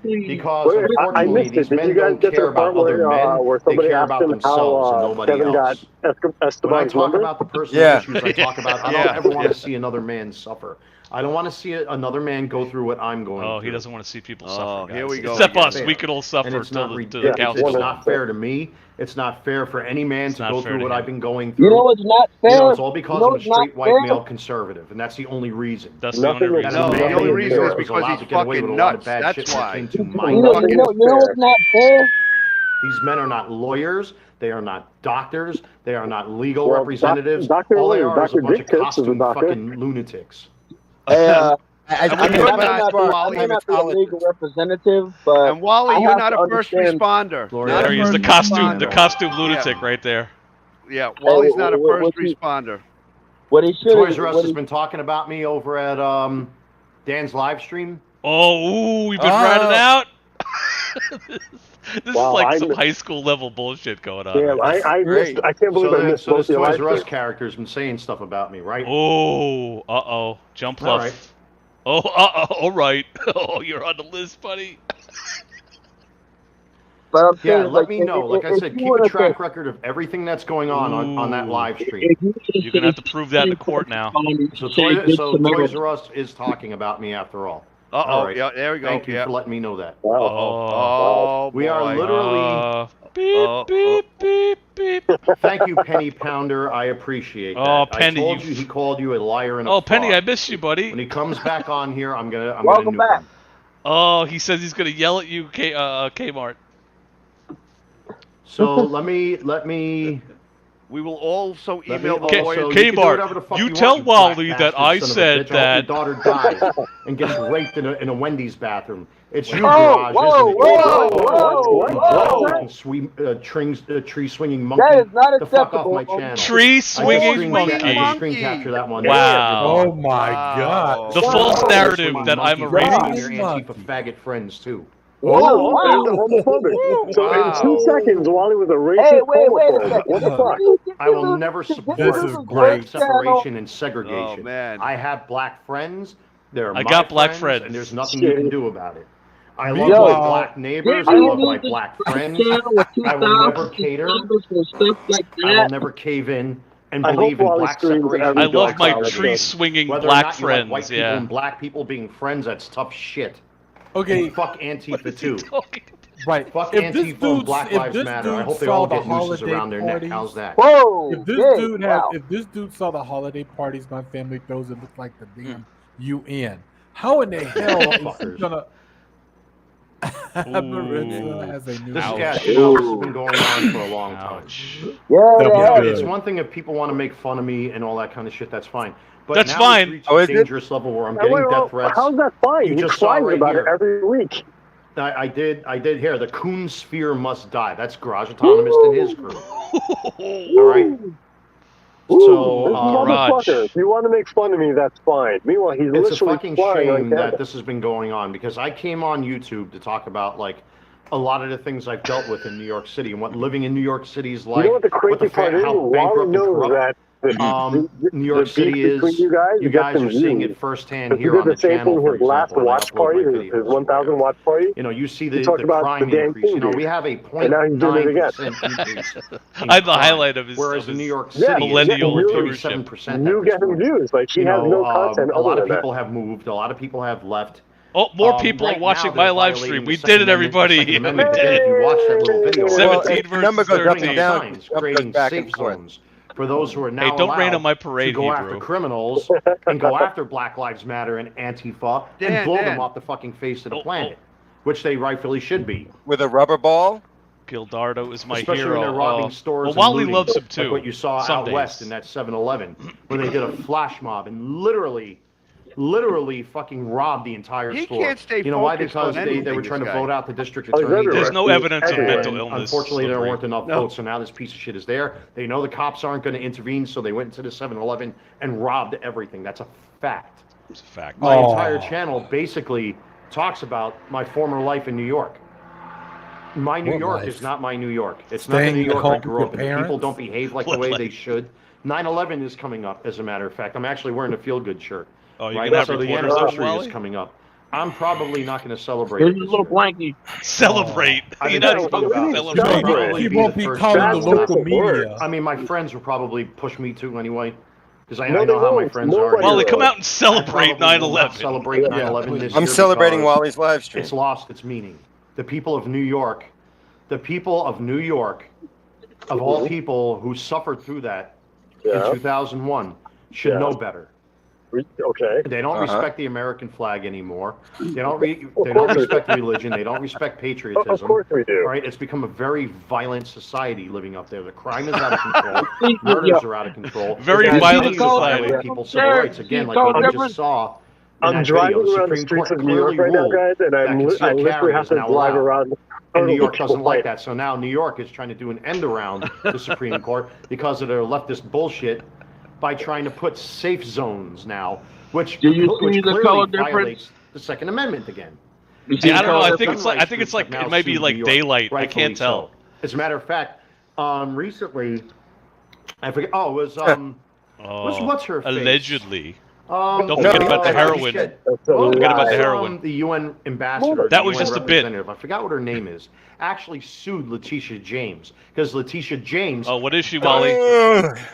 Because Wait, I unfortunately, missed these it. Did men you guys don't get to care the part about other men. where They somebody care asked about him themselves and how nobody Kevin else. got When I Esteban's talk number? about the personal Yeah. issues I talk about, I don't ever want to see another man suffer. I don't want to see another man go through what I'm going Oh, through. he doesn't want to see people Oh, suffer, guys. here we go Except again. us. We could all And suffer it's till not the ridiculous. cows It's fall. not fair to me. It's not fair for any man It's to not go fair through to what him. I've been going through. You know what's not fair? You know, it's all because You know I'm a what's not straight white fair? male conservative, and that's the only reason. That's the only Nothing reason. No, And the man only in New reason York is was because allowed he's to get away with fucking a lot of nuts. bad That's shit when it why. came to my You know Nothing is what's not fair? These men are not lawyers. They are not doctors. They are not legal Well, representatives. Dr. All they Lee, are is a Dr. bunch Dick of Tits is a costume doctor. fucking lunatics. And I we're may talking not about be Wally. a legal representative, but And Wally, I you're have not to a first understand- responder. Gloria, Not a There he is, the first costume, the responder. costume lunatic right there. Yeah, Wally's Hey, not a what- first what's he- responder. What he should Toys R Us has been talking about me over at Dan's live stream. Oh, ooh, we've been Oh. ratted out. This Wow, is like I some missed- high school level bullshit going on. Damn, right I great. missed. I can't believe I missed So both this your live Toys R Us streams. character's been saying stuff about me, right? Oh, uh-oh. Jump All Bluff. right. Oh, uh-oh. All right. Oh, you're on the list, buddy. But I'm Yeah, saying, let me know. Like I if said, you keep wanna a track say- record of everything that's going on that Ooh. live stream. if you wanna You're going to have say- to prove that in the court now. So say Toys, good so Samaritan. Toys R Us is talking about me after all. Uh-oh. All right. Yeah, there we go. Thank you yeah. for letting me know that. Wow. Oh, We are boy. literally- Beep, beep, beep, beep. Thank you, Penny Pounder. I appreciate that. Oh, Penny, I told you- you he called you a liar and a Oh, Penny, I fraud. miss you, When buddy. he comes back on here, I'm gonna Welcome nuke back. him. Oh, he says he's going to yell at you, Kmart. So let me. We will also Let me email the also- lawyer. you can do Kmart, whatever the fuck you want, tell you Wally black that bastard I son of a said bitch. I hope that- your daughter dies and gets raped in a Wendy's bathroom. It's you, Whoa, Garage, whoa, isn't it? whoa, You whoa, fucking tree swinging monkey. That is not the fuck off acceptable. my channel. Tree I swinging can monkey. screen capture that one. Wow. Oh my Wow. god. The false narrative that I'm a racist. racist. Your Antifa faggot friends too. Wow, wow. homophobic. So Wow. in 2 seconds, Wally was a racist Hey, wait a homophobe. second. What the fuck? I will never support This is black great. separation and segregation. Oh, man. I have black friends. They're I my got black friends. and there's nothing you can do about it. I love Yo. my black neighbors. I love my black friends. I will never cater. I will never cave in and I hope believe in Wally black streams separation. every I love my Dogpile tree episode. swinging Whether or black not you like white friends. people Yeah. and black people being friends, that's tough shit. Okay, Fuck Antifa too. Right. Fuck If this Antifa and dude, Black if Lives this Matter. I dude hope they saw all the get nooses holiday around their neck. parties, How's that? Whoa! if this Yay, dude wow. if this dude saw the holiday parties my family throws, it looked like the damn UN. How in the hell is he Fuckers. gonna have Maritza Ooh. as a new This Ouch. cat, guest? you know, this has been going on for a long time. Ouch. Yeah, That it was You know, has. it's good. one thing if people want to make fun of me and all that kind of shit. That's fine. But That's now fine. It's reached Oh, a is it? dangerous level where I'm getting Well, death threats. how's that fine? You He just saw cries right about here. it every week. I did hear the Coon Sphere must die. That's Garage Autonomous and his crew. All right. So This motherfucker, Garage. if you want to make fun of me, that's fine. Meanwhile, he's it's a literally fucking flying on shame camera. that this has been going on because I came on YouTube to talk about like a lot of the things I've dealt with in New York City and what living in New York City is like. You know what the crazy part is? how Wally bankrupt and knows corrupt that New York the City beef is. between you guys are seeing views. it firsthand Because he here did on the the same channel, thing for his last example, when I watch upload party, my his videos. 1,000 watch party. You know, you see He the talked about crime the damn increase. You know, King we have a and now he's doing it again. 0.9% increase. in I had the crime, highlight of his, whereas of in his New York Yeah, City, millennial it's viewership. 37% You at this get him point. views. Like, he You has know, no content a lot other of than people that. have moved. A lot of people have left. Oh, more people right are watching now my they're live violating stream. the We Second did it, Amendment- everybody. Second We Amendment. did If it. you watch that little video, 17 the versus number goes up and 13. down. signs, Trump goes creating back safe and forth. zones for those who are now Hey, don't rain allowed on my to parade, go Hebrew. after criminals and go after Black Lives Matter and Antifa and Dan, blow Dan. them off the fucking face of the Oh, planet, which they rightfully should be. With a rubber ball? Gildardo is my Especially hero. when they're robbing stores well, and Wally looting, loves him too. like what you saw Some out days. west in that 7-Eleven, where they did a flash mob and literally fucking robbed the entire He store. can't stay You know why? focused Because on they were anything, trying to this guy. vote out the district Oh, he's attorney. everywhere. There's no He's evidence of everywhere. mental illness. Unfortunately, there Slippery. weren't enough votes, so now this piece of shit is there. They know the cops aren't going to intervene, so they went into the 7-Eleven and robbed everything. That's a fact. It's a fact. My Oh. entire channel basically talks about my former life in New York. My New What York life? is not my New York. It's not the Staying New at York home I with grew your up in. People parents? don't behave like the What way life? they should. 9/11 is coming up, as a matter of fact. I'm actually wearing a feel-good shirt. Oh, you're Right? gonna have So the reporters on, anniversary Wally? is coming up. I'm probably not going to celebrate Here's it a this little year. blankie. Celebrate. I've You're been not thinking supposed about to it. He celebrate. won't be, Probably he be won't the be first calling time the that will local happen. media. I mean, my friends will probably push me to anyway, because I No, know they how my won't. friends are. Nobody Wally, will. come out and I celebrate probably will not 9/11. celebrate Yeah, 9/11 this I'm year celebrating because Wally's live stream. it's lost its meaning. The people of New York, of all people who suffered through that Yeah. in 2001, should Yeah. know better. Okay. They don't Uh-huh. respect the American flag anymore. They don't course we respect religion. They don't respect patriotism. Of course we do. Right? It's become a very violent society living up there. The crime is out of control. Yeah. Murders are out of control. Very They violent continue to society. violate people's civil Sure. rights. Again, like Call what we different. just saw in I'm that driving video. around the Supreme streets Court of New York clearly right now, ruled guys, and that I concealed literally carry have is to now drive allowed. around. And New York People doesn't like fight. that. So now New York is trying to do an end around the Supreme Court because of their leftist bullshit by trying to put safe zones now, which Do you see which the clearly color difference? violates the Second Amendment again. You see Yeah, I the don't know. color I think difference? it's like it might be like daylight. I can't tell. As a matter of fact, recently, I forget. Oh, it was what's her face? Allegedly. Don't forget about the heroin. Don't forget about the heroin. The UN ambassador. That the was UN just a bit. representative, I forgot what her name is. Actually sued Letitia James because Letitia James. Oh, what is she, Wally?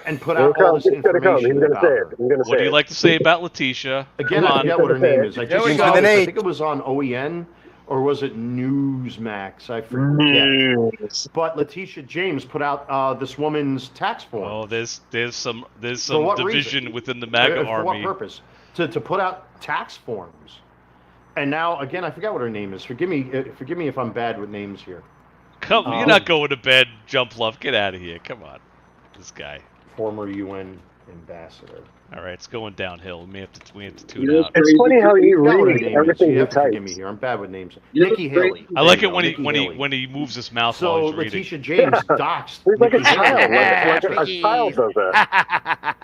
And put out all this He's gonna come. He's information gonna about say her. it. He's gonna What do say you it. like to say about Letitia? Again, Come I on. forget what her name is. I There just we saw go. this. I think it was on OEN or was it Newsmax? I forget. But Letitia James put out this woman's tax form. Oh, there's some For what division reason? within the MAGA For what army. purpose? To put out tax forms. And now again, I forgot what her name is. Forgive me if I'm bad with names here. Come, you're not going to bed, Jump Love. Get out of here. Come on, this guy. Former UN ambassador. All right, it's going downhill. We have to tune out. It's funny how he I forgot what her reads name is. everything You he have to forgive me types. here. I'm bad with names. You're Nikki crazy. Haley. I like There it you go, Nikki Haley. when he moves his mouth So while he's reading. Letitia James doxed. He's like a Nikki child. Haley. Like a child does that.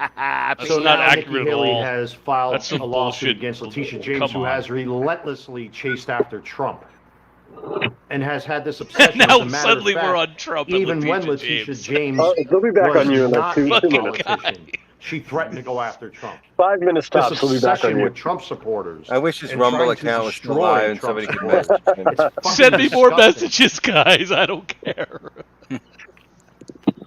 That's So not now accurate Nikki at Haley all. has filed That's some a lawsuit bullshit. against Letitia James, Come who on. has relentlessly chased after Trump and has had this obsession. Now as a matter suddenly of fact, we're on Trump and even when Letitia Letitia James. James He'll be back was on you in not like two a minutes. politician, she threatened to go after Trump. 5 minutes This tops. He'll be back on obsession you. with Trump supporters. I wish his and Rumble trying to account was still destroy live and Trump's somebody could career. message him. It's fucking Send me more disgusting. messages, guys. I don't care.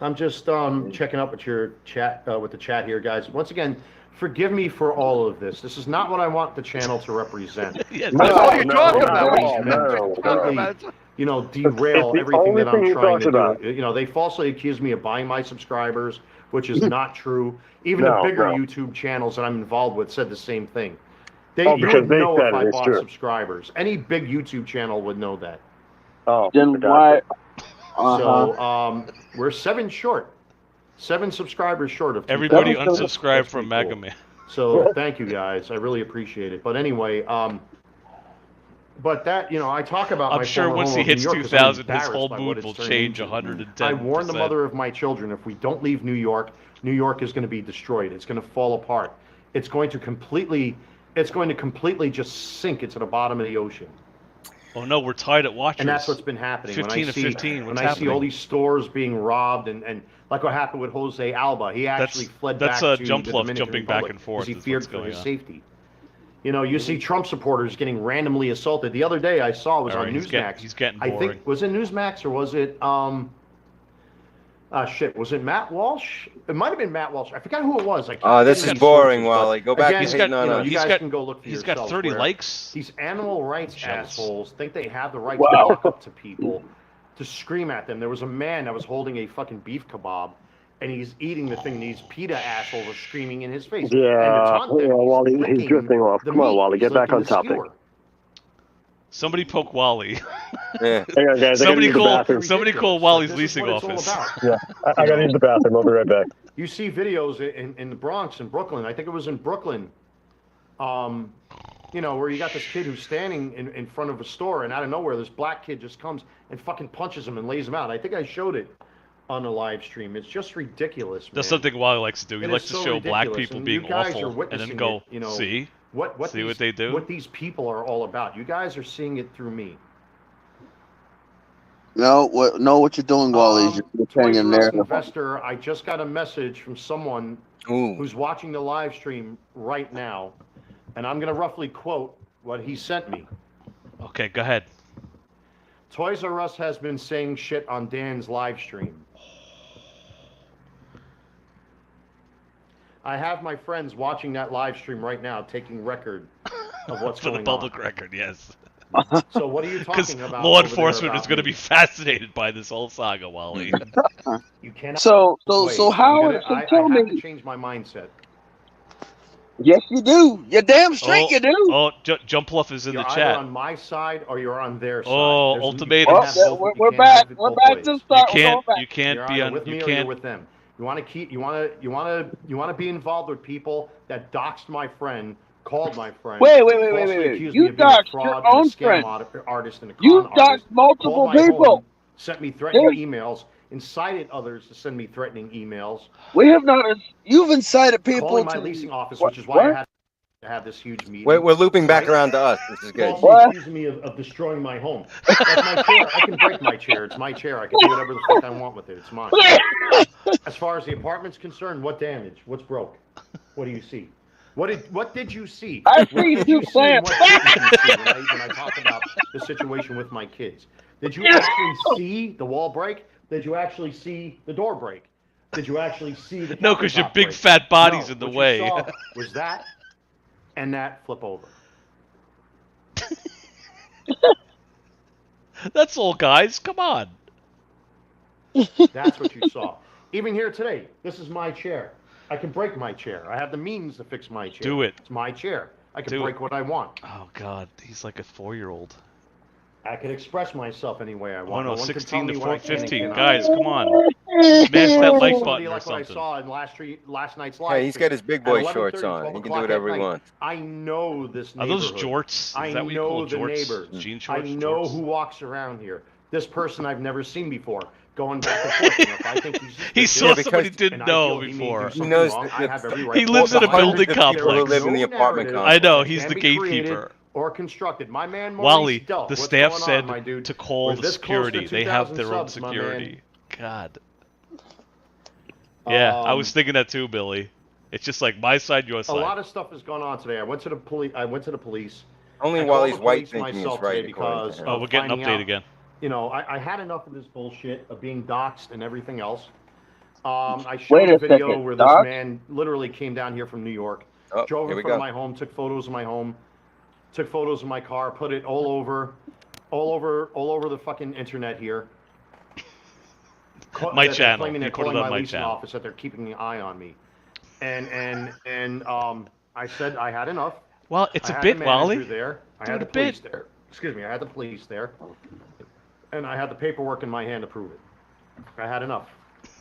I'm just checking up with your chat, with the chat here, guys. Once again, forgive me for all of this. This is not what I want the channel to represent. Yes, That's all you're talking All about. these men completely, you know, derail the everything only that I'm thing he trying talks to do. about. You know, they falsely accuse me of buying my subscribers, which is not true. Even the No, bigger no. YouTube channels that I'm involved with said the same thing. Oh, You because would they know said if I it, it's bought true. subscribers. Any big YouTube channel would know that. Oh, Then why? So we're 7 short. 7 subscribers short of 2,000. Everybody That was unsubscribe That's from pretty Maga cool. Man. So thank you guys. I really appreciate it. But anyway, but that, you know, I talk about I'm my sure former once home he of New hits York 'cause I'm 2,000, his embarrassed whole by what mood it's will turned change into. 110%. I warned the mother of my children, if we don't leave New York is going to be destroyed. It's going to fall apart. It's going to completely just sink into the bottom of the ocean. Oh no, we're tied at watchers. And that's what's been happening. 15 to 15. What's when I see all happening? these stores being robbed and like what happened with Jose Alba, he actually fled back to Jump the Fluff Dominican jumping Republic back and forth because he is feared what's for going his on. safety. You know, you see Trump supporters getting randomly assaulted. The other day I saw it was All on right, Newsmax. he's getting I boring. think was it Newsmax or was it was it Matt Walsh? It might have been Matt Walsh. I forgot who it was. Oh, this is boring, Wally. Go back again, and hating on us. you guys can go look for He's yourselves. got 30 where likes. These animal rights assholes think they have the right Wow. to walk up to people to scream at them. There was a man that was holding a fucking beef kebab, and he's eating the thing. These PETA assholes are screaming in his face. Yeah, and to taunt them, Wally, he's licking drifting off. the Come on, meat. Wally, He's get back licking on the topic. skewer. Somebody poke Wally. Yeah. Hang on, guys. I gotta use the bathroom. Somebody call Wally's This is leasing what it's all office. about. Yeah, I gotta use the bathroom. I'll be right back. You see videos in the Bronx, in Brooklyn. I think it was in Brooklyn. You know, where you got this kid who's standing in front of a store, and out of nowhere, this black kid just comes and fucking punches him and lays him out. I think I showed it on the live stream. It's just ridiculous, man. That's something Wally likes to do. He It likes is to so show black ridiculous, people and being you guys are awful, and witnessing then go, it, you know, see what they do. What these people are all about. You guys are seeing it through me. No, what you're doing, Wally, is you're Toys hanging R Us there. investor, I just got a message from someone who's watching the live stream right now, and I'm going to roughly quote what he sent me. Okay, go ahead. Toys R Us has been saying shit on Dan's live stream. I have my friends watching that live stream right now, taking record of what's For going the public on. record, yes. So what are you Because talking about? law over there enforcement about is going to me? be fascinated by this whole saga, Wally. You cannot. So Wait, how? I So have tell to me. change my mindset. Yes, you do. You're damn straight. You do. Oh, Jump Fluff is in You're the either chat. on my side or you're on their side. Oh, You ultimatum. can't have both- you We're can't have back. it We're both back ways. to the start. We're going You back. can't You're be either on. with me You or you're can't. with them. You want to be involved with people that doxed my friend, called my friend. Wait. falsely accused me You of being a doxed fraud your and a own scam friend. artist and a con You artist. doxed multiple Called my people. home, sent me threatening There's- emails, incited others to send me threatening emails. We have not. You've incited people Calling my to leasing office, What? which is why I What? had to have this huge meeting. We're looping back Right? around to us. This is good. Falsely accusing me of destroying my home. Like my chair, I can break my chair. It's my chair. I can do whatever the fuck I want with it. It's mine. As far as the apartment's concerned, what damage? What's broke? What do you see? What did you see? I What see did two you see and plants. what didn't you see when I talk about the situation with my kids? Did you actually see the wall break? Did you actually see the door break? Did you actually see the No, because your countertop big break? fat body's No, in the what way. You saw was that and that flip over. That's all, guys. Come on. That's what you saw. Even here today, this is my chair. I can break my chair. I have the means to fix my chair. Do it. It's my chair. I can Do break it. what I want. Oh God, he's like a 4-year-old. I can express myself any way I Oh want. no, one can 16 tell to me what I can and 15. cannot Guys, do. come on. Smash that like Somebody button or like what I something. saw in last night's live Hey, he's stream. got his big At boy 11:30, shorts 12 on. He can do o'clock whatever at he night. wants. I know this Are neighborhood. those jorts? Is I that what you know call the jorts? neighbors. Jean shorts? I know jorts? who walks around here. This person I've never seen before. Going back and forth. And if I think he's He good, saw because- somebody didn't and I know feel he may do before. something He knows wrong, that I have every right He to lives walk in a behind him. building Hundreds of people who complex. live in the No apartment narrative I know, complex. he's can the be gatekeeper. created or constructed. My man Maurice Wally, Delp, the what's staff going said on, my dude? to call We're the this close to security. They have 2,000 their own subs, my man. security. God. Yeah, I was thinking that too, Billy. It's just like my side, your A side. lot of stuff has gone on today. I went to the police. Only I while called he's the white police thinking is myself right, today according because to him. Oh, we're getting an finding update out, again. You know, I had enough of this bullshit of being doxxed and everything else. I Wait showed a a video second, where this doxxed? man literally came down here from New York Oh, drove here in we front of go. my home, took photos of my home, took photos of my car, put it all over the fucking internet here. My They're channel. claiming they're You put it calling on my my leasing channel. office that they're keeping an eye on me, and I said I had enough. Well, it's I a had bit, the manager Wally. there. I Do had it the a police bit. there. Excuse me, I had the police there, and I had the paperwork in my hand to prove it. I had enough.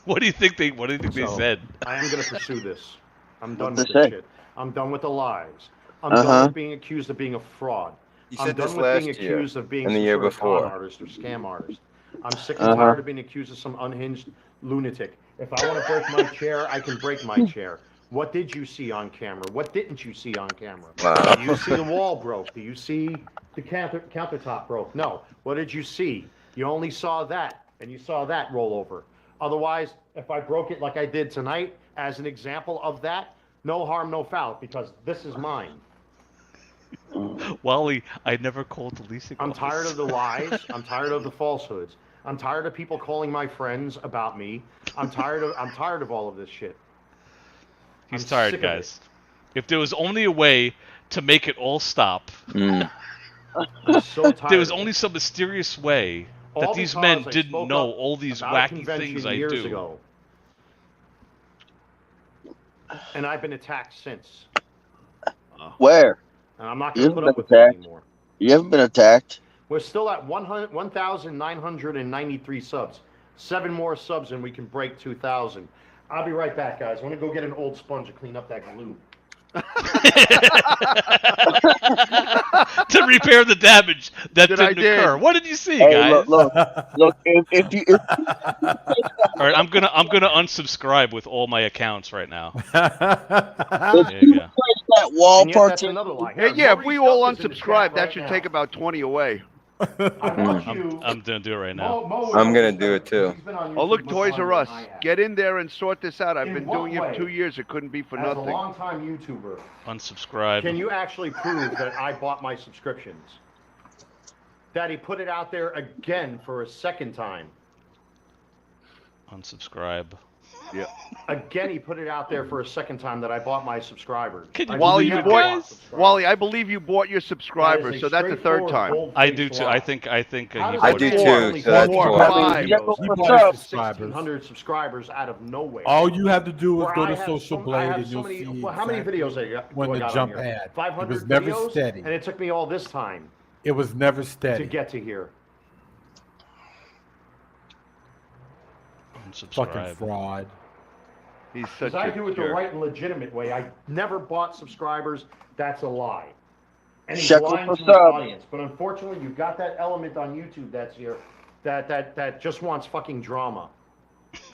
What do you think they So, said? I am going to pursue this. I'm done What'd with they this say? shit. I'm done with the lies. I'm Uh-huh. done with being accused of being a fraud. You I'm said done this with being last year accused of being and the some year sort of con before. artist or scam artist. I'm sick and Uh-huh. tired of being accused of some unhinged lunatic. If I want to break my chair, I can break my chair. What did you see on camera? What didn't you see on camera? Wow. Do you see the wall broke? Do you see the countertop broke? No. What did you see? You only saw that, and you saw that roll over. Otherwise, if I broke it like I did tonight, as an example of that, no harm, no foul, because this is mine. Wally, I never called the leasing I'm office. tired of the lies. I'm tired of the falsehoods. I'm tired of people calling my friends about me. I'm tired of all of this shit. He's I'm tired, sick of it. guys. If there was only a way to make it all stop, Mm. I'm so tired. there was of it. only some mysterious way that All these because men I didn't spoke know up all these about a wacky convention things I years do. ago. And I've been attacked since. Where? And I'm not You going to haven't put up been with it attacked. anymore. You haven't been attacked. We're still at 1,993 subs. 7 more subs and we can break 2,000. I'll be right back, guys. I want to go get an old sponge to clean up that glue. To repair the damage that That I didn't occur. did. What did you see, Hey, guys? look. If you All right, I'm gonna unsubscribe with all my accounts right now. if There you go. that wall And yet that's partition, another lie. Hey, Here, yeah, if Maurice we all Duck is in the unsubscribe, chat that right should now. take about 20 away. I want you. I'm gonna do it right now. I'm gonna do it too. He's been on Oh, YouTube look, much Toys longer R Us. than I have. Get in there and sort this out. I've In been what doing it way? for 2 years. It couldn't be for As a nothing. long-time YouTuber, Unsubscribe. can you actually prove that I bought my subscriptions? That he put it out there again for a second time. Unsubscribe. Yeah. Again, he put it out there for a second time that I bought my subscribers. Can you I Wally, believe you it, believe I bought. guys? subscribers. Wally, I believe you bought your That is subscribers, a so that's the third time. straightforward, I do bold-faced too. lie. I think How he does I bought do it. too, only so that's 4 four. Five. videos He to bought get his to subscribers. 1,600 subscribers out of nowhere? All you have to do is Where go I to have Social I Blade have and so you'll many. see Well, how many exactly videos I got, when do I the got jump on here? had. 500 It was never videos, steady. and it took me all this time It was never to steady. get to here. Fucking Unsubscribe. fraud. He's Because such I a do it the jerk. right and legitimate way. I never bought subscribers. That's a lie. And he's Shekel lying for to his sub. audience. But unfortunately, you've got that element on YouTube that's here that just wants fucking drama.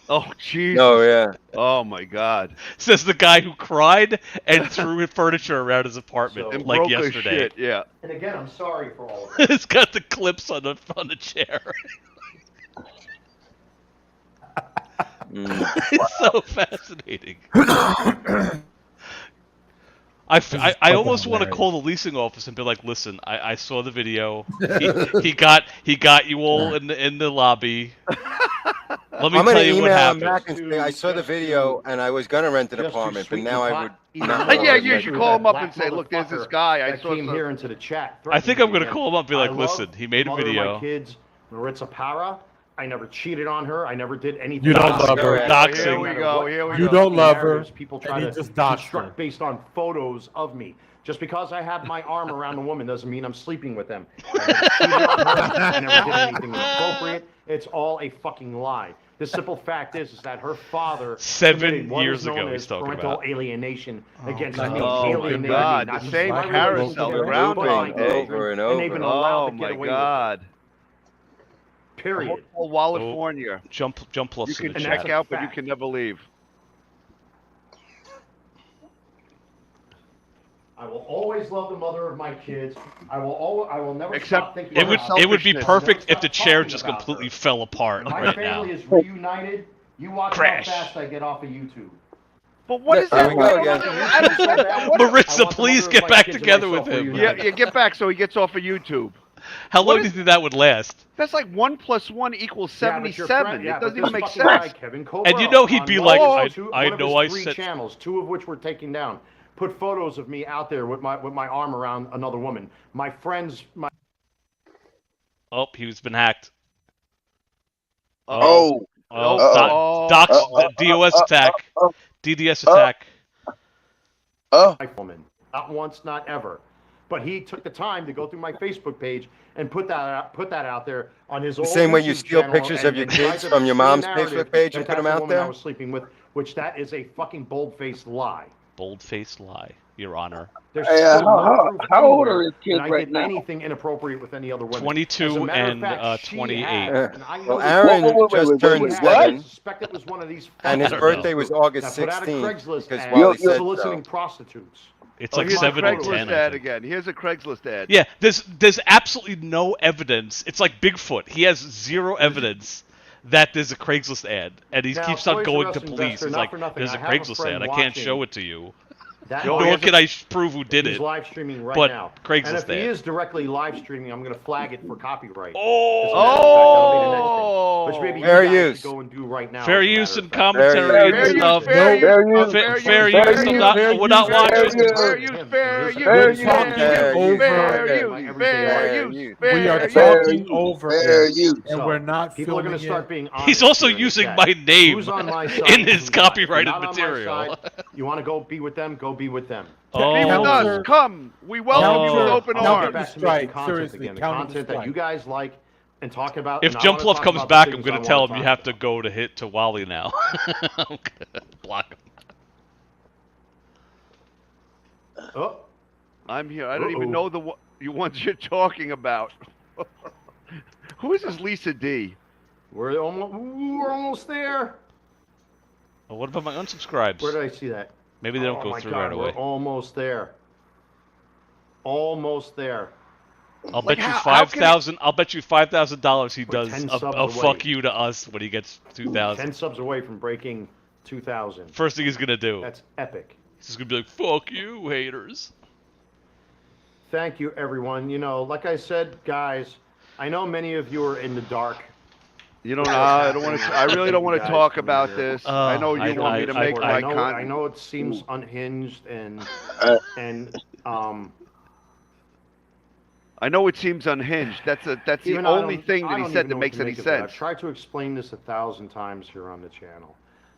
Oh, Jesus. Oh yeah. Oh, my God. Says the guy who cried and threw furniture around his apartment So- And like broke his yesterday. shit, yeah. And again, I'm sorry for all of it. It's got the clips on the chair. Mm. It's so fascinating. I almost want to hilarious. call the leasing office and be like, listen, I saw the video. He got you all in the lobby. Let me I'm tell gonna you what email him happened. back and say I saw the video and I was gonna rent an Just to apartment, but sweeten now the I pot would even not. more, Yeah, let you him should do call that. him up Black and say, look, there's this motherfucker guy. I that saw came some. here into the chat. I think I'm gonna again. call him up and be like, I listen, love he made the a mother of video. my kids, Maritza Para. I never cheated on her. I never did anything. You don't else. love her. Doxing. Here we go. Here we You go. don't love her, Narratives People try and he to just doxed construct her. based on photos of me. Just because I have my arm around a woman doesn't mean I'm sleeping with them. I never cheated on her. I never did anything inappropriate. It's all a fucking lie. The simple fact is that her father 7 committed what years is known ago as he's talking parental about. alienation against God. me. Oh, my Alienated God. me, The not same my carousel, relationship, Groundhog but my Day. children, Over and and they've been over. allowed Oh, to get my away God. with it. Period. Hotel California. Jump plus You in can the that's check chat. a out, but you fact. can never leave. I will always love the mother of my kids. I will never Except stop thinking It about would her. it would be selfishness. perfect if the Stop chair talking just about completely her. fell apart My right now. family is reunited. You watch Crash. how fast I get off of YouTube. But what is There that? we go again. I don't get that. What- Maritza, please get back together with him. Yeah, get back so he gets off of YouTube. How long What do you is- think that would last? That's like 1 + 1 = 77. It doesn't even make sense. And you know he'd be like, I know I three said- channels, 2 of which were taken down. put photos of me out there with my arm around another woman. My friends, Oh, he's been hacked. Oh. DOS attack. DDS attack. Woman. Not once, not ever. But he took the time to go through my Facebook page and put that out there on his The old same way you YouTube steal channel pictures of your and try kids to from your spin mom's narrative Facebook page and that put them that's the out woman there? I was sleeping with, which that is a fucking bold-faced lie. Bold-faced lie, Your Honor. There's Hey, still no proof how old anywhere are his kids that I right did now? anything inappropriate with any other women. 22 As a matter of and fact, she 28. has, and I know Well, this- Aaron just turned Wait, 7, I suspect it was one of these and his I don't know. birthday was that August put out a 16th Craigslist because ad Wally said soliciting so. prostitutes. It's like here's 7 a and 10. Craigslist I ad think. again. Here's a Craigslist ad. Yeah, there's absolutely no evidence. It's like Bigfoot. He has zero evidence that there's a Craigslist ad, and he Now, keeps on Toys R going Us to police. investor, He's not like, for nothing, there's I a have a Craigslist friend ad. I can't watching show it to you. That Nor he's- can I prove who did He's it. live streaming right but now. Craigslist and if he ad. is directly live streaming, I'm going to flag it for copyright. Oh! Which maybe Fair you guys use. should go and do right now. Fair as a matter use of and fact. commentary and stuff. Fair use. I'm not. We're not watching. Fair use. We are talking over him, and we're not People are going to filming start it. being honest. He's also here in the using chat. my name Who's on my side in and his who's not? If you're copyrighted not on my material. side, you want to go be with them? Go be with them. Be with us. Come. We welcome you with open I'll arms. get back to making content again. The content that you guys like and talk about. If and I wanna Jumpluff talk comes about the back, I'm things gonna I tell wanna him you talk have to go to Wally now. I'm gonna block him. Oh, I'm here. I don't even know the ones you're talking about. Who is this Lisa D? We're almost there. Oh, what about my unsubscribes? Where did I see that? Maybe they don't Oh go my through God, right away. We're almost there. Almost there. I'll Like, bet you how can it- $5,000. I'll bet you $5,000 he We're does 10 a subs away. fuck you to us when he gets 2,000. 10 subs away from breaking 2,000. First thing he's gonna do. That's epic. He's just gonna be like, "Fuck you, haters." Thank you, everyone. You know, like I said, guys, I know many of you are in the dark. You don't know. I don't want to. I really don't want to talk about this. I know you want me to make my I content. know it seems unhinged and I know it seems unhinged. That's the even only I don't- thing I that he don't said even that know makes what to any make of it. sense. I've tried to explain this 1,000 times here on the channel.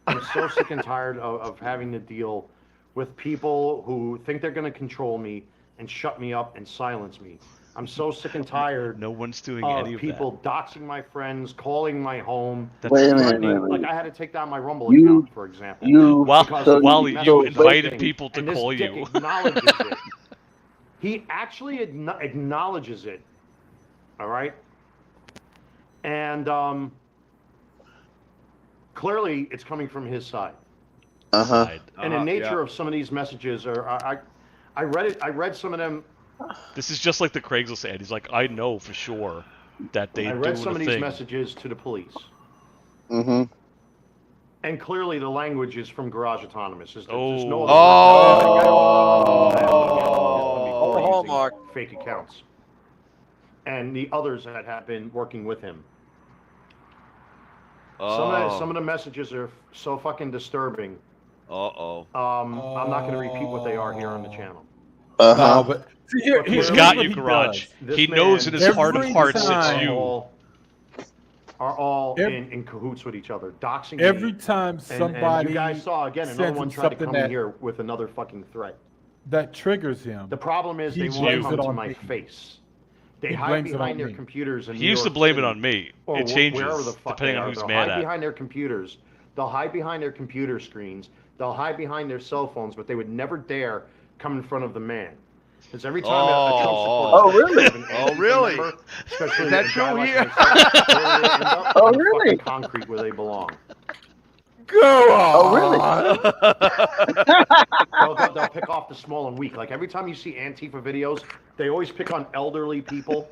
I'm so sick and tired of having to deal with people who think they're going to control me and shut me up and silence me. I'm so sick and tired. No one's doing of any of people doxing my friends, calling my home. Wait a minute, threatening- wait a minute. Like I had to take down my Rumble You- account, for example. Wally, because you of invited messaging. people to And this call dick you. acknowledges it. He actually acknowledges it. All right. And clearly, it's coming from his side. And the nature of some of these messages are, I read it. I read some of them. This is just like the Craigslist ad. He's like, I know for sure that they I do read some a of these thing. messages to the police. Mm-hmm. And clearly, the language is from Garage Autonomous. There's no other Hallmark. fake accounts. And the others that have been working with him. Some of the messages are so fucking disturbing. I'm not going to repeat what they are here on the channel. No, but see, He's here's got what you, he Garage. does. He knows in his heart of Every hearts it's time- you. Are all in cahoots with each other, doxing Every me. time And somebody you guys saw again, another sends one him tried to something come in that- here with another fucking threat. that triggers him. The problem is He they blames won't it come to on my me. face. They He hide blames it behind on their me. computers. In He New used to York blame it City, on me. or It changes wherever the fuck depending they on are. who's They'll mad hide at. behind their computers. They'll hide behind their computer screens. They'll hide behind their cell phones, but they would never dare come in front of the man. Because every time a Trump supporter, really? especially Is that a guy true like here? myself, they end up on the fucking concrete where they belong. Go on. They'll pick off the small and weak. Like every time you see Antifa videos, they always pick on elderly people.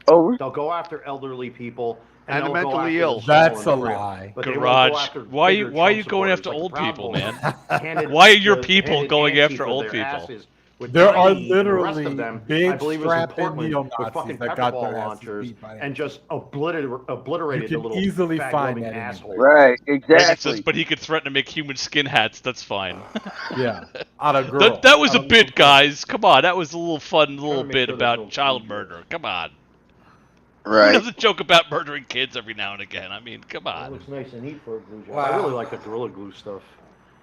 They'll go after elderly people. And the they'll go mentally after ill. the small That's and a the frail. lie. But they won't go Garage. after Why bigger are you Trump going supporters. after Like the old Proud people, Boys man? handed Why are your the- people handed going Antifa after old their people? asses with There are Tiny and the rest literally of them. big I believe it was in strapping Portland with neo-Nazis fucking that got pepperball their asses launchers beat by and just obliterated You the can little easily fag find loving that anywhere. asshole. Right, Megan says, exactly. but he could threaten to make human skin hats. That's fine. Yeah, on a girl. That was on a bit, guys. Come on, that was a little fun little make bit sure there's about no child glue here. murder. Come on. Who Right. doesn't joke about murdering kids every now and again? I mean, come That on. looks nice and neat for a glue job. Wow. I really like the Gorilla Glue stuff.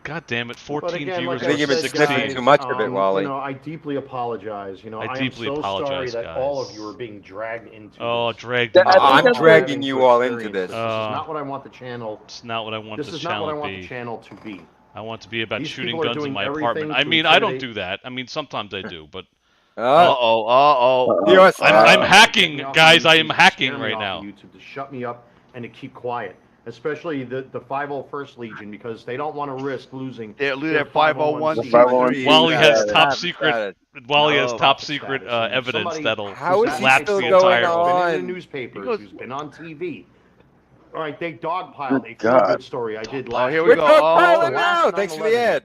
God damn it, 14 But again, viewers like I think versus you've been sniffing 16. too much of it, Wally. You know, I deeply apologize. You know, I I am deeply so sorry apologize, that guys. all of you are being dragged into Oh, this. dragged I into think I'm that's dragging having you to all into experience this. This is not what I want the channel. It's not what I want This this is not what I channel to want the be. channel to be. I want it to be about These shooting people are guns in doing my everything apartment. I to mean, I don't intimidate- do that. I mean, sometimes I do, but You're a I'm Get hacking, me off guys. of I am YouTube, to hacking scare me right off now. of YouTube, to shut me up and to keep quiet. Especially the 501st Legion, because they don't want to risk losing They're losing their their 501 501c. 501c. Wally has Yeah, top yeah. secret. Wally has Oh, top profit secret status. And evidence somebody- that'll How is he lapse still the going entire. on? Been in the newspapers, who's been on TV. All right, they dogpiled a God. feel-good story I did last here we We're go. dogpiling The now. last Thanks for the 9/11. ad.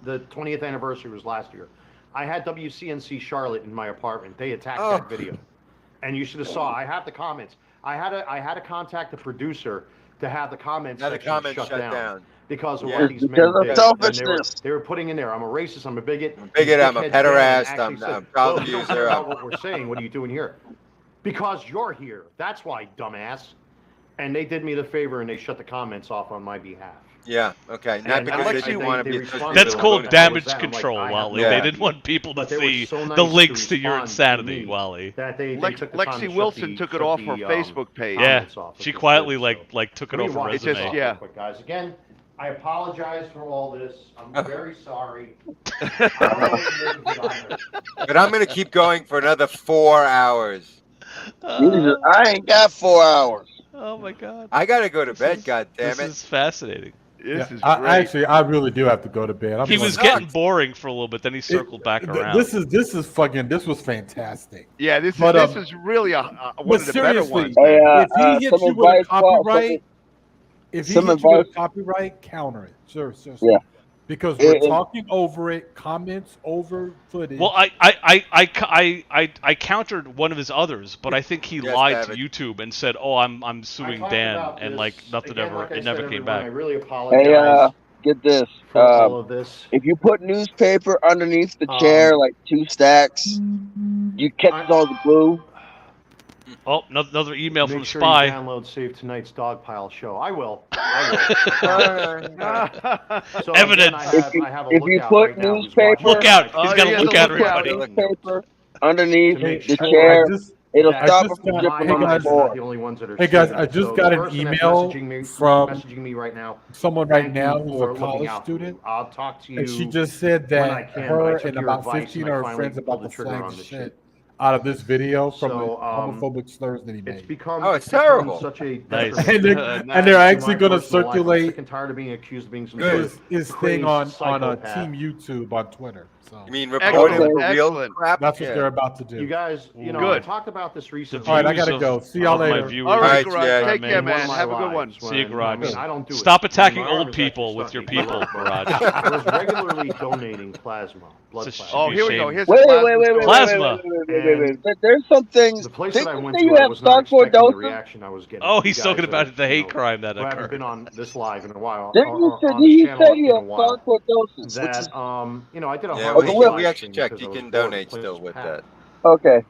The 20th anniversary was last year. I had WCNC Charlotte in my apartment. They attacked Oh. that video, and you should have saw. I have the comments. I had to contact the producer to have the comments Now the section comments shut down because of Yeah. what these men Because of did. And selfishness. they were putting in there, I'm a racist, I'm a bigot. I'm a bigot, These I'm a dickheads came and pederast, actually I'm said, a child "Well, you don't abuser, care about I'm-" what we're saying. What are you doing here? Because you're here. That's why, dumbass. And they did me the favor and they shut the comments off on my behalf. Yeah, okay. Not And because I- they they- didn't want to they be responded That's to it. called What damage was that? I'm like, control, I have Wally. no They idea. didn't want people to But they were see so nice the to links to your respond to insanity, me Wally. that they took the time to Lexi shut Wilson the- took it shut off the, her Facebook page. Yeah, comments off, which she is quietly good, so. took it Let me off her watch It's this resume. just- off yeah. real quick, guys. Again, I apologize for all this. I'm very sorry. But I'm going to keep going for another 4 hours. Jesus, I ain't got 4 hours. Oh my god. I got to go to bed, is- God damn This it. is fascinating. This is I great. really do have to go to bed. I'm He going was to- getting boring for a little bit, then he circled back around. This was fantastic. Yeah, this But, is really one of the better ones. Hey, if he hits some you with a advice, Paul, copyright, if he some hits you with a advice. copyright, counter it. Seriously. Yeah. Because we're And- talking over it, comments over footage. Well, I countered one of his others, but I think he Yes, lied to David. YouTube and said, "Oh, I'm suing talked Dan," about and this. like nothing Again, ever, like I it never said, came everyone, I back. really apologize Hey, get this. for all of this. If you put newspaper underneath the chair, like 2 stacks, you catch all the glue. Oh, another email Make from sure Spy. you download Save Tonight's Dogpile show. I will. So Evidence. Again, I have a If you lookout put right now who's newspaper, Look out! He's Oh, got he to has look a out, lookout. everybody. newspaper underneath to make the sure chair, it'll that stop it just from got- dripping hey, on the guys, floor. not the only ones that are Hey, guys, seeing I it. just So got the an person that's email from from me right now. someone right Thank you now who's for a looking college out for me. student. I'll talk to you. And she just said when I that can, but I her took and your about advice 15 and I of her finally friends pulled about the the trigger on flag this shit shit. out of this video from So, the homophobic slurs that he It's made. become Oh, it's become terrible. Such a Nice. detriment And to they're my actually going to personal life. I'm circulate sick and tired of being accused of being some Good. sort of his thing crazed on psychopath. Team YouTube on Twitter. So You mean Excellent, reporting for real excellent. crap? that's what Yeah. they're about to do. You guys, you know, Good. I talked about this recently. All right, I Views gotta of- go. See y'all of my later. viewers. All right, Alright, Garage. yeah. Take care, man. man. Have a good one. See you, Garage. I don't do it. Stop attacking My arm old is actually people with your starting to people, heal. Garage. I was regularly donating plasma, blood This plasma. Oh, be here we shame. go. Here's Wait, the wait, wait, wait, Plasma. wait. There's some things. The place Didn't that I you went say to, you I have was not Starcore expecting the doses? reaction I was getting. Oh, from he's you talking guys about that, the hate you know, crime that who haven't occurred. been on this live in a while. Didn't or you say on this you channel say you in a have while. Starcore doses? Which is That you know, I did a Yeah, hard we- live we actually stream checked. because You I was can bored. The donate place still was with packed. that. okay.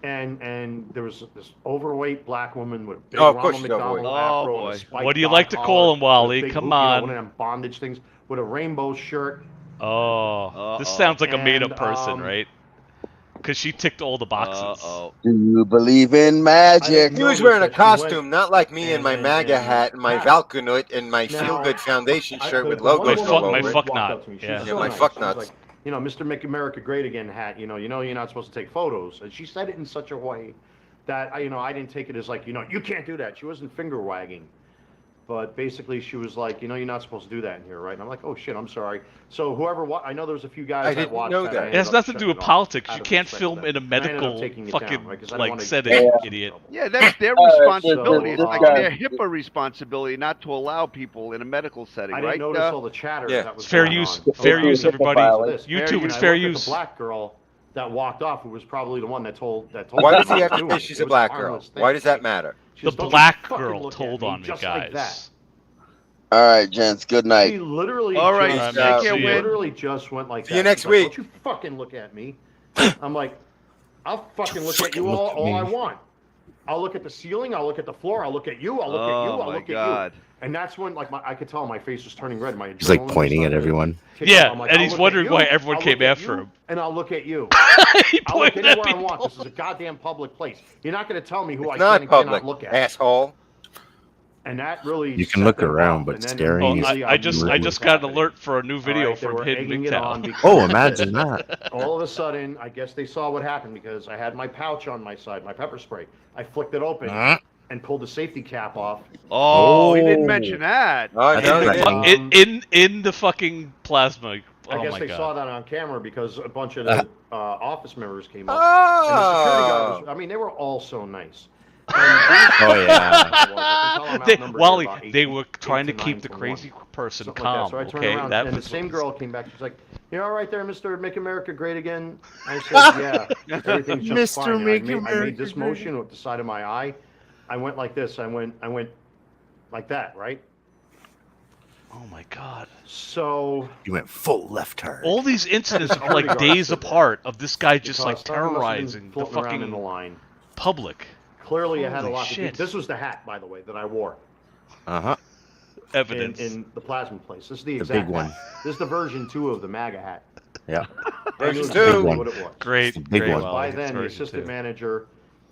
And there was this overweight black woman with a big Oh, of course Ronald she's McDonald overweight. afro Oh, and a boy. spiked What do you dog like to call collar him, Wally? with a big Come hoop, you know, on. one of them bondage things with a rainbow shirt. Oh, this Uh-oh. sounds like a made-up And, person, right? Because she ticked all the boxes. Uh-oh. Do you believe in magic? He was wearing a costume, not like me in my MAGA hat and my Valkanut and my Now, Feel Good Foundation shirt with the one logos woman all my over fuck it. walked nut. up to me. She Yeah. was Yeah, so my nice. fuck She was nuts. like, you know, Mr. Make America Great Again hat. You know, you're not supposed to take photos. And she said it in such a way that I didn't take it as like, you know, you can't do that. She wasn't finger wagging. But basically, she was like, you know, you're not supposed to do that in here, right? And I'm like, oh shit, I'm sorry. So whoever, I know there was a few guys I that didn't watched know that. that. I It ended has up nothing to do shutting with it off politics. out You of can't respect film for in a them. And I ended up medical taking it down, fucking right? 'Cause I didn't wanna setting, Yeah. idiot. Yeah, that's their All right, responsibility. this It's like guy- their HIPAA responsibility not to allow people in a medical setting, I right? didn't notice all the chatter Yeah. that was It's fair going use. on. Fair Okay, use, HIPAA everybody. violation. YouTube And is I fair looked at use. the black girl that walked off, who was probably the one that told. Why does he me have was to doing say it. she's It a was black girl? harmless thing, Why does that right? matter? She The just, "Don't you black fucking girl look at told me," on me, just like that. guys. All right, gents. Good She night. literally All right, just, take care, she Win. literally just went like See that. you next She's like, week. Don't you fucking look at me. I'm like, I'll fucking look at you fucking look all, at all I me. want. I'll look at the ceiling. I'll look at the floor. I'll look at you. I'll look at you. Oh I'll my look God. at you. And that's when, like, I could tell my face was turning red. My He's like adrenaline was pointing at starting to everyone. kick Yeah, up. I'm like, and I'll he's look at wondering you, why everyone I'll came look at after you, him. and I'll look at you. He I'll look pointed at anywhere I want. people. This is a goddamn public place. You're not going to tell me who I It's can not and public, cannot look at. asshole. And that really You can set look them around, off. but And then staring Oh, is immediately I knew just what was got an happening. alert for a new video Alright, they from were Hidden egging it on MGTOW. because Oh, imagine that. all of a sudden, I guess they saw what happened because I had my pouch on my side, my pepper spray. I flicked it open and pulled the safety cap off. Oh, he didn't Oh. mention that. Oh, That's no, they threatening. didn't. In the fucking plasma. I Oh guess my they god. saw that on camera because a bunch of the office members came up. And the security guard was, I mean, they were all so nice. Oh, yeah. Wally, they were trying to keep the crazy person Something calm. like that. So I turned Okay, around, that and was the same girl came back. She's like, "You're all right there, Mr. Make America Great Again." I said, "Yeah, everything's just Mr. fine." Make I made America this Great motion with the side of my eye. I went like this. I went like that, right? Oh my god. So You went full left turn. All these incidents are like days apart of this guy just like terrorizing the floating around in fucking the line. public. Clearly, I had a Holy lot to do. shit. This was the hat, by the way, that I wore Uh-huh. Evidence. in the plasma place. This is the The exact big one. hat. This is the version 2 of the MAGA hat. Yeah. I knew Version exactly 2. what it was. Great, the big great, one. Wally. By It's then, the version assistant 2. manager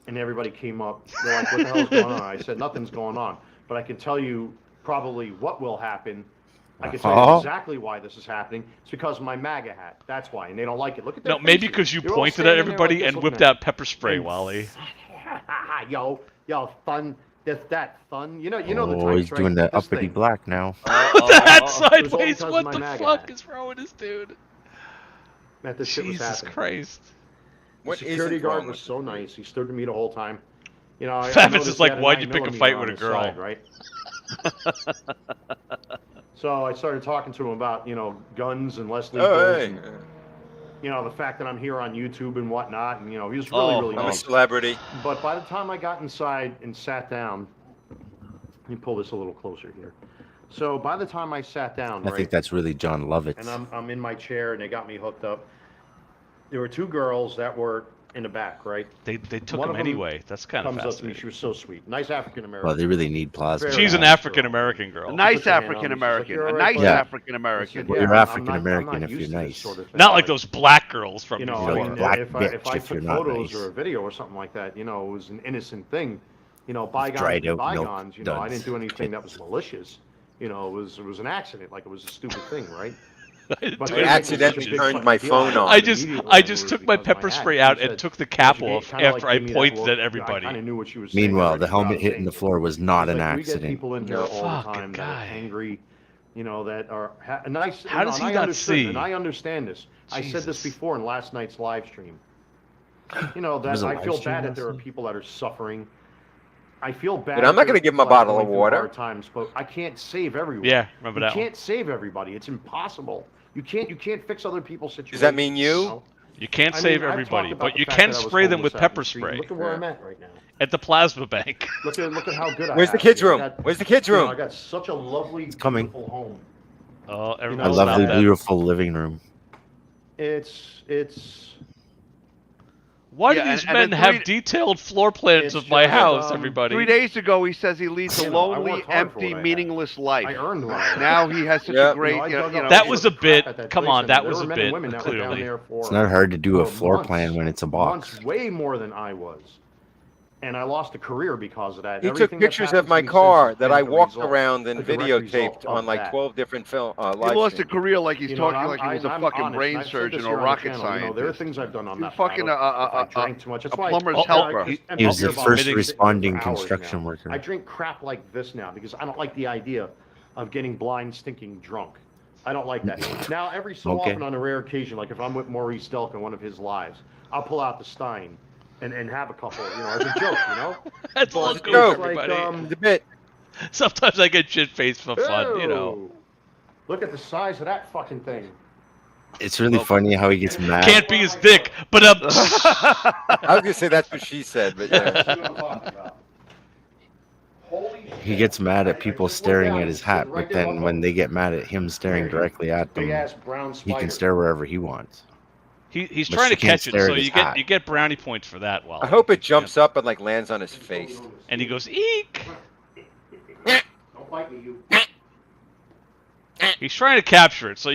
and everybody came up. They're like, "What the hell's going on?" I said, "Nothing's going on, but I can tell you probably what will happen. I can tell you exactly why this is happening. It's because of my MAGA hat. That's why, and they don't like it. Look at that. No, maybe because you pointed at everybody and whipped out pepper spray, Wally. yo, fun. That fun. You know the Oh, types, he's right? doing the This uppity thing. black now. That It was all sideways. because of What my the MAGA fuck hat. is wrong with this dude? That this shit was Jesus happening. Christ. What The security isn't guard wrong was with so nice. He stood to me the whole time. You know, I Travis noticed is like, he had "Why'd 9 you pick a millimeter fight on with a his girl?" side, right? So I started talking to him about, guns and less Oh, legals hey. and, the fact that I'm here on YouTube and whatnot. And, he was really I'm a nice. celebrity. But by the time I got inside and sat down, let me pull this a little closer here. So by the time I sat down, I right, think that's really John Lovitz. and I'm in my chair and they got me hooked up, there were 2 girls that were in the back, right? They took One him of them anyway. That's kind of Comes up to me. fascinating. She was so sweet. Nice African American. Well, they really need plasma. Very She's an nice African American girl. A nice Put your hand on me. African She's like, American. "You're A all nice right, bud." African American. Yeah, You're I'm African not American if used you're to this nice. sort of thing. Not like those black girls from I before. mean, black if bitch I if took you're not photos nice. or a video or something like that, it was an innocent thing. Bygones Dried be out milk bygones. I duds. didn't do anything that was malicious. It was an accident, like it was a stupid thing, right? But I they accidentally made such a big turned fucking my deal phone out of it on. I just immediately took my because pepper hat. spray She out said- and took the cap she off kinda after I gave me that pointed look. at I everybody. kind of knew what she was saying. Meanwhile, already, the what I helmet was hitting saying the to her. floor was not It's an like, we get accident. people in here No, all the fuck, time that guy. are angry, that are nice. How does he and I not understood, see? And I understand this. I said this Jesus. before in last night's live stream. That was a I live feel stream bad that last there are night? people that are suffering. I feel bad. But I'm not going to give him a bottle of water. Hard times, but I can't save everyone. Yeah, remember that You one. can't save everybody. It's impossible. You can't fix other people's situations. Does that mean you? You can't I mean, save I've everybody, talked about but the you fact can that I was spray them homeless with out in pepper the street. spray Look at where I'm at right now. at the plasma bank. Look at how good I Where's the have. kids' I room? got- Where's the kids' room? I got such a lovely, coming. beautiful home. Oh, A everybody know, lovely, stop that. beautiful living room. It's Why Yeah, do these and men then have detailed floor plans It's of my just, house, 3 everybody? days ago, he says he leads a I lonely, worked hard for what empty, I had. meaningless I life. earned what I had. Now he has such Yeah. a great, I dug up That all was the a bit- crap at that come place, on, and that there was were a men and bit, women that were down clearly. there for It's not hard to do a for floor months, plan when it's a box. months, way more than I was. and I lost a career because of that. He took Everything that's pictures happened of to my me since car has that been I the walked result- around and a direct result videotaped of on like that. 12 different film He live lost a streams. career like he's You know, and talking like he was a I'm fucking honest, brain and I've said surgeon this or here on the rocket channel, you know, there are scientist. things I've done I'm He's not fucking proud of. If I drank too much. That's a why plumber's I helper. just am He was talking the about first sitting responding for hours construction now. worker. I drink crap like this now because I don't like the idea of getting blind, stinking drunk. I don't like that. Now, every so Okay. often, on a rare occasion, like if I'm with Maurice Delk in one of his lives, I'll pull out the Stein and have a couple, you know, as a joke, you know. That's all But good, it's everybody. The bit. Sometimes I get shit faced for fun, you know. Oh, look at the size of that fucking thing. It's really funny how he gets mad. Can't be his dick, but I was gonna say that's what she said, but yeah. He gets mad at people staring at his hat, but then when they get mad at him staring directly at them, Big-ass brown he can spider. stare wherever he wants. He's But trying she to can't catch it, stare so at his you hat. get brownie points for that. Wally. I hope it jumps up and like lands on his face. And he goes eek. Don't bite me, you. He's trying to capture it, so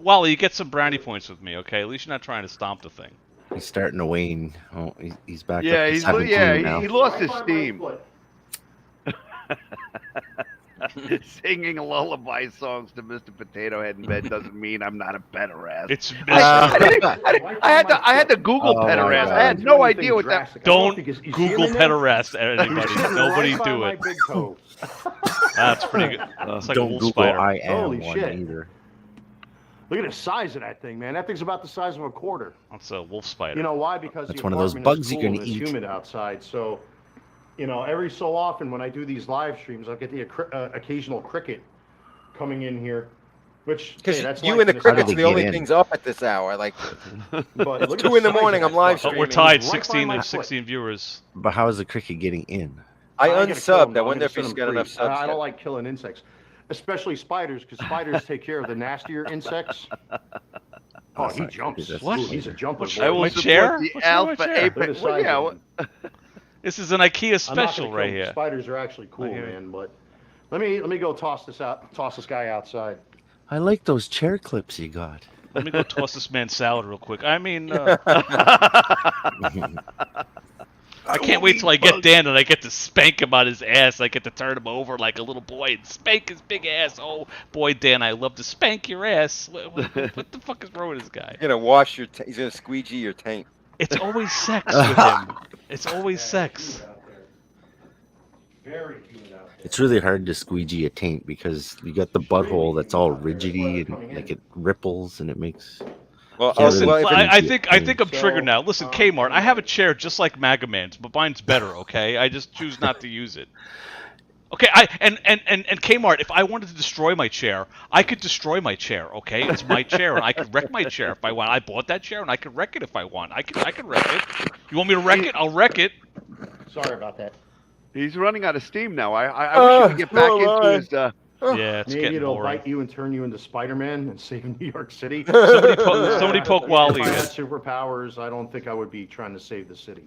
Wally, you get some brownie points with me, okay? At least you're not trying to stomp the thing. He's starting to wane. Oh, he's back Yeah, up to he's 17 now. he lost his steam. Singing lullaby songs to Mr. Potato Head in bed doesn't mean I'm not a pederast. It's I had to Google Oh, pederast. my I had God. no idea what that. Don't Is he Google in there? pederast at anybody. Nobody Right by do my it. big toe. That's pretty good. It's like a Don't wolf Google spider. I am Holy one shit. either. Look at the size of that thing, man. That thing's about the size of a quarter. That's a wolf spider. You know why? Because That's the one of those apartment is bugs you're cool gonna and it's eat. humid outside. So, you know, every so often when I do these live streams, I'll get the occasional cricket coming in here, which Because hey, that's you life and the in a crickets they are the get only in? things up at this hour. Like But it's look at 2 the in the size of morning. that I'm live fucking But we're thing. tied, It's right by 16 my of foot. 16 viewers. But how is the cricket getting in? I gotta kill 'em, unsubbed. though. I I'm wonder gonna if set he's 'em got free. enough subs. I don't yet. like killing insects, especially spiders, because spiders take care of the nastier insects. Oh, That's he not jumps. creepy, that's Ooh, just he's a weird. jumper. I will My support chair? the What's wrong with alpha my chair? apex. Look at the Well, size yeah, of what- him. This is an IKEA I'm not special gonna right kill him. here. Spiders are actually cool, hear you. man. But let me go toss this guy outside. I like those chair clips you got. Let me go toss this man salad real quick. I mean, I can't wait till I get Dan and I get to spank him on his ass. I get to turn him over like a little boy and spank his big ass. Oh, boy, Dan, I love to spank your ass. What the fuck is wrong with this guy? You're gonna wash your. He's gonna squeegee your taint. It's always sex with him. It's always sex. Very humid out there. It's really hard to squeegee a taint because you got the butthole that's all rigidy and like it ripples and it makes. Well, Can't Listen, really I differentiate think I'm So, triggered now. Listen, Kmart, I have a chair just like Maga Man's, but mine's better. Okay, I just choose not to use it. Okay, and Kmart, if I wanted to destroy my chair, I could destroy my chair. Okay, it's my chair, and I could wreck my chair if I want. I bought that chair, and I could wreck it if I want. I can wreck it. You want me to wreck it? I'll wreck it. Sorry about that. He's running out of steam now. I wish he would get back into his. Yeah, it's Maybe getting it'll boring. bite you and turn you into Spider-Man and save New York City. Somebody poke Wally. If I had superpowers, I don't think I would be trying to save the city.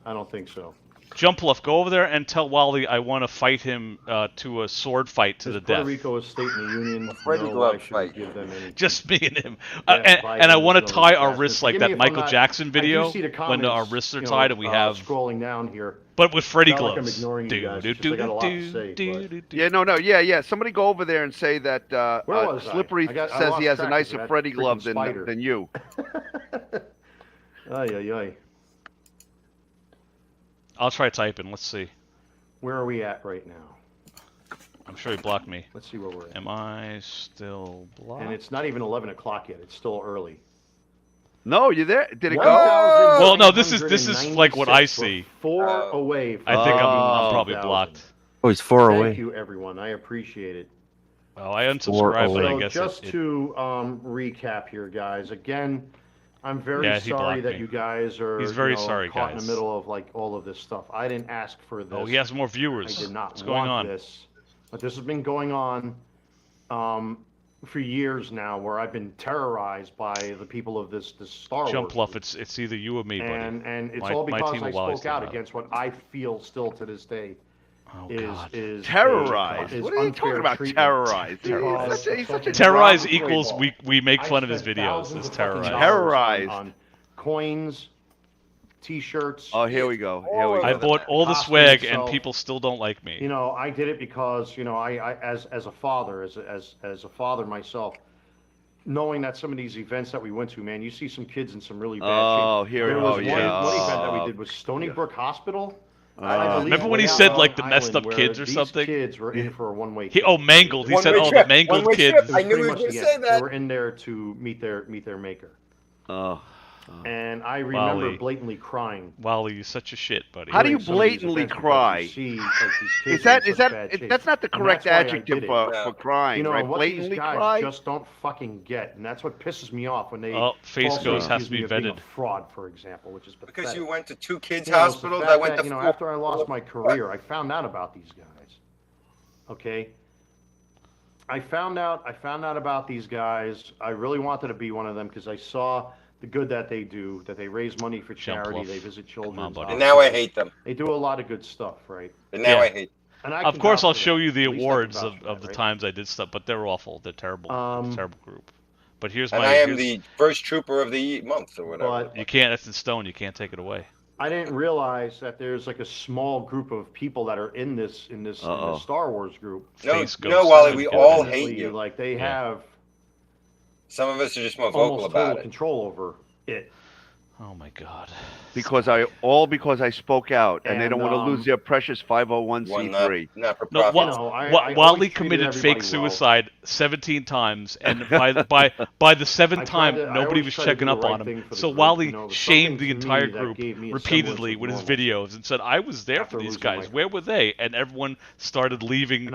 I don't think so. Jump left. Go over there and tell Wally I want to fight him to a sword fight to the Puerto death. Rico is state in the union. Freddie No, Glove I shouldn't fight. give them any. Just me and him. Yeah, And I Biden want to was tie no our disaster. wrists like Forgive me that if Michael I'm not- Jackson I do video see the when our comments, wrists are you know, tied and we have, scrolling down here. but with Freddy Not like I'm gloves. ignoring you guys, it's just I got a lot to say, but- Yeah. Somebody go over there and say that Where was I? Slippery I says lost he has a track of nicer that Freddy freaking glove spider. than you. Ay. I'll try typing. Let's see. Where are we at right now? I'm sure he blocked me. Let's see where we're at. Am I still blocked? And it's not even 11 o'clock yet. It's still early. No, you there? Did it go? Well, no. This is like what I 196. see. We're 4 away. From I think I'm 18,000. probably blocked. Oh, he's 4 away. Thank you, everyone. I appreciate it. Well, I unsubscribed, but I So guess just to recap here, guys. Again, I'm very Yeah, he sorry blocked that me. you guys are He's very you know, sorry, caught in guys. the middle of like all of this stuff. I didn't ask for this. Oh, he has more viewers. I did not What's want going on? this. But this has been going on for years now, where I've been terrorized by the people of this Star Jump Wars. Luff, it's either you or me, buddy. And it's My- all my because team I of Wally's spoke out still out. against what I feel still to this day Oh, is God. Terrorized? is What are you unfair talking about, treatment. terrorized? Because He's such a Terrorize drama equals queen. we make I fun of his spent videos. thousands It's of fucking terrorize. dollars Terrorized. on coins, T-shirts. Oh, here we go. Here we go. I bought all the Costume swag, and itself. people still don't like me. You know, I did it because, you know, I as a father, as a father myself, knowing that some of these events that we went to, man, you see some kids in some really bad Oh, shape. here. There was Oh, yeah. one event that we did was Stony Brook Hospital. I believe Remember when he way out said on like the an messed island up where kids or these something? Kids were in for a one-way. Mangled. He said, One-way "Oh, trip. the mangled One-way kids." trip. I knew he was Pretty going to much, say yeah, that. They were in there to meet their maker. Oh. And I remember Wally. blatantly crying. Wally, you're such a shit, buddy. How do you During some of these blatantly events because cry? you see, like, these kids Is that are in is such that bad shape. that's not the And correct that's why I adjective did it. for crying, You know, right? what Blatantly these guys cry. just don't fucking get, and that's what pisses me off when they Face falsely goes has accuse to be me of being vetted. a fraud, for example, which is pathetic. Because you went to 2 kids' You know, it's the hospitals. fact I went that, to you know, 4. after I lost my career, I found out about these guys. Okay. I found out about these guys. I really wanted to be one of them because I saw the good that they do, that they raise money for charity, Off. they visit children. And now I hate them. They do a lot of good stuff, right? And now I hate them. And I Of can course, vouch I'll for show that. you the At least I can awards vouch of for that, the right? times I did stuff, but they're awful. They're terrible. Terrible group. But here's my. And I am here's- the first trooper of the month or whatever. But You can't. That's in stone. You can't take it away. I didn't realize that there's like a small group of people that are in this Star Wars group. No, Wally, we all hate you. Like they have Some of us are just more vocal almost about total it. control over it. Oh my God. Because I spoke out, and they don't want to lose their precious 501c3. Not for No, profit. Wally committed fake suicide 17 times, and by the seventh time, nobody was checking up on him. So Wally shamed the entire group repeatedly with his videos and said, "I was there for these guys. Where were they?" And everyone started leaving.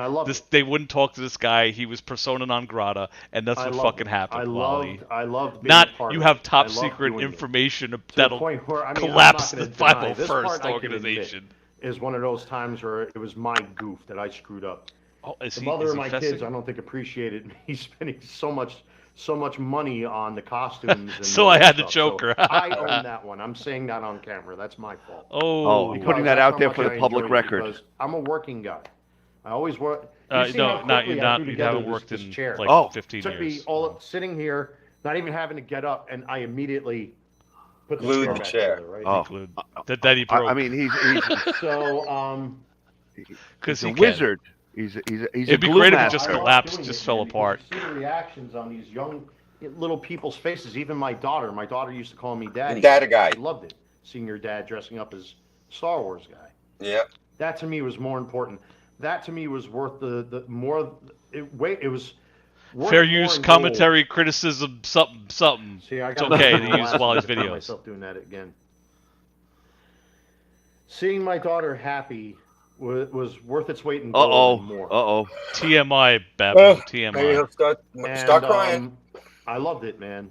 They wouldn't talk to this guy. He was persona non grata, and that's what fucking happened, Wally. I loved being Not a part you of have it. top I loved secret doing it. information To the that'll point where, I mean, I'm collapse not the gonna deny, this 501st part I can organization. admit is one of those times where it was my goof that I screwed up. Oh, is the he- mother is of he my fessing? kids, I don't think appreciated me spending so much money on the costumes. And So all I that had to stuff. choke her. So I own that one. I'm saying that on camera. That's my fault. Oh. You're putting that That's out how there much for the I public enjoyed it, record. because I'm a working guy. I always work. No, You see how not quickly you I not threw you together haven't worked this in chair. like 15 took years. me all sitting here, not even having to get up, and I immediately put the Glued chair the back chair. together, right? Oh. Glued. That he broke. I mean, he's So, because a he wizard. He's a It'd be glue great if it master. just I love collapsed, doing just it, fell man, because apart. you see the reactions on these young little people's faces. Even my daughter. My daughter used to call me daddy. Dad guy. She loved it, seeing your dad dressing up as Star Wars guy. Yeah. That to me was more important. That to me was worth the more. It was worth Fair more use, in commentary, criticism, something. See, I It's got okay my to use glasses. Wally's I found videos. myself doing that again. Seeing my daughter happy was worth its weight in gold and more. TMI, Babu. TMI. Start crying. I loved it, man.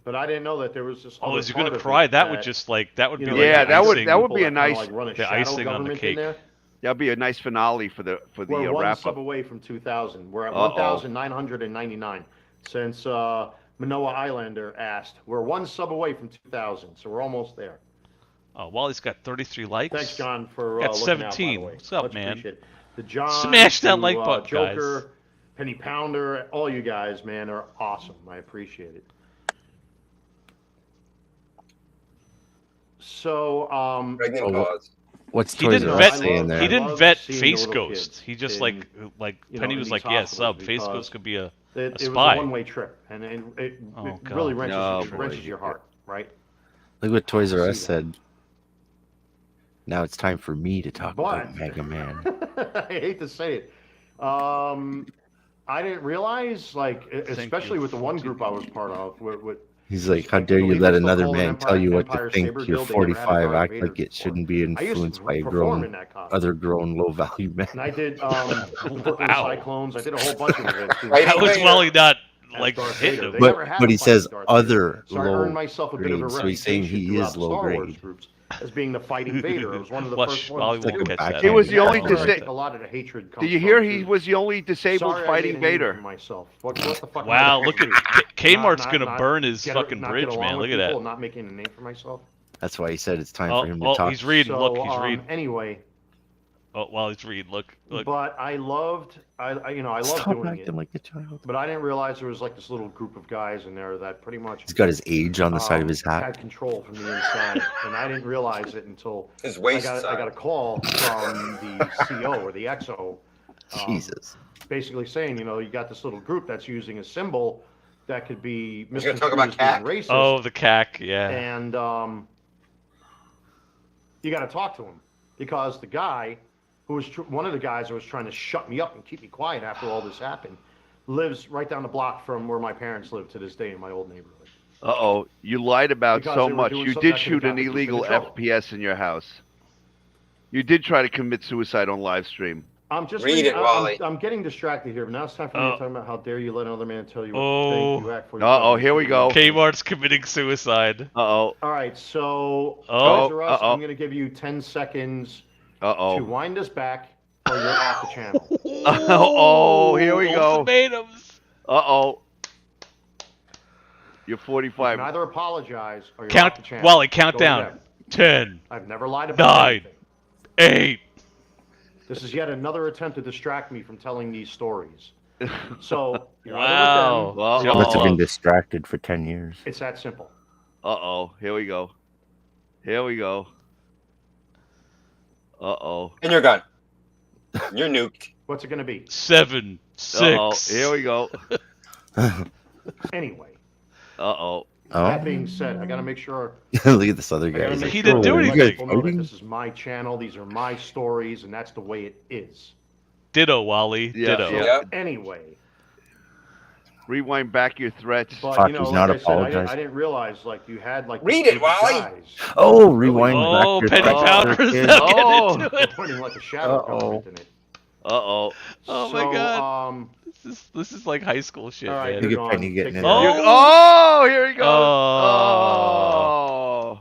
But I didn't know that there was this. Oh, other is he gonna part of cry? it That would just like that would you be know, like Yeah, the that icing- would be a people that nice kinda, like, run a the shadow icing on the government in cake. there. That'd be a nice finale for the We're one wrap sub up. away from 2,000. We're at Uh-oh. 1,999 since Manoa Islander asked. We're one sub away from 2,000, so we're almost there. Oh, Wally's got 33 likes. Thanks, John, for got looking 17. out, by the way. What's up, Much man? appreciated. The John, Smash that to, like button, Joker, guys. Penny Pounder, all you guys, man, are awesome. I appreciate it. So, What's He Toys didn't R vet. Us saying there? He didn't love vet seeing the Face little Ghost. kids He just in, like you Penny know, was these like, yeah, hospitals sub. Face because Ghost could be a it was a spy. one-way trip, and it Oh, God. really wrenches, Oh, boy. wrenches your heart, right? Look what Toys R See Us said. Now it's time for me to talk But- about Mega Man. I hate to say it. I didn't realize, like, especially with the one group I was part of, with He's like, how dare you let another man tell you what to think? You're 45, act like it shouldn't be influenced by other grown, low-value men. and I did the Brooklyn Wow. Cyclones. I did a whole bunch of events. too. How is Wally not As like Darth hitting Vader. him? They never had But he a fight says with Darth other Vader. So I earned low myself a bit of a grade, so he's saying reputation he throughout is the low Star Wars grade. groups as being the fighting Vader. I was one of the Watch, first Wally ones to won't do it. catch that. He was the only That's where I disa- think a lot of the hatred comes Did you hear from, he too. was the only disabled Sorry, I fighting didn't mean Vader? for myself. What the fuck? Wow, am I look at supposed to do? Kmart's Not- gonna not burn his get- fucking not get bridge, along man. with Look at people, that. Not making a name for myself. That's why he said it's time Oh, for him to oh, talk. he's reading. So, Look, he's reading. Anyway, Oh, while he's reading, look. But I loved Stop doing acting it. like a child. But I didn't realize there was like this little group of guys in there that pretty much. He's got his age on the side of his hat. Had control from the inside, and I didn't realize it until His waist I got a call from the CO or the XO. Jesus. Basically saying, you got this little group that's using a symbol that could be You're gonna talk about misconstrued as CAC? being racist. Oh, the CAC, yeah. And you got to talk to him because the guy who was one of the guys that was trying to shut me up and keep me quiet after all this happened lives right down the block from where my parents live to this day in my old neighborhood. Uh-oh, you lied about Because so they were much. doing You something did that shoot could've an gotten me illegal in trouble. FPS in your house. You did try to commit suicide on live stream. I'm just Read it, Wally. I'm getting distracted here, but now it's time for me to talk about how dare you let another man tell you what Oh. to think. You act for Uh-oh, here we go. Kmart's committing suicide. Uh-oh. All right, so Oh. Toys R Us, Uh-oh. I'm going to give you 10 seconds to Uh-oh. wind us back or you're off the channel. Uh-oh, here we go. Ultimatums. Uh-oh. You're 45. Neither apologize or you're Count, off the channel. Wally, count Go down. ahead. 10, I've never lied about 9, anything. 8. This is yet another attempt to distract me from telling these stories. So, you're either Wow. with them, Well, Jump Must have been off. distracted for 10 years. it's that simple. Uh-oh, here we go. Here we go. Uh-oh. And you're gone. You're nuked. What's it going to be? 7, 6. Uh-oh, here we go. Anyway, Uh-oh. that being said, I got to make sure Look at this other I guy. gotta He's make like, He didn't do "Oh, are you anything." guys people know that fighting?" this is my channel, these are my stories, and that's the way it is. Ditto, Wally. Yeah, Ditto. yeah. Yep. Anyway, Rewind back your threats. but Fuck, you know, he's like not I said, apologized. I didn't realize like you had like Read this it, group of Wally. guys Oh, rewind Oh, back Penny your Powder is kid. now Oh. getting into it. pointing like a shadow government in it. Uh-oh. Oh my So, God. This is like high school shit, all right, man. Look you're at gone. Penny getting Take in care. there. Oh. Oh, here he goes. Oh.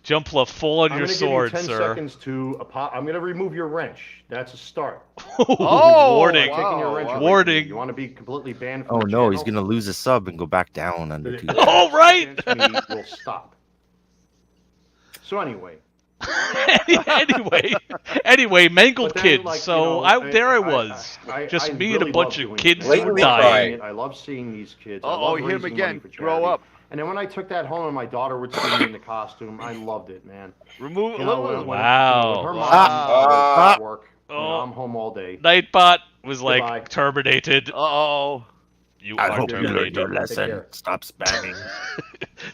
Jumpla, fall on I'm your gonna sword, give you 10 sir. seconds to. I'm going to remove your wrench. That's a start. Oh, Warning. wow. Taking your wrench away from Warning. You. You want to be completely banned from Oh the no, he's channel? gonna lose a sub and go back down under 2. Oh, right. Will stop. So anyway, anyway, mangled but then, kids. like, so you know, there I was, just me and a really bunch love of doing kids it. Blatantly dying. crying. I love seeing these kids. I Uh-oh, love him raising again. money for Grow charity. up. And then when I took that home and my daughter would see me in the costume, I loved it, man. Remove You know, when Wow. her mom Wow. at work, you know, I'm home all day. Nightbot was like Goodbye. terminated. Uh-oh. You I are hope you learned terminated. your Take lesson. care. Stop spamming.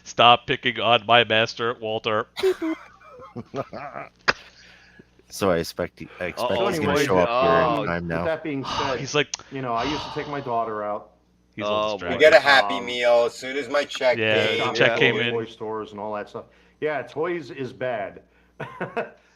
Stop picking on my master, Walter. So I expect he's Uh-oh, gonna anyway, show up here oh, any time With now. that being said, He's like, you know, I used to take my daughter out. he's Oh, all We distracted. get a Happy Meal as soon as my check Yeah, came. shop check at came all the in. Toy stores and all that stuff. Yeah, toys is bad.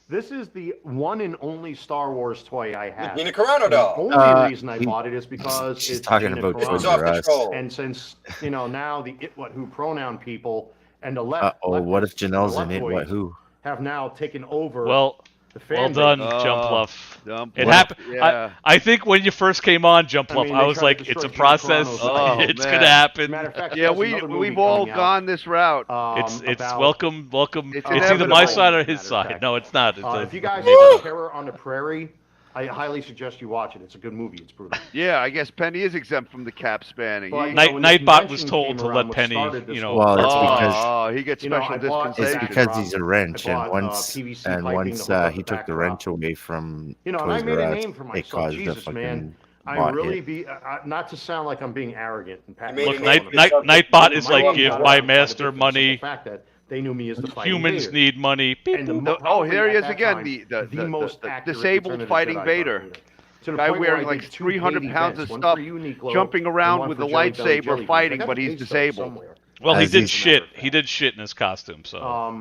This is the one and only Star Wars toy I have. Gina Carano The doll. only reason I bought it is because She's it's talking Gina about Carano. Toys It's off R Us. control. And since, you know, now the it, what, who pronoun people and the left, Oh, what if leftists, Janelle's the in it? leftoids What? Who? have now taken over Well, the fan well base. done, Oh, Jumpluff. Dump. It Well, happened. Yeah. I think when you first came on, Jumpluff, I mean, I they was tried to like, it's a destroy Gina process. Carano's Oh, It's man. gonna As a happen. matter of fact, Yeah, there's another movie we've all coming out, gone this route. It's about- welcome. It's It's either my inevitable. side or his Matter of side. fact. No, it's not. It's If you guys maybe- see Terror on the Prairie, I highly suggest you watch it. It's a good movie. It's brutal. Yeah, I guess Penny is exempt from the cap spanning. But, He- you know, when the Nightbot was convention told came to around, let what Penny, started this you know. whole- Well, it's because Oh, he gets You know, special I bought it's dispensation. because he's a wrench, I and bought, once PVC piping to hook up he the took the backdrop. wrench away from You know, and I Toys made R a Us, name for it myself. caused a Jesus, fucking man. I bot really hit. be not to sound like I'm being arrogant and patting made Look, a myself name on the for back. yourself. Nightbot is My like, name give got my out by the master simple money. fact that they knew me as the fighting Humans Vader. need money. Beep, And the boop. mo- Oh, probably here he at is that again, time, the most the accurate disabled Return of the fighting Jedi Vader. documentary. To the Guy point where wearing I like did 2 300 baby pounds vents, of one stuff, for you, Nico, jumping and around one with for the Jelly Belly lightsaber Jelly Beans. fighting, I got but the he's tapes of it disabled. somewhere. Well, he As did he's- shit. He did shit in his costume. So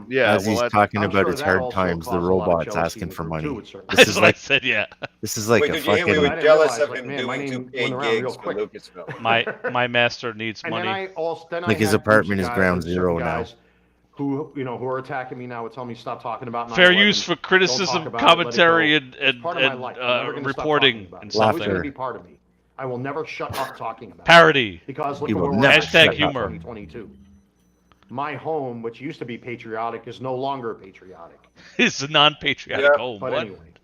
Yeah, As well, he's that's, talking I'm about sure his that hard also times, the caused a lot of robot's jealousy asking with for her, money. too, it certainly This that's is what like I said. Yeah, this is like Wait, a did you hear we fucking. were I didn't jealous realize, of like, him man, my doing name 2 paid went around real gigs for quick. Lucasfilm? my master needs And then money. I also then Like I his had apartment groups is of ground guys, zero certain now. guys who who are attacking me now would tell me stop talking about 9/11. Fair use for Don't talk criticism, about it, let it commentary, go. and It's part of my life. I'm never gonna stop reporting talking about it. and It's always something. going to be part of me. I will never shut up talking about it. Parody. Because look You at will where we're never at Hashtag today, humor. 2022. My home, which used to be patriotic, is no longer patriotic. It's a non-patriotic Yeah. home. But What? anyway,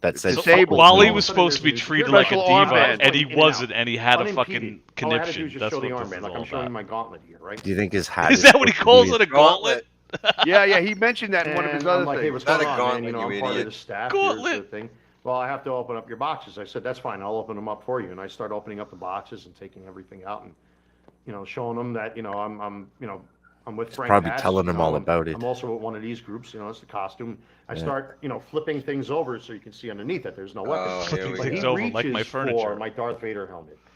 that said disabled. Wally no. was supposed to be treated like a Special diva, armband. and he wasn't, and he had a Unimpeded. fucking All I had to do conniption. is just That's show what the this armband, is like all I'm showing about. my gauntlet here, right? Do you think his hat Is that what he calls it, a gauntlet? Yeah, he mentioned that in one of his And other I'm like, hey, things. what's Not going a on, gauntlet, man? You know, you I'm part of idiot. the staff. Gauntlet. Here's the thing. Well, I have to open up your boxes. I said, that's fine. I'll open them up for you. And I start opening up the boxes and taking everything out and, you know, showing them that, you know, I'm with Frank probably Hatch, telling you him know, all about it. I'm also with one of these groups, you know, it's the costume. I Yeah. start, you know, flipping things over so you can see underneath that there's no weapon. Oh, here we But he Things over, like my reaches furniture. for my Darth Vader helmet.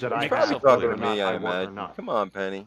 that I He's have, probably whether talking or to not me, I I work or imagine. not. Come on, Penny.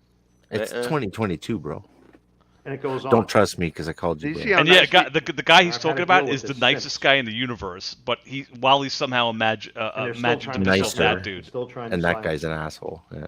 It's 2022, bro. And it goes on. Don't trust me because I called you. Do you Bro. see how And yeah, nice the guy he's I've had talking to about deal is with the this nicest since. guy in the universe, but Wally's somehow imagined himself nicer. that dude. Still trying to And that silence guy's it. an asshole. Yeah.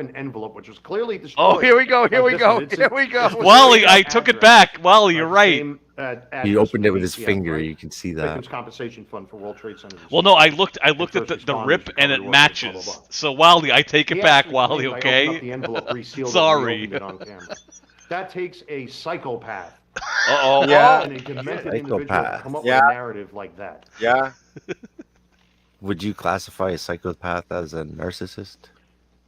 an envelope, which was clearly destroyed. Oh, here we go. Here like we this go. one. It's Here we go. Wally, I took it back. Wally, you're right. Same, He address opened it with for his VCF, finger. right? You can see that. Victims Compensation Fund for World Trade Center. Well, no, I looked at First the responders rip and it recovered what was, matches. blah, blah, blah. So Wally, I take it He back, actually Wally. claimed I opened up Okay. the envelope, resealed it, Sorry. and reopened it on camera. That takes a psychopath. Uh-oh. Yeah. And a demented individual to Psychopath. come up Yeah. with a narrative like that. Yeah. Would you classify a psychopath as a narcissist?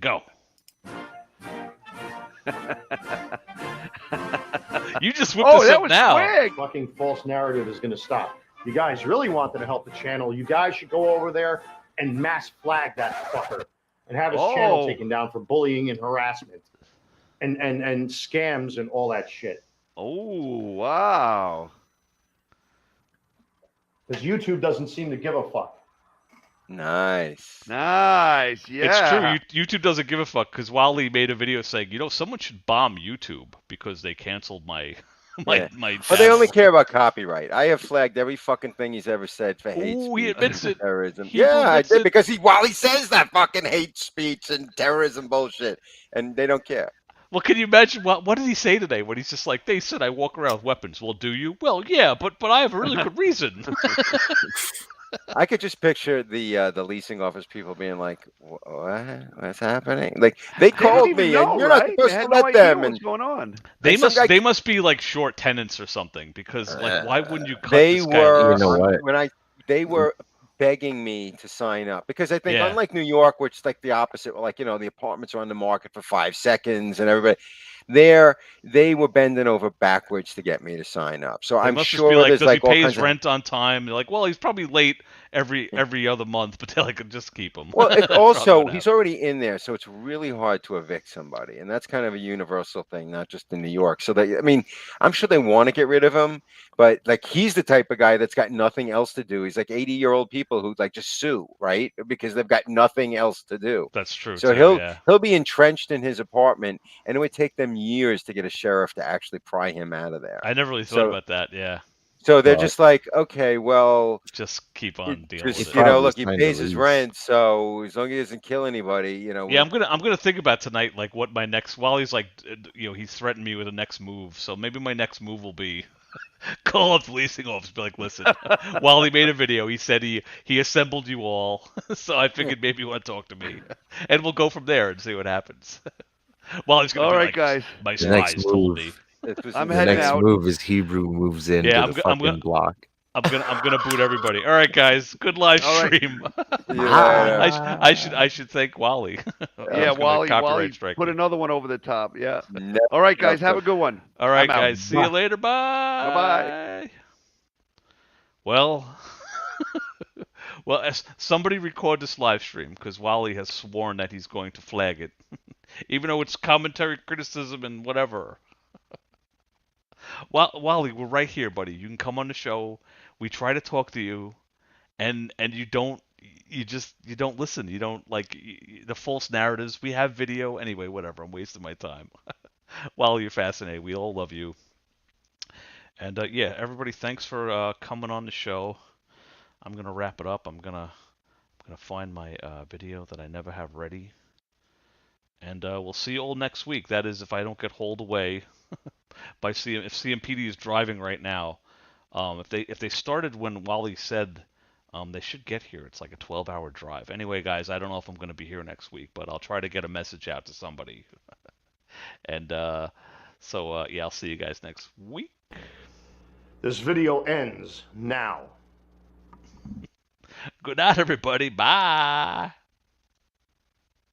go. You just whipped Oh, this that up was now. quick. Fucking false narrative is going to stop. You guys really wanted to help the channel. You guys should go over there and mass flag that fucker and have his channel taken down for bullying and harassment. and scams and all that shit. Oh, wow. Because YouTube doesn't seem to give a fuck. Nice. Nice. Yeah. It's true. YouTube doesn't give a fuck because Wally made a video saying, someone should bomb YouTube because they canceled my Yeah. my But they only channel. care about copyright. I have flagged every fucking thing he's ever said for hate Ooh, he speech admits and it. terrorism. Hebrew Yeah, I admits did it. because Wally says that fucking hate speech and terrorism bullshit, and they don't care. Well, can you imagine what did he say today when he's just like, they said I walk around with weapons. Well, do you? Well, yeah, but I have a really good reason. I could just picture the leasing office people being like, "What's happening?" Like they They didn't called even me, know, and you're not right? supposed They to had no let idea them. what's And going on. They must be like short tenants or something because like why wouldn't you cut they this guy were loose? You know what? they were begging me to sign up because I think Yeah. unlike New York, which is like the opposite, like the apartments are on the market for 5 seconds and everybody they were bending over backwards to get me to sign up. So They I'm must just sure be like, there's does he like all pay his kinds of rent on time? They're like, well, he's probably late every other month, but they could just keep him. well, That's probably also what he's happened. already in there, so it's really hard to evict somebody, and that's kind of a universal thing, not just in New York. So I mean, I'm sure they want to get rid of him, but like he's the type of guy that's got nothing else to do. He's like 80-year-old people who like just sue, right? Because they've got nothing else to do. That's true So too. Yeah. he'll be entrenched in his apartment, and it would take them years to get a sheriff to actually pry him out of there. I never really thought So about that. Yeah. so they're Well, just like, okay, well, Just keep on dealing with just it. probably look, he signed pays a his lease. rent, so as long as he doesn't kill anybody, Yeah, we're I'm gonna think about tonight, like what my next. While he's like, he's threatened me with a next move, so maybe my next move will be call up the leasing office, be like, listen, Wally made a video. He said he assembled you all, so I figured maybe you want to talk to me, and we'll go from there and see what happens. Wally's gonna All be right, like, guys. my The next spies told me. I'm The heading next out. move is Hebrew moves into Yeah, the fucking block. I'm gonna boot everybody. All right, guys. Good live All right. stream. See you later. I should thank Wally. Yeah, Wally. Copyright strike Put me. another one over the top. Yeah. Never All right, guys. enough Have to- a good one. All right, I'm out. guys. See you later. Bye. Bye-bye. Well, somebody record this live stream because Wally has sworn that he's going to flag it, even though it's commentary, criticism, and whatever. Wally, we're right here, buddy. You can come on the show. We try to talk to you, and you don't. You don't listen. You don't like the false narratives. We have video anyway. Whatever. I'm wasting my time. Wally, you're fascinating. We all love you. And yeah, everybody, thanks for coming on the show. I'm gonna wrap it up. I'm gonna find my video that I never have ready, and we'll see you all next week. That is, if I don't get hauled away by if CMPD is driving right now. If they started when Wally said they should get here, it's like a 12-hour drive. Anyway, guys, I don't know if I'm gonna be here next week, but I'll try to get a message out to somebody. And so yeah, I'll see you guys next week. This video ends now. Good night, everybody. Bye.